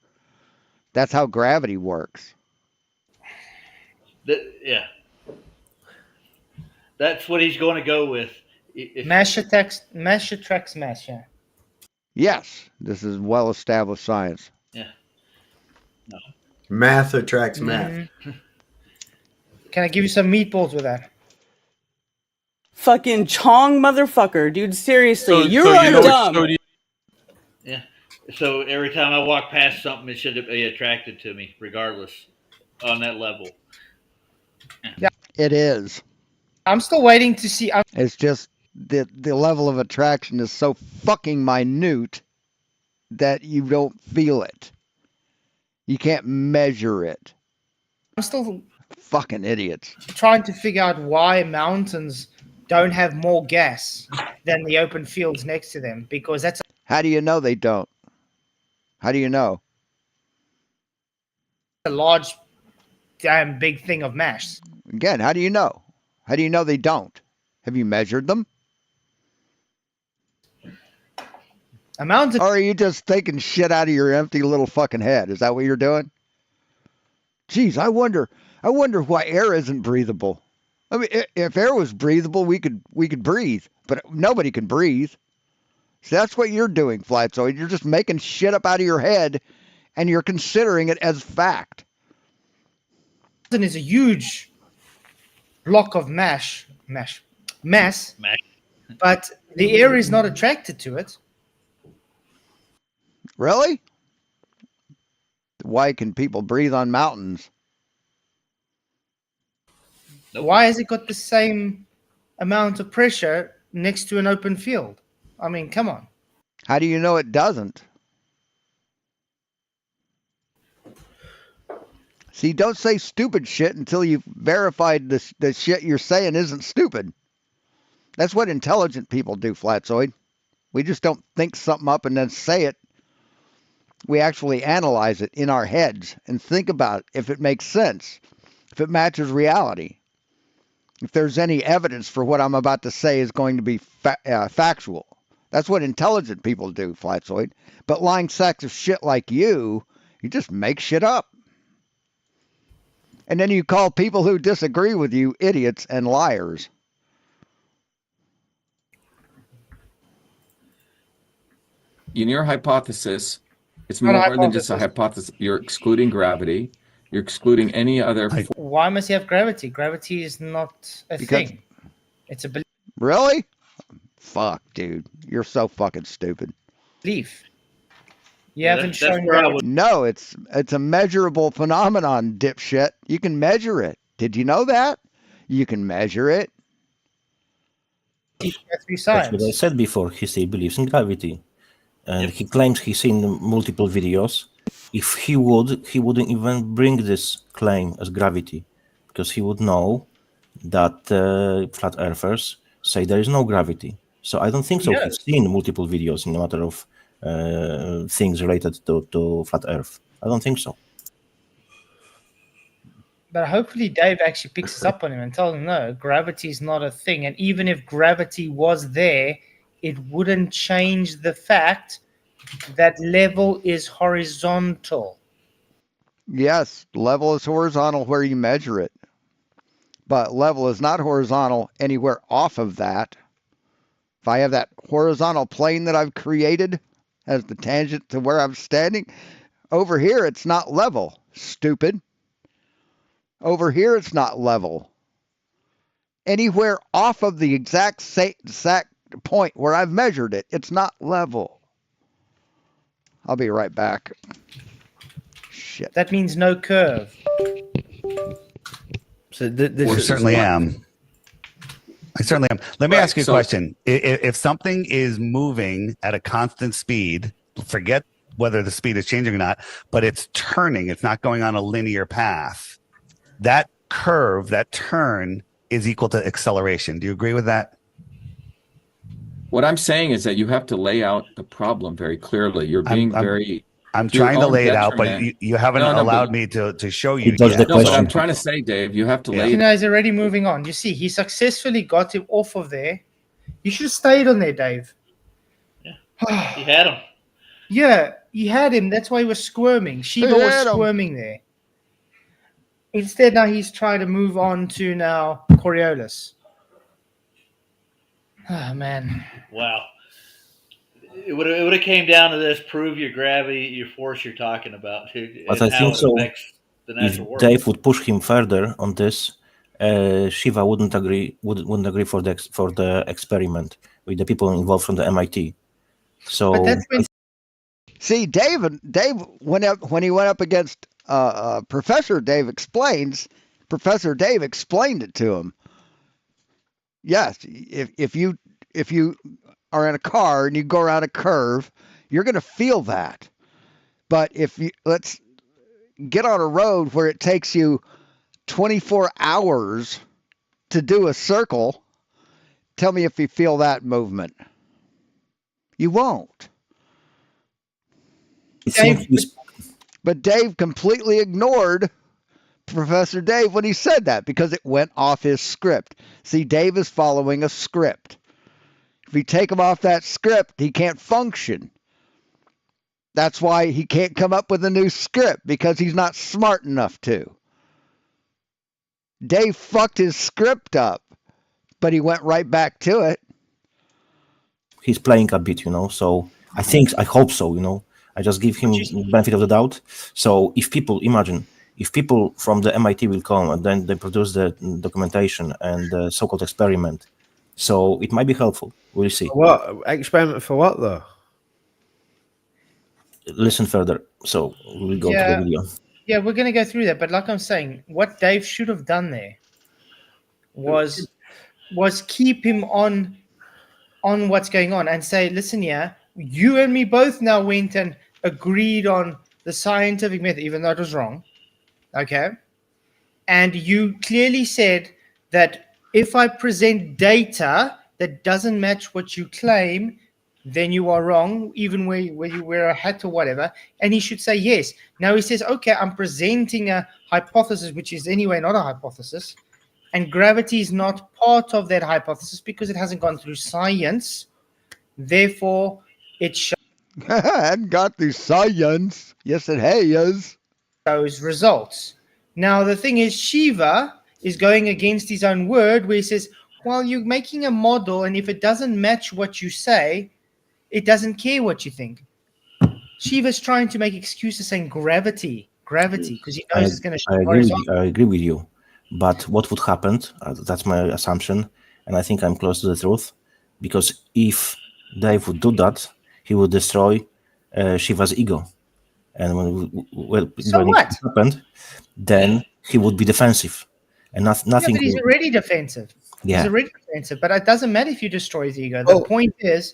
That's how gravity works. Yeah. That's what he's going to go with. Mass attracts mass, yeah. Yes, this is well-established science. Yeah. No. Math attracts math. Can I give you some meatballs with that? Fucking Chong motherfucker, dude. Seriously, you are dumb. Yeah. So every time I walk past something, it should be attracted to me, regardless, on that level. Yeah. It is. I'm still waiting to see. It's just the level of attraction is so fucking minute that you don't feel it. You can't measure it. I'm still fucking idiots trying to figure out why mountains don't have more gas than the open fields next to them, because that's. How do you know they don't? How do you know? A large, damn big thing of mass. Again, how do you know? How do you know they don't? Have you measured them? A mountain. Or are you just thinking shit out of your empty little fucking head? Is that what you're doing? Jeez, I wonder why air isn't breathable. I mean, if air was breathable, we could breathe, but nobody can breathe. So that's what you're doing, Flatzoid. You're just making shit up out of your head, and you're considering it as fact. Mountain is a huge block of mass, but the air is not attracted to it. Really? Why can people breathe on mountains? Why has it got the same amount of pressure next to an open field? I mean, come on. How do you know it doesn't? See, don't say stupid shit until you've verified the shit you're saying isn't stupid. That's what intelligent people do, Flatzoid. We just don't think something up and then say it. We actually analyze it in our heads and think about it, if it makes sense, if it matches reality, if there's any evidence for what I'm about to say is going to be factual. That's what intelligent people do, Flatzoid. But lying sacks of shit like you just make shit up. And then you call people who disagree with you idiots and liars. In your hypothesis, it's more than just a hypothesis. You're excluding gravity. You're excluding any other. Why must you have gravity? Gravity is not a thing. It's a belief. Really? Fuck, dude. You're so fucking stupid. Belief. You haven't shown gravity. No, it's a measurable phenomenon, dipshit. You can measure it. Did you know that? You can measure it. That's what I said before. He still believes in gravity. And he claims he's seen multiple videos. If he wouldn't even bring this claim as gravity, because he would know that flat earthers say there is no gravity. So I don't think so. Yes. He's seen multiple videos in a matter of things related to flat Earth. I don't think so. But hopefully Dave actually picks us up on him and tells him, no, gravity is not a thing. And even if gravity was there, it wouldn't change the fact that level is horizontal. Yes, level is horizontal where you measure it. But level is not horizontal anywhere off of that. If I have that horizontal plane that I've created as the tangent to where I'm standing, over here it's not level, stupid. Over here it's not level. Anywhere off of the exact point where I've measured it, it's not level. I'll be right back. Shit. That means no curve. So this I certainly am. I certainly am. Let me ask you a question. If something is moving at a constant speed, forget whether the speed is changing or not, but it's turning, it's not going on a linear path. That curve, that turn is equal to acceleration. Do you agree with that? What I'm saying is that you have to lay out the problem very clearly. You're being I'm trying to lay it out, but you haven't allowed me to show you yet. No, but I'm trying to say, Dave, you have to lay it. You know, he's already moving on. You see, he successfully got him off of there. You should have stayed on there, Dave. Yeah, he had him. Yeah, you had him. That's why he was squirming. Shiva was squirming there. Instead, now he's trying to move on to now Coriolis. Oh, man. Wow. It would have came down to this: prove your gravity, your force you're talking about, but I think so. If Dave would push him further on this, Shiva wouldn't agree for the experiment with the people involved from the MIT. So see, Dave went up when he went up against Professor Dave Explains. Professor Dave explained it to him. Yes, if you are in a car and you go around a curve, you're going to feel that. But if you let's get on a road where it takes you 24 hours to do a circle, tell me if you feel that movement. You won't. But Dave completely ignored Professor Dave when he said that because it went off his script. See, Dave is following a script. If you take him off that script, he can't function. That's why he can't come up with a new script, because he's not smart enough to. Dave fucked his script up, but he went right back to it. He's playing a bit, so I hope so, I just give him the benefit of the doubt. So if people from the MIT will come and then they produce the documentation and the so-called experiment, so it might be helpful. We'll see. What experiment for what though? Listen further. So we'll go to the video. Yeah, we're going to go through that. But like I'm saying, what Dave should have done there was keep him on what's going on and say, listen, you and me both now went and agreed on the scientific method, even though it was wrong. Okay. And you clearly said that if I present data that doesn't match what you claim, then you are wrong, even where you wear a hat or whatever. And he should say yes. Now he says, okay, I'm presenting a hypothesis, which is anyway not a hypothesis. And gravity is not part of that hypothesis because it hasn't gone through science. Therefore, it hadn't got through science. Yes, it has. Those results. Now, the thing is, Shiva is going against his own word where he says, well, you're making a model, and if it doesn't match what you say, it doesn't care what you think. Shiva's trying to make excuses saying gravity, because he knows it's going to show. I agree with you. But what would happen, that's my assumption, and I think I'm close to the truth, because if Dave would do that, he would destroy Shiva's ego. And when it happened, then he would be defensive. And nothing. Yeah, but he's already defensive. Yeah. He's already defensive. But it doesn't matter if you destroy his ego. The point is,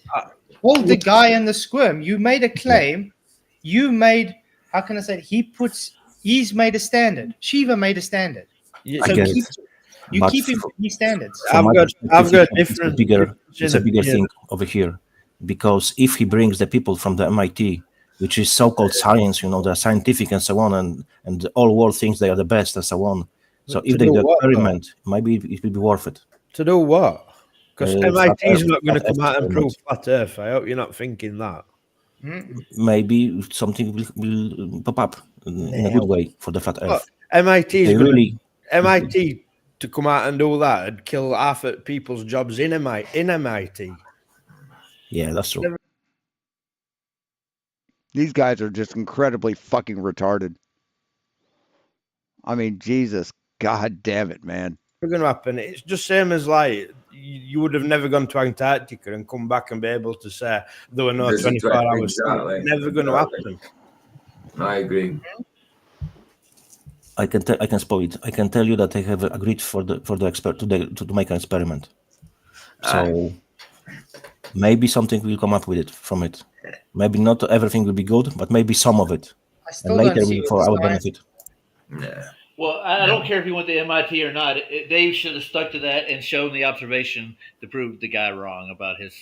hold the guy in the squirm. You made a claim. You made, how can I say it? He's made a standard. Shiva made a standard. So keep him to these standards. I've got different. It's a bigger thing over here, because if he brings the people from the MIT, which is so-called science, they're scientific and so on, and the whole world thinks they are the best and so on. So if they do experiment, maybe it will be worth it. To do what? Because MIT is not going to come out and experiment. prove flat Earth. I hope you're not thinking that. Maybe something will pop up in a good way for the flat Earth. MIT to come out and do that and kill half of people's jobs in MIT. Yeah, that's true. These guys are just incredibly fucking retarded. I mean, Jesus, God damn it, man. What's going to happen? It's just same as like you would have never gone to Antarctica and come back and be able to say there were no 24 hours. Exactly. Never going to happen. I agree. I can spoil it. I can tell you that they have agreed for the expert to make an experiment. So maybe something will come up with it from it. Maybe not everything will be good, but maybe some of it, and later for our benefit. Yeah. Well, I don't care if he went to MIT or not. Dave should have stuck to that and shown the observation to prove the guy wrong about his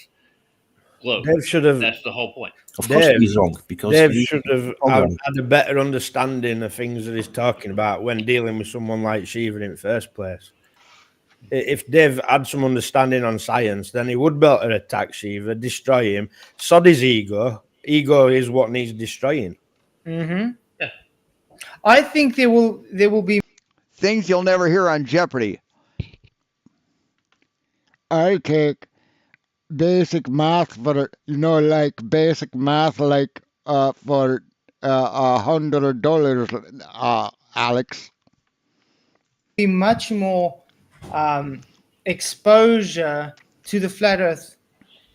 globe. Dave should have. That's the whole point. Of course, he's wrong because Dave should have had a better understanding of things that he's talking about when dealing with someone like Shiva in the first place. If Dave had some understanding on science, then he would be able to attack Shiva, destroy him, sod his ego. Ego is what needs destroying. Mm-hmm. Yeah. I think there will be things you'll never hear on Jeopardy. I take basic math for like basic math like for $100, Alex. Be much more exposure to the flat Earth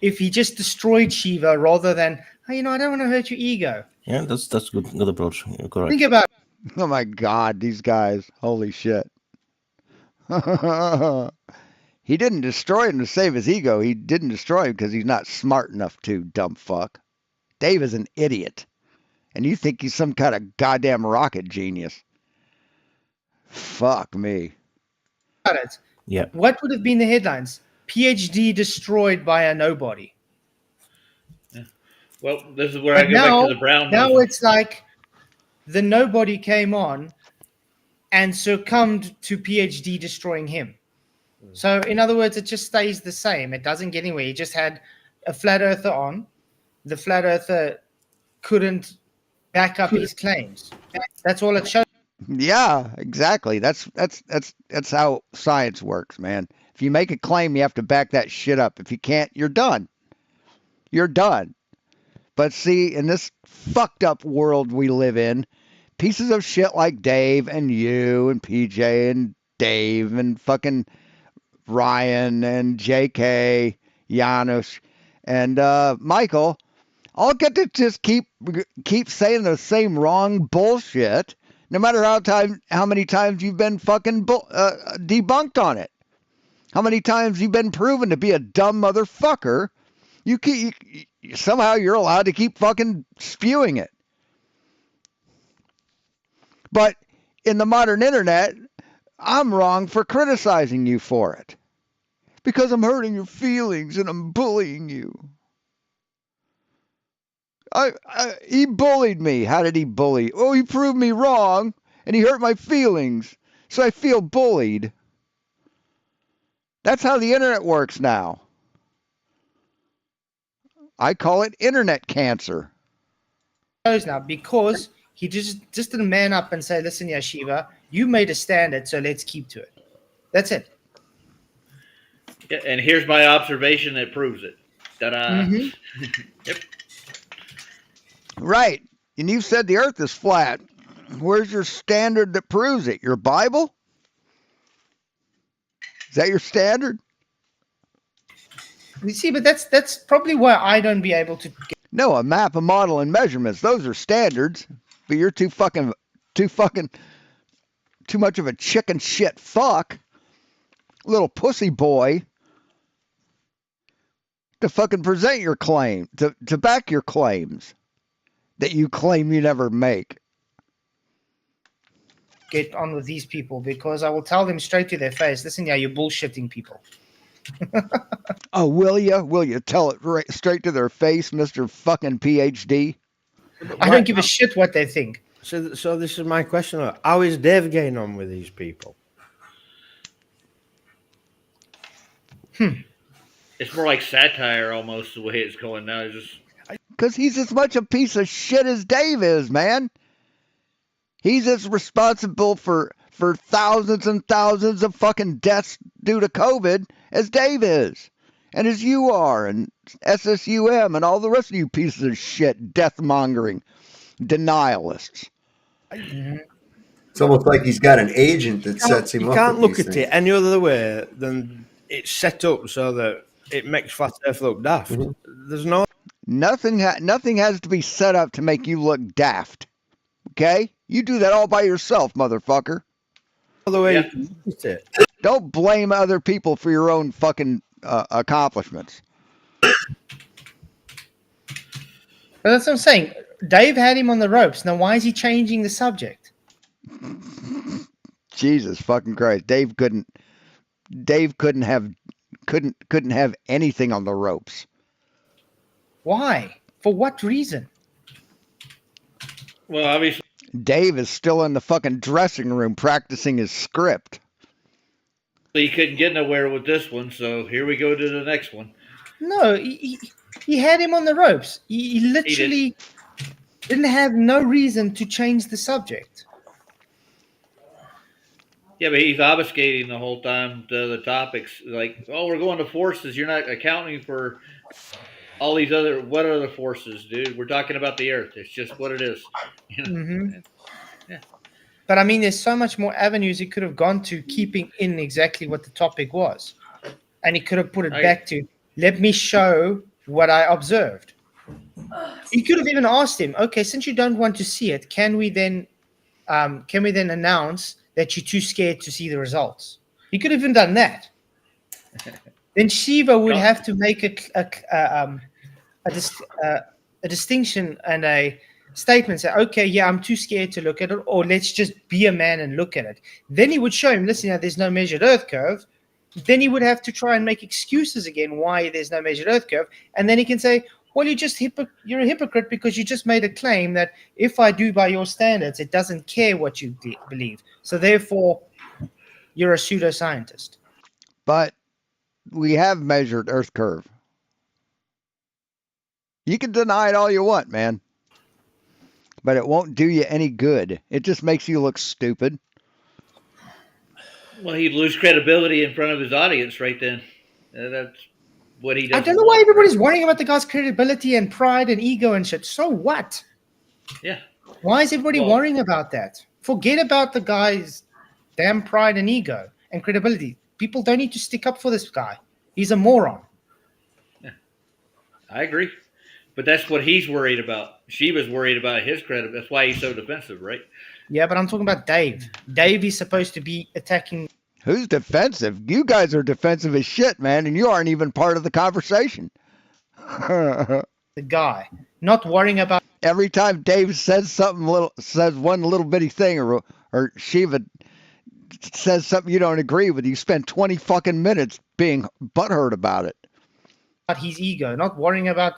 if he just destroyed Shiva rather than I don't want to hurt your ego. Yeah, that's good approach. You're correct. Think about it. Oh my God, these guys! Holy shit! He didn't destroy him to save his ego. He didn't destroy him because he's not smart enough to, dumb fuck. Dave is an idiot. And you think he's some kind of goddamn rocket genius. Fuck me. Yeah. What would have been the headlines? PhD destroyed by a nobody. Yeah. Well, this is where I go back to the Brown. Now it's like the nobody came on and succumbed to PhD destroying him. So, in other words, it just stays the same. It doesn't get anywhere. He just had a flat earther on. The flat earther couldn't back up his claims. That's all it shows. Yeah, exactly. That's how science works, man. If you make a claim, you have to back that shit up. If you can't, you're done. You're done. But see, in this fucked up world we live in, pieces of shit like Dave and you and PJ and Dave and fucking Ryan and JK, Janusz, and Michael all get to just keep saying the same wrong bullshit, no matter how many times you've been fucking debunked on it, how many times you've been proven to be a dumb motherfucker. Somehow you're allowed to keep fucking spewing it. But in the modern internet, I'm wrong for criticizing you for it. Because I'm hurting your feelings and I'm bullying you. He bullied me. How did he bully? Oh, he proved me wrong and he hurt my feelings. So I feel bullied. That's how the internet works now. I call it internet cancer. Now because he just didn't man up and say, listen, Yashiva, you made a standard, so let's keep to it. That's it. Yeah, and here's my observation that proves it. Ta-da. Mm-hmm. Yep. Right. And you said the earth is flat. Where's your standard that proves it? Your Bible? Is that your standard? You see, but that's probably why I don't be able to get... No, a map, a model, and measurements. Those are standards. But you're too much of a chicken shit fuck, little pussy boy, to fucking present your claim, to back your claims that you claim you never make. Get on with these people because I will tell them straight to their face, listen, you're bullshitting people. Oh, will you? Will you tell it right straight to their face, Mister Fucking PhD? I don't give a shit what they think. So this is my question. How is Dave getting on with these people? It's more like satire almost the way it's going now. It's just Because he's as much a piece of shit as Dave is, man. He's as responsible for thousands and thousands of fucking deaths due to COVID as Dave is. And as you are, and SSUM, and all the rest of you pieces of shit, death-mongering denialists. It's almost like he's got an agent that sets him up. You can't look at it any other way than it's set up so that it makes Flat Earth look daft. There's no... Nothing has to be set up to make you look daft. Okay? You do that all by yourself, motherfucker. The way you can look at it. Don't blame other people for your own fucking accomplishments. But that's what I'm saying. Dave had him on the ropes. Now, why is he changing the subject? Jesus fucking Christ. Dave couldn't have anything on the ropes. Why? For what reason? well, obviously Dave is still in the fucking dressing room practicing his script. he couldn't get nowhere with this one, so here we go to the next one. No, he had him on the ropes. He literally didn't have no reason to change the subject. Yeah, but he's obfuscating the whole time to the topics. Like, oh, we're going to forces. You're not accounting for all these other. What other forces, dude? We're talking about the Earth. It's just what it is. You know? Mm-hmm. Yeah. But I mean, there's so much more avenues he could have gone to, keeping in exactly what the topic was, and he could have put it back to, let me show what I observed. He could have even asked him, okay, since you don't want to see it, can we then announce that you're too scared to see the results? He could have even done that. Then Shiva would have to make a distinction and a statement, say, okay, yeah, I'm too scared to look at it, or let's just be a man and look at it. Then he would show him, listen, now there's no measured Earth curve. Then he would have to try and make excuses again why there's no measured Earth curve. And then he can say, well, you're a hypocrite because you just made a claim that if I do by your standards, it doesn't care what you believe. So therefore, you're a pseudoscientist. But we have measured Earth curve. You can deny it all you want, man. But it won't do you any good. It just makes you look stupid. Well, he'd lose credibility in front of his audience right then. That's what he does. I don't know why everybody's worrying about the guy's credibility and pride and ego and shit. So what? Yeah. Why is everybody worrying about that? Forget about the guy's damn pride and ego and credibility. People don't need to stick up for this guy. He's a moron. Yeah. I agree. But that's what he's worried about. Shiva's worried about his credibility. That's why he's so defensive, right? Yeah, but I'm talking about Dave. Dave is supposed to be attacking. Who's defensive? You guys are defensive as shit, man, and you aren't even part of the conversation. The guy, not worrying about. Every time Dave says one little bitty thing, or Shiva says something you don't agree with, you spend 20 fucking minutes being butthurt about it. His ego, not worrying about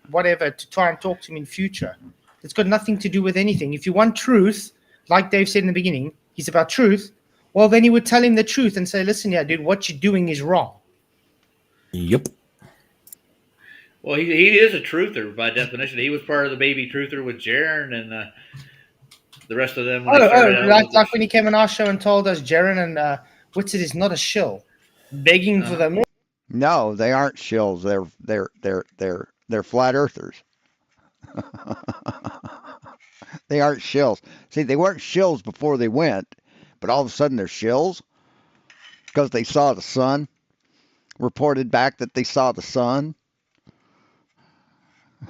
whatever to try and talk to him in future. It's got nothing to do with anything. If you want truth, like Dave said in the beginning, he's about truth. Well, then he would tell him the truth and say, listen, yeah, dude, what you're doing is wrong. Yep. Well, he is a truther by definition. He was part of the baby truther with Jaren and the rest of them. Like when he came on our show and told us Jaren and Witsit is not a shill, begging for them. No, they aren't shills. They're flat earthers. They aren't shills. See, they weren't shills before they went, but all of a sudden they're shills because they saw the sun. Reported back that they saw the sun.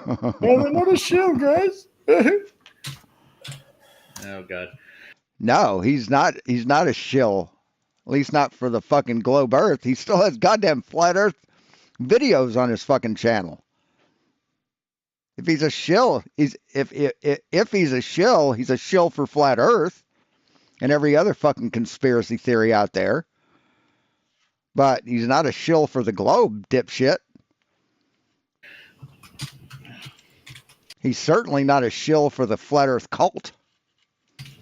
Well, they're not a shill, guys. Oh God. No, he's not. He's not a shill. At least not for the fucking globe Earth. He still has goddamn flat Earth videos on his fucking channel. If he's a shill, if he's a shill for flat Earth and every other fucking conspiracy theory out there. But he's not a shill for the globe, dipshit. He's certainly not a shill for the flat Earth cult.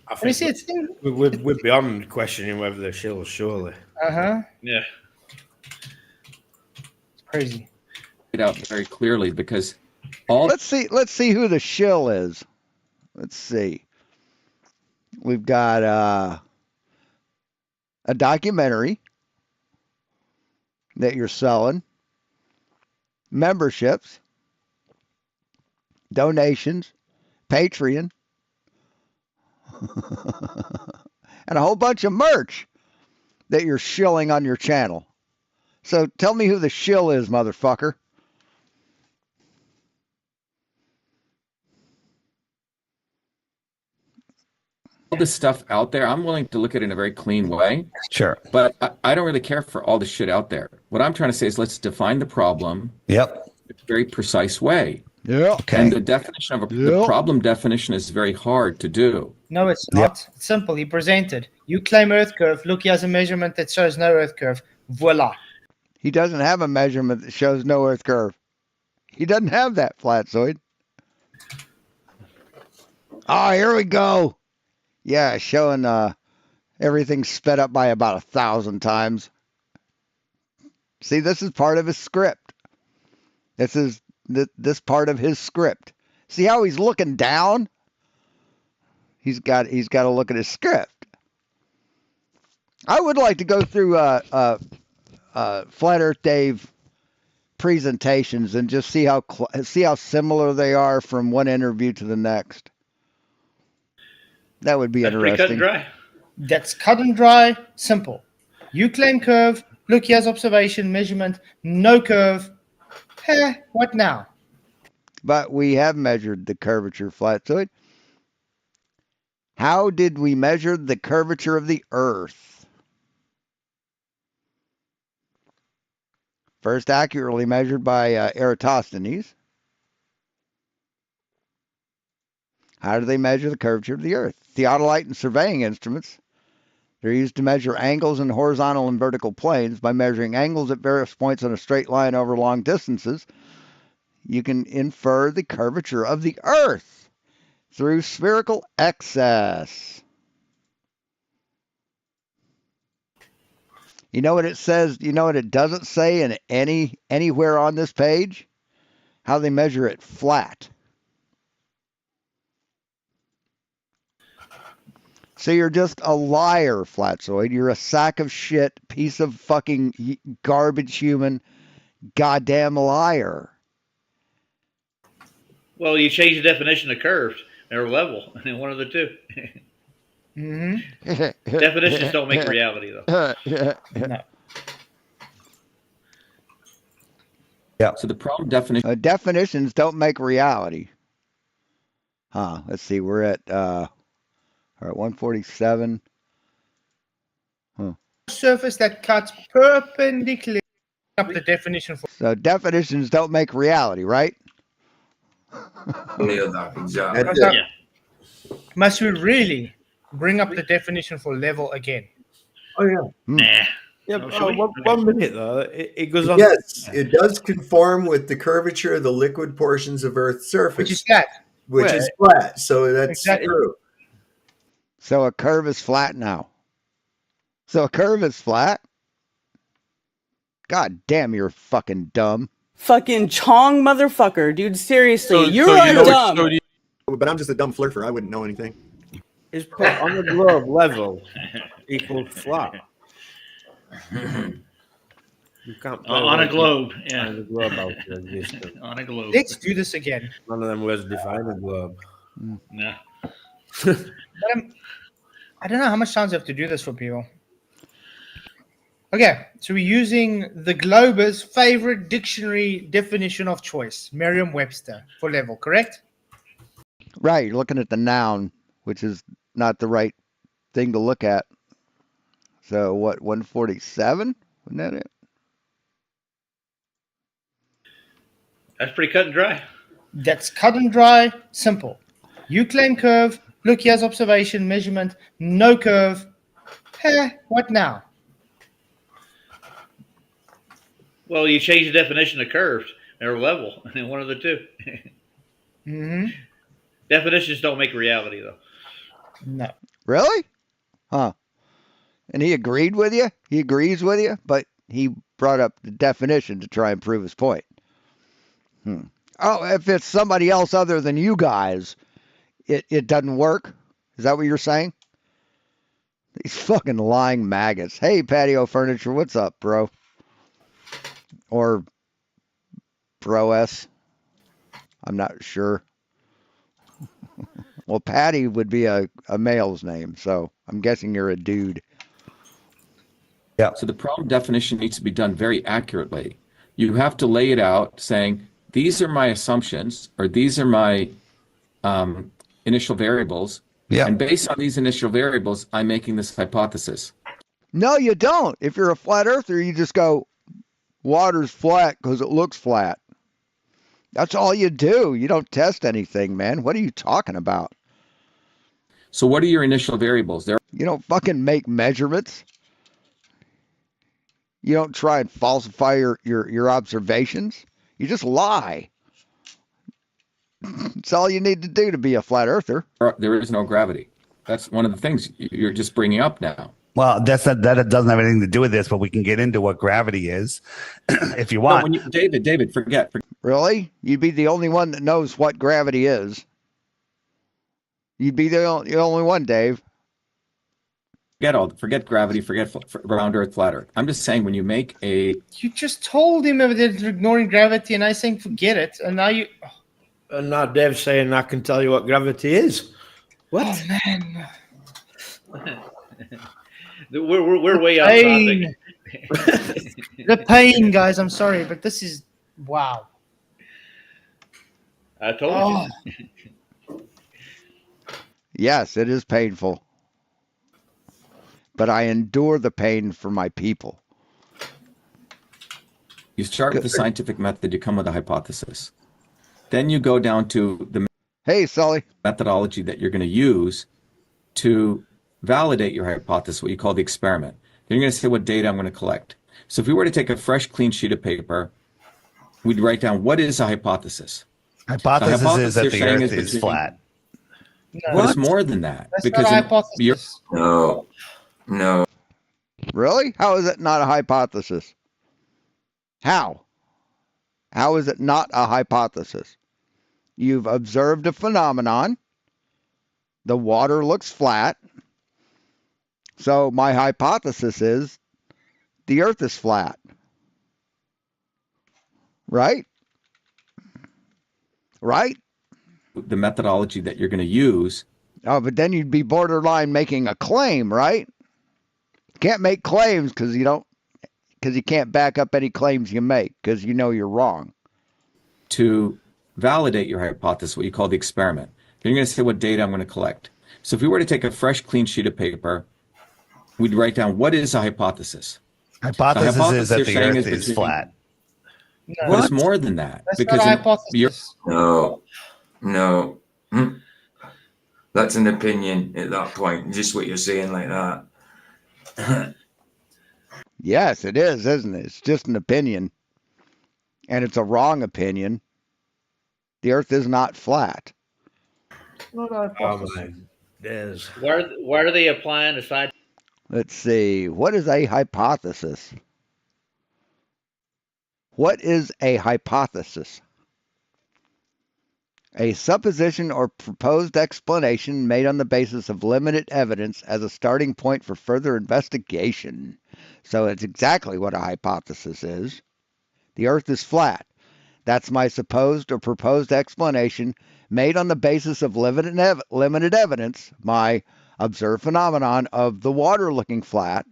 I think we're beyond questioning whether they're shills, surely. Yeah. It's crazy. It out very clearly because all. Let's see who the shill is. Let's see. We've got a documentary that you're selling, memberships, donations, Patreon, and a whole bunch of merch that you're shilling on your channel. So tell me who the shill is, motherfucker. All this stuff out there, I'm willing to look at it in a very clean way. Sure. But I don't really care for all the shit out there. What I'm trying to say is let's define the problem. Yep. In a very precise way. Yeah. Okay. And the definition of the problem definition is very hard to do. No, it's not. It's simple. He presented. You claim Earth curve. Look, he has a measurement that shows no Earth curve. Voila. He doesn't have a measurement that shows no Earth curve. He doesn't have that, Flatzoid. Oh, here we go. Yeah, showing everything sped up by about 1,000 times. See, this is part of his script. This is this part of his script. See how he's looking down? He's got to look at his script. I would like to go through Flat Earth Dave presentations and just see how similar they are from one interview to the next. That would be interesting. Pretty cut and dry. That's cut and dry, simple. You claim curve. Look, here's observation, measurement, no curve. What now? But we have measured the curvature, Flatzoid. How did we measure the curvature of the Earth? First accurately measured by Eratosthenes. How do they measure the curvature of the Earth? Theodolite and surveying instruments. They're used to measure angles in horizontal and vertical planes. By measuring angles at various points on a straight line over long distances, you can infer the curvature of the Earth through spherical excess. You know what it says? You know what it doesn't say in anywhere on this page? How they measure it flat. So you're just a liar, Flatzoid. You're a sack of shit, piece of fucking garbage human, goddamn liar. Well, you change the definition of curves or level, and one of the two. Definitions don't make reality, though. No. Yeah. So the problem definition. Definitions don't make reality. Let's see. We're at 147. Surface that cuts perpendicularly up the definition for. So definitions don't make reality, right? Exactly. Yeah. Must we really bring up the definition for level again? Oh yeah. Nah. Yeah, one minute though. It goes on. Yes, it does conform with the curvature of the liquid portions of Earth's surface, Which is flat. which is flat. So that's Exactly. true. So a curve is flat now. So a curve is flat? God damn, you're fucking dumb. Fucking Chong motherfucker, dude. Seriously, you are dumb. But I'm just a dumb flirter. I wouldn't know anything. Is put on the globe level equals flat. You can't On a globe, yeah. On a globe out there exists. On a globe. Let's do this again. None of them words define a globe. No. But I don't know how much time we have to do this for people. Okay, so we're using the Glober's favorite dictionary definition of choice, Merriam-Webster, for level, correct? Right, you're looking at the noun, which is not the right thing to look at. So what, 147? Wasn't that it? That's pretty cut and dry. That's cut and dry, simple. You claim curve, look, here's observation, measurement, no curve. What now? Well, you change the definition of curves or level, and one of the two. Mm-hmm. Definitions don't make reality, though. No. Really? Huh. And he agreed with you? He agrees with you, but he brought up the definition to try and prove his point. Oh, if it's somebody else other than you guys, it doesn't work? Is that what you're saying? These fucking lying maggots. Hey, Patio Furniture, what's up, bro? Or Bro S? I'm not sure. Well, Patty would be a male's name, so I'm guessing you're a dude. Yeah. So the problem definition needs to be done very accurately. You have to lay it out saying, these are my assumptions, or these are my initial variables. Yeah. And based on these initial variables, I'm making this hypothesis. No, you don't. If you're a flat earther, you just go, water's flat because it looks flat. That's all you do. You don't test anything, man. What are you talking about? So what are your initial variables? You don't fucking make measurements. You don't try and falsify your observations. You just lie. It's all you need to do to be a flat earther. There is no gravity. That's one of the things you're just bringing up now. Well, that doesn't have anything to do with this, but we can get into what gravity is if you want. No, David, forget. Really? You'd be the only one that knows what gravity is. You'd be the only one, Dave. Forget gravity, forget round Earth, flat Earth. I'm just saying when you make a... You just told him that they're ignoring gravity, and I saying forget it, and now you... And now Dave's saying I can tell you what gravity is. What? Oh, man. We're way off topic. The pain, guys. I'm sorry, but this is... Wow. I told you. Yes, it is painful. But I endure the pain for my people. You start with the scientific method, you come with a hypothesis. Then you go down to the Sully methodology that you're going to use to validate your hypothesis, what you call the experiment. Then you're going to say what data I'm going to collect. So if we were to take a fresh, clean sheet of paper, we'd write down what is a hypothesis. Hypothesis is that the Earth is flat. No. But it's more than that. That's because not a hypothesis. No. Really? How is it not a hypothesis? How? How is it not a hypothesis? You've observed a phenomenon. The water looks flat. So my hypothesis is the Earth is flat. Right? Right? The methodology that you're going to use. Oh, but then you'd be borderline making a claim, right? Can't make claims because you can't back up any claims you make because you know you're wrong. To validate your hypothesis, what you call the experiment. Then you're going to say what data I'm going to collect. So if we were to take a fresh, clean sheet of paper, we'd write down what is a hypothesis. Hypothesis is that the Earth is flat. No. But it's more than that. That's because not a hypothesis. No. That's an opinion at that point. Just what you're saying like that. Yes, it is, isn't it? It's just an opinion. And it's a wrong opinion. The Earth is not flat. Not a hypothesis. Why are they applying a side? Let's see. What is a hypothesis? What is a hypothesis? A supposition or proposed explanation made on the basis of limited evidence as a starting point for further investigation. So it's exactly what a hypothesis is. The Earth is flat. That's my supposed or proposed explanation made on the basis of limited evidence, my observed phenomenon of the water looking flat,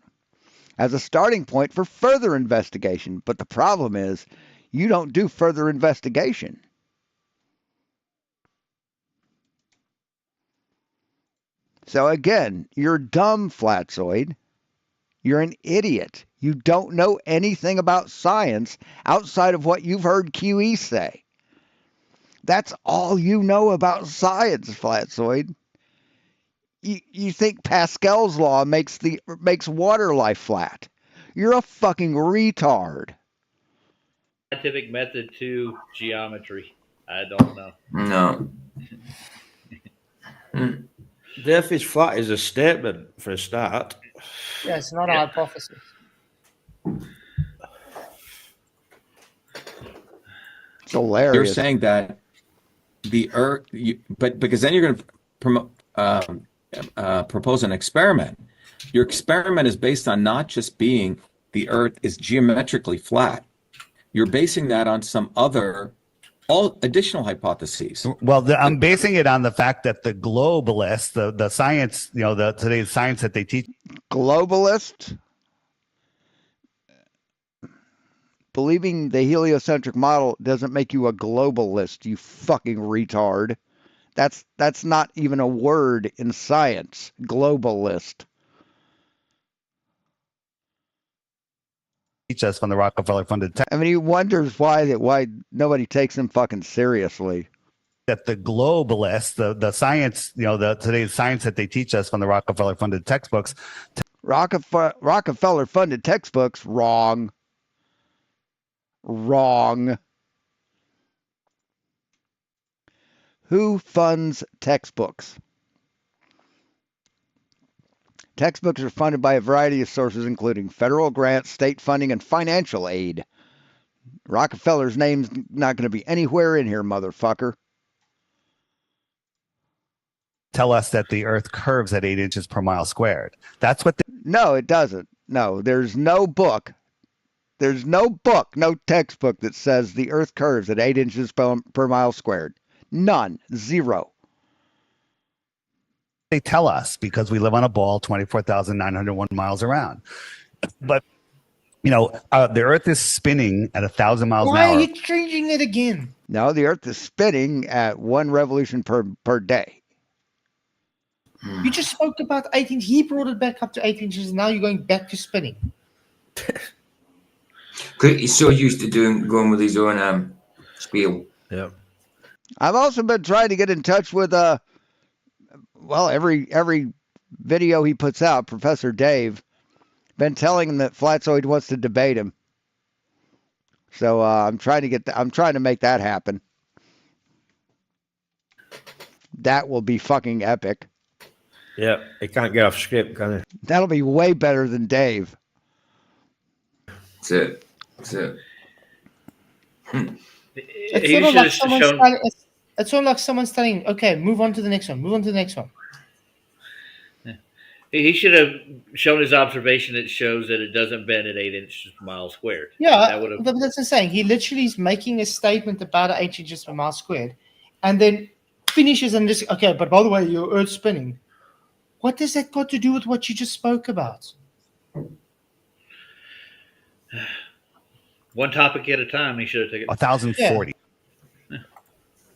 as a starting point for further investigation. But the problem is, you don't do further investigation. So again, you're dumb, Flatzoid. You're an idiot. You don't know anything about science outside of what you've heard QE say. That's all you know about science, Flatzoid. You think Pascal's law makes water life flat. You're a fucking retard. scientific method to geometry? I don't know. No. The Earth is flat is a statement for a start. Yeah, it's not a hypothesis. It's hilarious. You're saying that the Earth, but because then you're going to propose an experiment. Your experiment is based on not just being the Earth is geometrically flat. You're basing that on some other, all additional hypotheses. Well, I'm basing it on the fact that the globalists, the science, today's science that they teach. Globalist? Believing the heliocentric model doesn't make you a globalist, you fucking retard. That's not even a word in science. Globalist. Teach us from the Rockefeller funded. I mean, he wonders why nobody takes him fucking seriously. That the globalists, the science, today's science that they teach us from the Rockefeller funded textbooks. Rockefeller funded textbooks, wrong. Wrong. Who funds textbooks? Textbooks are funded by a variety of sources, including federal grants, state funding, and financial aid. Rockefeller's name's not going to be anywhere in here, motherfucker. Tell us that the Earth curves at 8 inches per mile squared. That's what. No, it doesn't. No, there's no book. There's no book, no textbook that says the Earth curves at 8 inches per mile squared. None. Zero. They tell us because we live on a ball 24,901 miles around. But, the Earth is spinning at 1,000 miles an hour. Why are you changing it again? No, the Earth is spinning at 1 revolution per day. You just spoke about 8 inches. He brought it back up to 8 inches, and now you're going back to spinning. He's so used to going with his own spiel. Yeah. I've also been trying to get in touch with every video he puts out, Professor Dave. Been telling him that Fkatzoid wants to debate him. So I'm trying to make that happen. That will be fucking epic. Yeah, he can't get off script, can he? That'll be way better than Dave. That's it. It's sort of like someone's telling, okay, move on to the next one. Move on to the next one. He should have shown his observation that shows that it doesn't bend at 8 inches per mile squared. Yeah, but that's insane. He literally is making a statement about 8 inches per mile squared, and then finishes and just, okay, but by the way, your Earth's spinning. What does that got to do with what you just spoke about? One topic at a time. He should have taken 1,040. Yeah.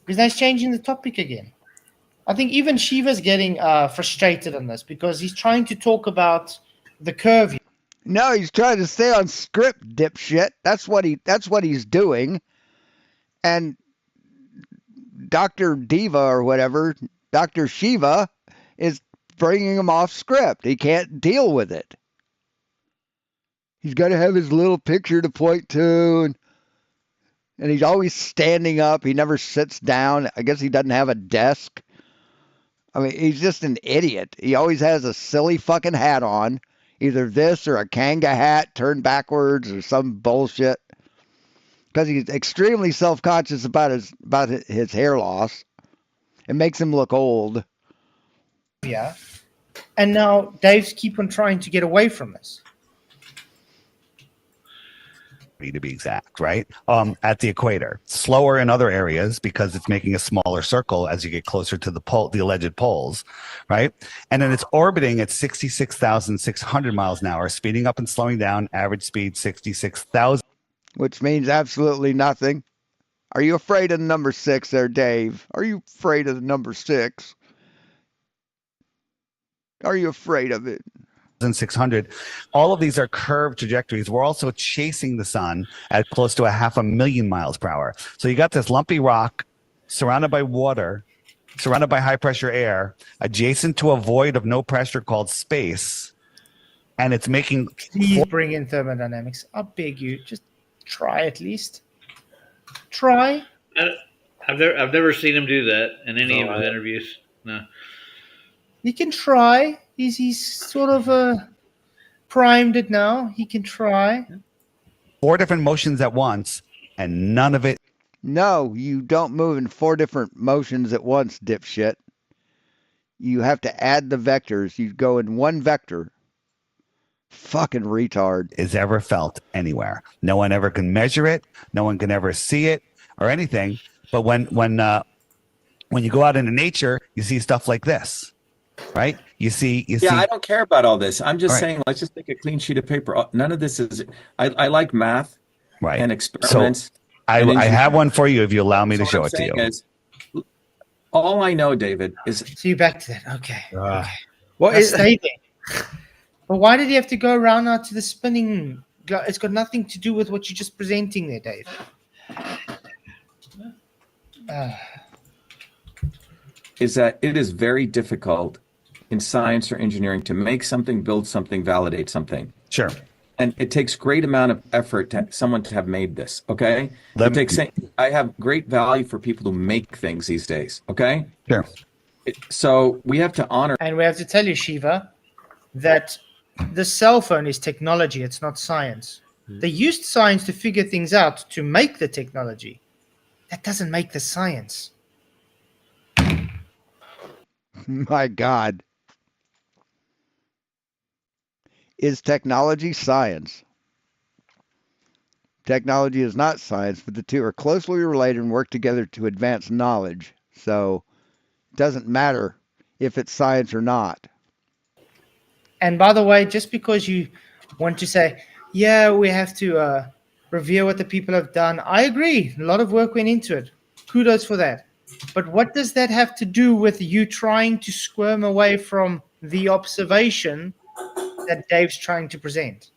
Because now he's changing the topic again. I think even Shiva's getting frustrated on this because he's trying to talk about the curve. No, he's trying to stay on script, dipshit. That's what he's doing. And Dr. Diva or whatever, Dr. Shiva is bringing him off script. He can't deal with it. He's got to have his little picture to point to, and he's always standing up. He never sits down. I guess he doesn't have a desk. I mean, he's just an idiot. He always has a silly fucking hat on, either this or a Kanga hat turned backwards or some bullshit. Because he's extremely self-conscious about his hair loss. It makes him look old. Yeah. And now Dave's keep on trying to get away from this. To be exact, right? At the equator, slower in other areas because it's making a smaller circle as you get closer to the alleged poles, right? And then it's orbiting at 66,600 miles an hour, speeding up and slowing down. Average speed 66,000, which means absolutely nothing. Are you afraid of the number 6 there, Dave? Are you afraid of the number 6? Are you afraid of it? 600. All of these are curved trajectories. We're also chasing the sun at close to 500,000 miles per hour. So you got this lumpy rock surrounded by water, surrounded by high pressure air, adjacent to a void of no pressure called space. And it's making... Please bring in thermodynamics. I beg you, just try at least. Try. I've never seen him do that in any of his interviews. No. He can try. He's sort of primed it now. He can try. 4 different motions at once, and none of it. No, you don't move in 4 different motions at once, dipshit. You have to add the vectors. You go in one vector. Fucking retard. Is ever felt anywhere. No one ever can measure it. No one can ever see it or anything. But when you go out into nature, you see stuff like this, right? You see. I don't care about all this. I'm just saying, let's just take a clean sheet of paper. None of this is. I like math, right? And experiments. So I have one for you if you allow me to show it to you. All I know, David, is. So you back to that? Okay. Okay. What is stating? But why did you have to go around now to the spinning? It's got nothing to do with what you're just presenting there, Dave. Is that it is very difficult in science or engineering to make something, build something, validate something. Sure. And it takes great amount of effort to someone to have made this. Okay. I have great value for people who make things these days. Okay. Sure. So we have to honor. And we have to tell you, Shiva, that the cell phone is technology. It's not science. They used science to figure things out to make the technology. That doesn't make the science. My God. Is technology science? Technology is not science, but the two are closely related and work together to advance knowledge. So it doesn't matter if it's science or not. And by the way, just because you want to say, yeah, we have to revere what the people have done, I agree. A lot of work went into it. Kudos for that. But what does that have to do with you trying to squirm away from the observation that Dave's trying to present?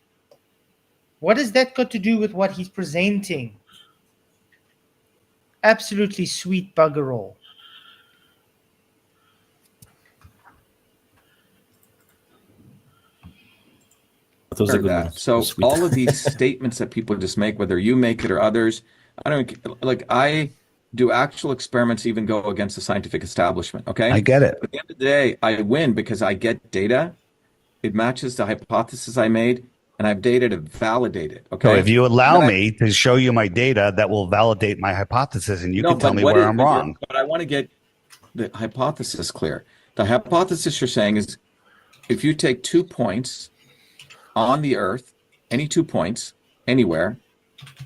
What has that got to do with what he's presenting? Absolutely sweet bugger all. So all of these statements that people just make, whether you make it or others, I do actual experiments even go against the scientific establishment. Okay. I get it. At the end of the day, I win because I get data. It matches the hypothesis I made, and I have data to validate it. Okay. So if you allow me to show you my data that will validate my hypothesis, and you can tell me where I'm wrong. But I want to get the hypothesis clear. The hypothesis you're saying is if you take 2 points on the Earth, any 2 points, anywhere,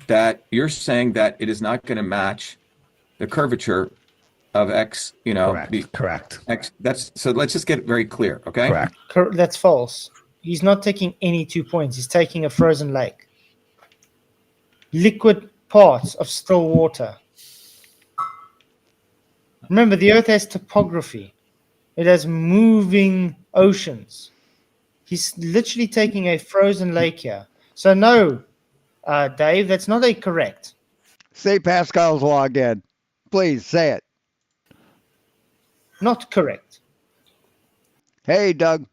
that you're saying that it is not going to match the curvature of X, Correct. X. So let's just get it very clear, okay? Correct. That's false. He's not taking any 2 points. He's taking a frozen lake. Liquid parts of still water. Remember, the Earth has topography. It has moving oceans. He's literally taking a frozen lake here. So no, Dave, that's not a correct. Say Pascal's law again. Please say it. Not correct. Hey, Doug.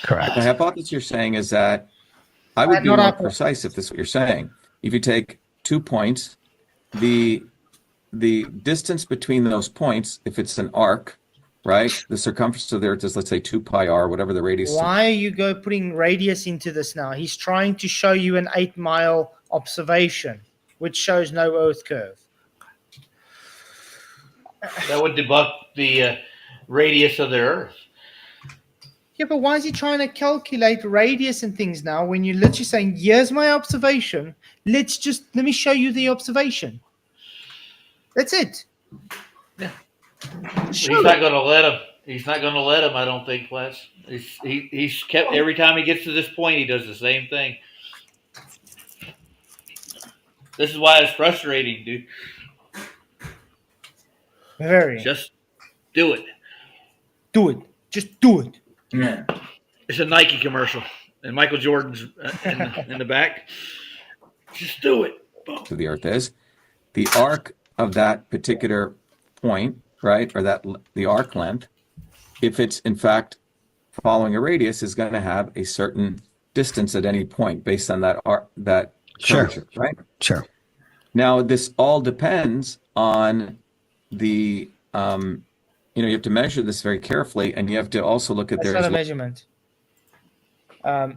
Correct. The hypothesis you're saying is that I would be more precise if this is what you're saying. If you take 2 points, the distance between those points, if it's an arc, right? The circumference of the Earth is, let's say, 2 pi r, whatever the radius. Why are you putting radius into this now? He's trying to show you an 8-mile observation, which shows no Earth curve. That would debunk the radius of the Earth. Yeah, but why is he trying to calculate radius and things now when you're literally saying, here's my observation. Let me show you the observation. That's it. Yeah. He's not going to let him. He's not going to let him, I don't think, Les. He's kept, every time he gets to this point, he does the same thing. This is why it's frustrating, dude. Very. Just do it. Do it. Just do it. Yeah. It's a Nike commercial, and Michael Jordan's in the back. Just do it. To the Earth is the arc of that particular point, right, or that the arc length, if it's in fact following a radius, is going to have a certain distance at any point based on that Sure. temperature, right? Sure. Now, this all depends on the, you have to measure this very carefully, and you have to also look at That's there not as a well. measurement.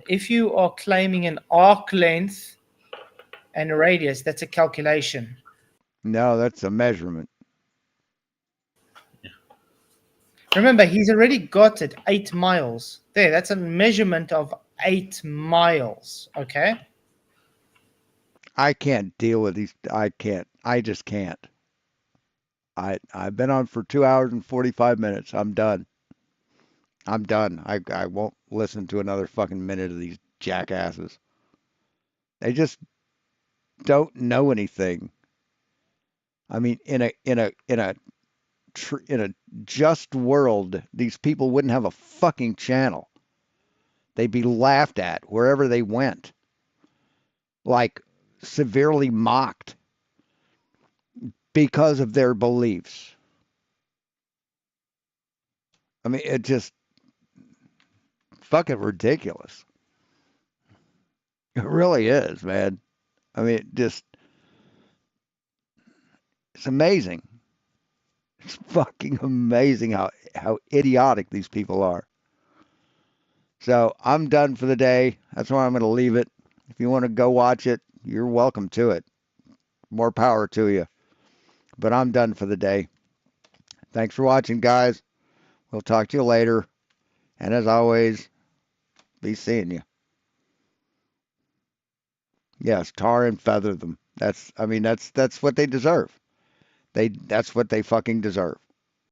If you are claiming an arc length and a radius, that's a calculation. No, that's a measurement. Remember, he's already got it 8 miles. There, that's a measurement of 8 miles. Okay? I can't deal with these. I can't. I just can't. I've been on for 2 hours and 45 minutes. I'm done. I'm done. I won't listen to another fucking minute of these jackasses. They just don't know anything. I mean, in a just world, these people wouldn't have a fucking channel. They'd be laughed at wherever they went, like severely mocked because of their beliefs. I mean, it just fucking ridiculous. It really is, man. I mean, it's amazing. It's fucking amazing how idiotic these people are. So I'm done for the day. That's why I'm going to leave it. If you want to go watch it, you're welcome to it. More power to you. But I'm done for the day. Thanks for watching, guys. We'll talk to you later. And as always, be seeing you. Yes, tar and feather them. That's what they deserve. That's what they fucking deserve.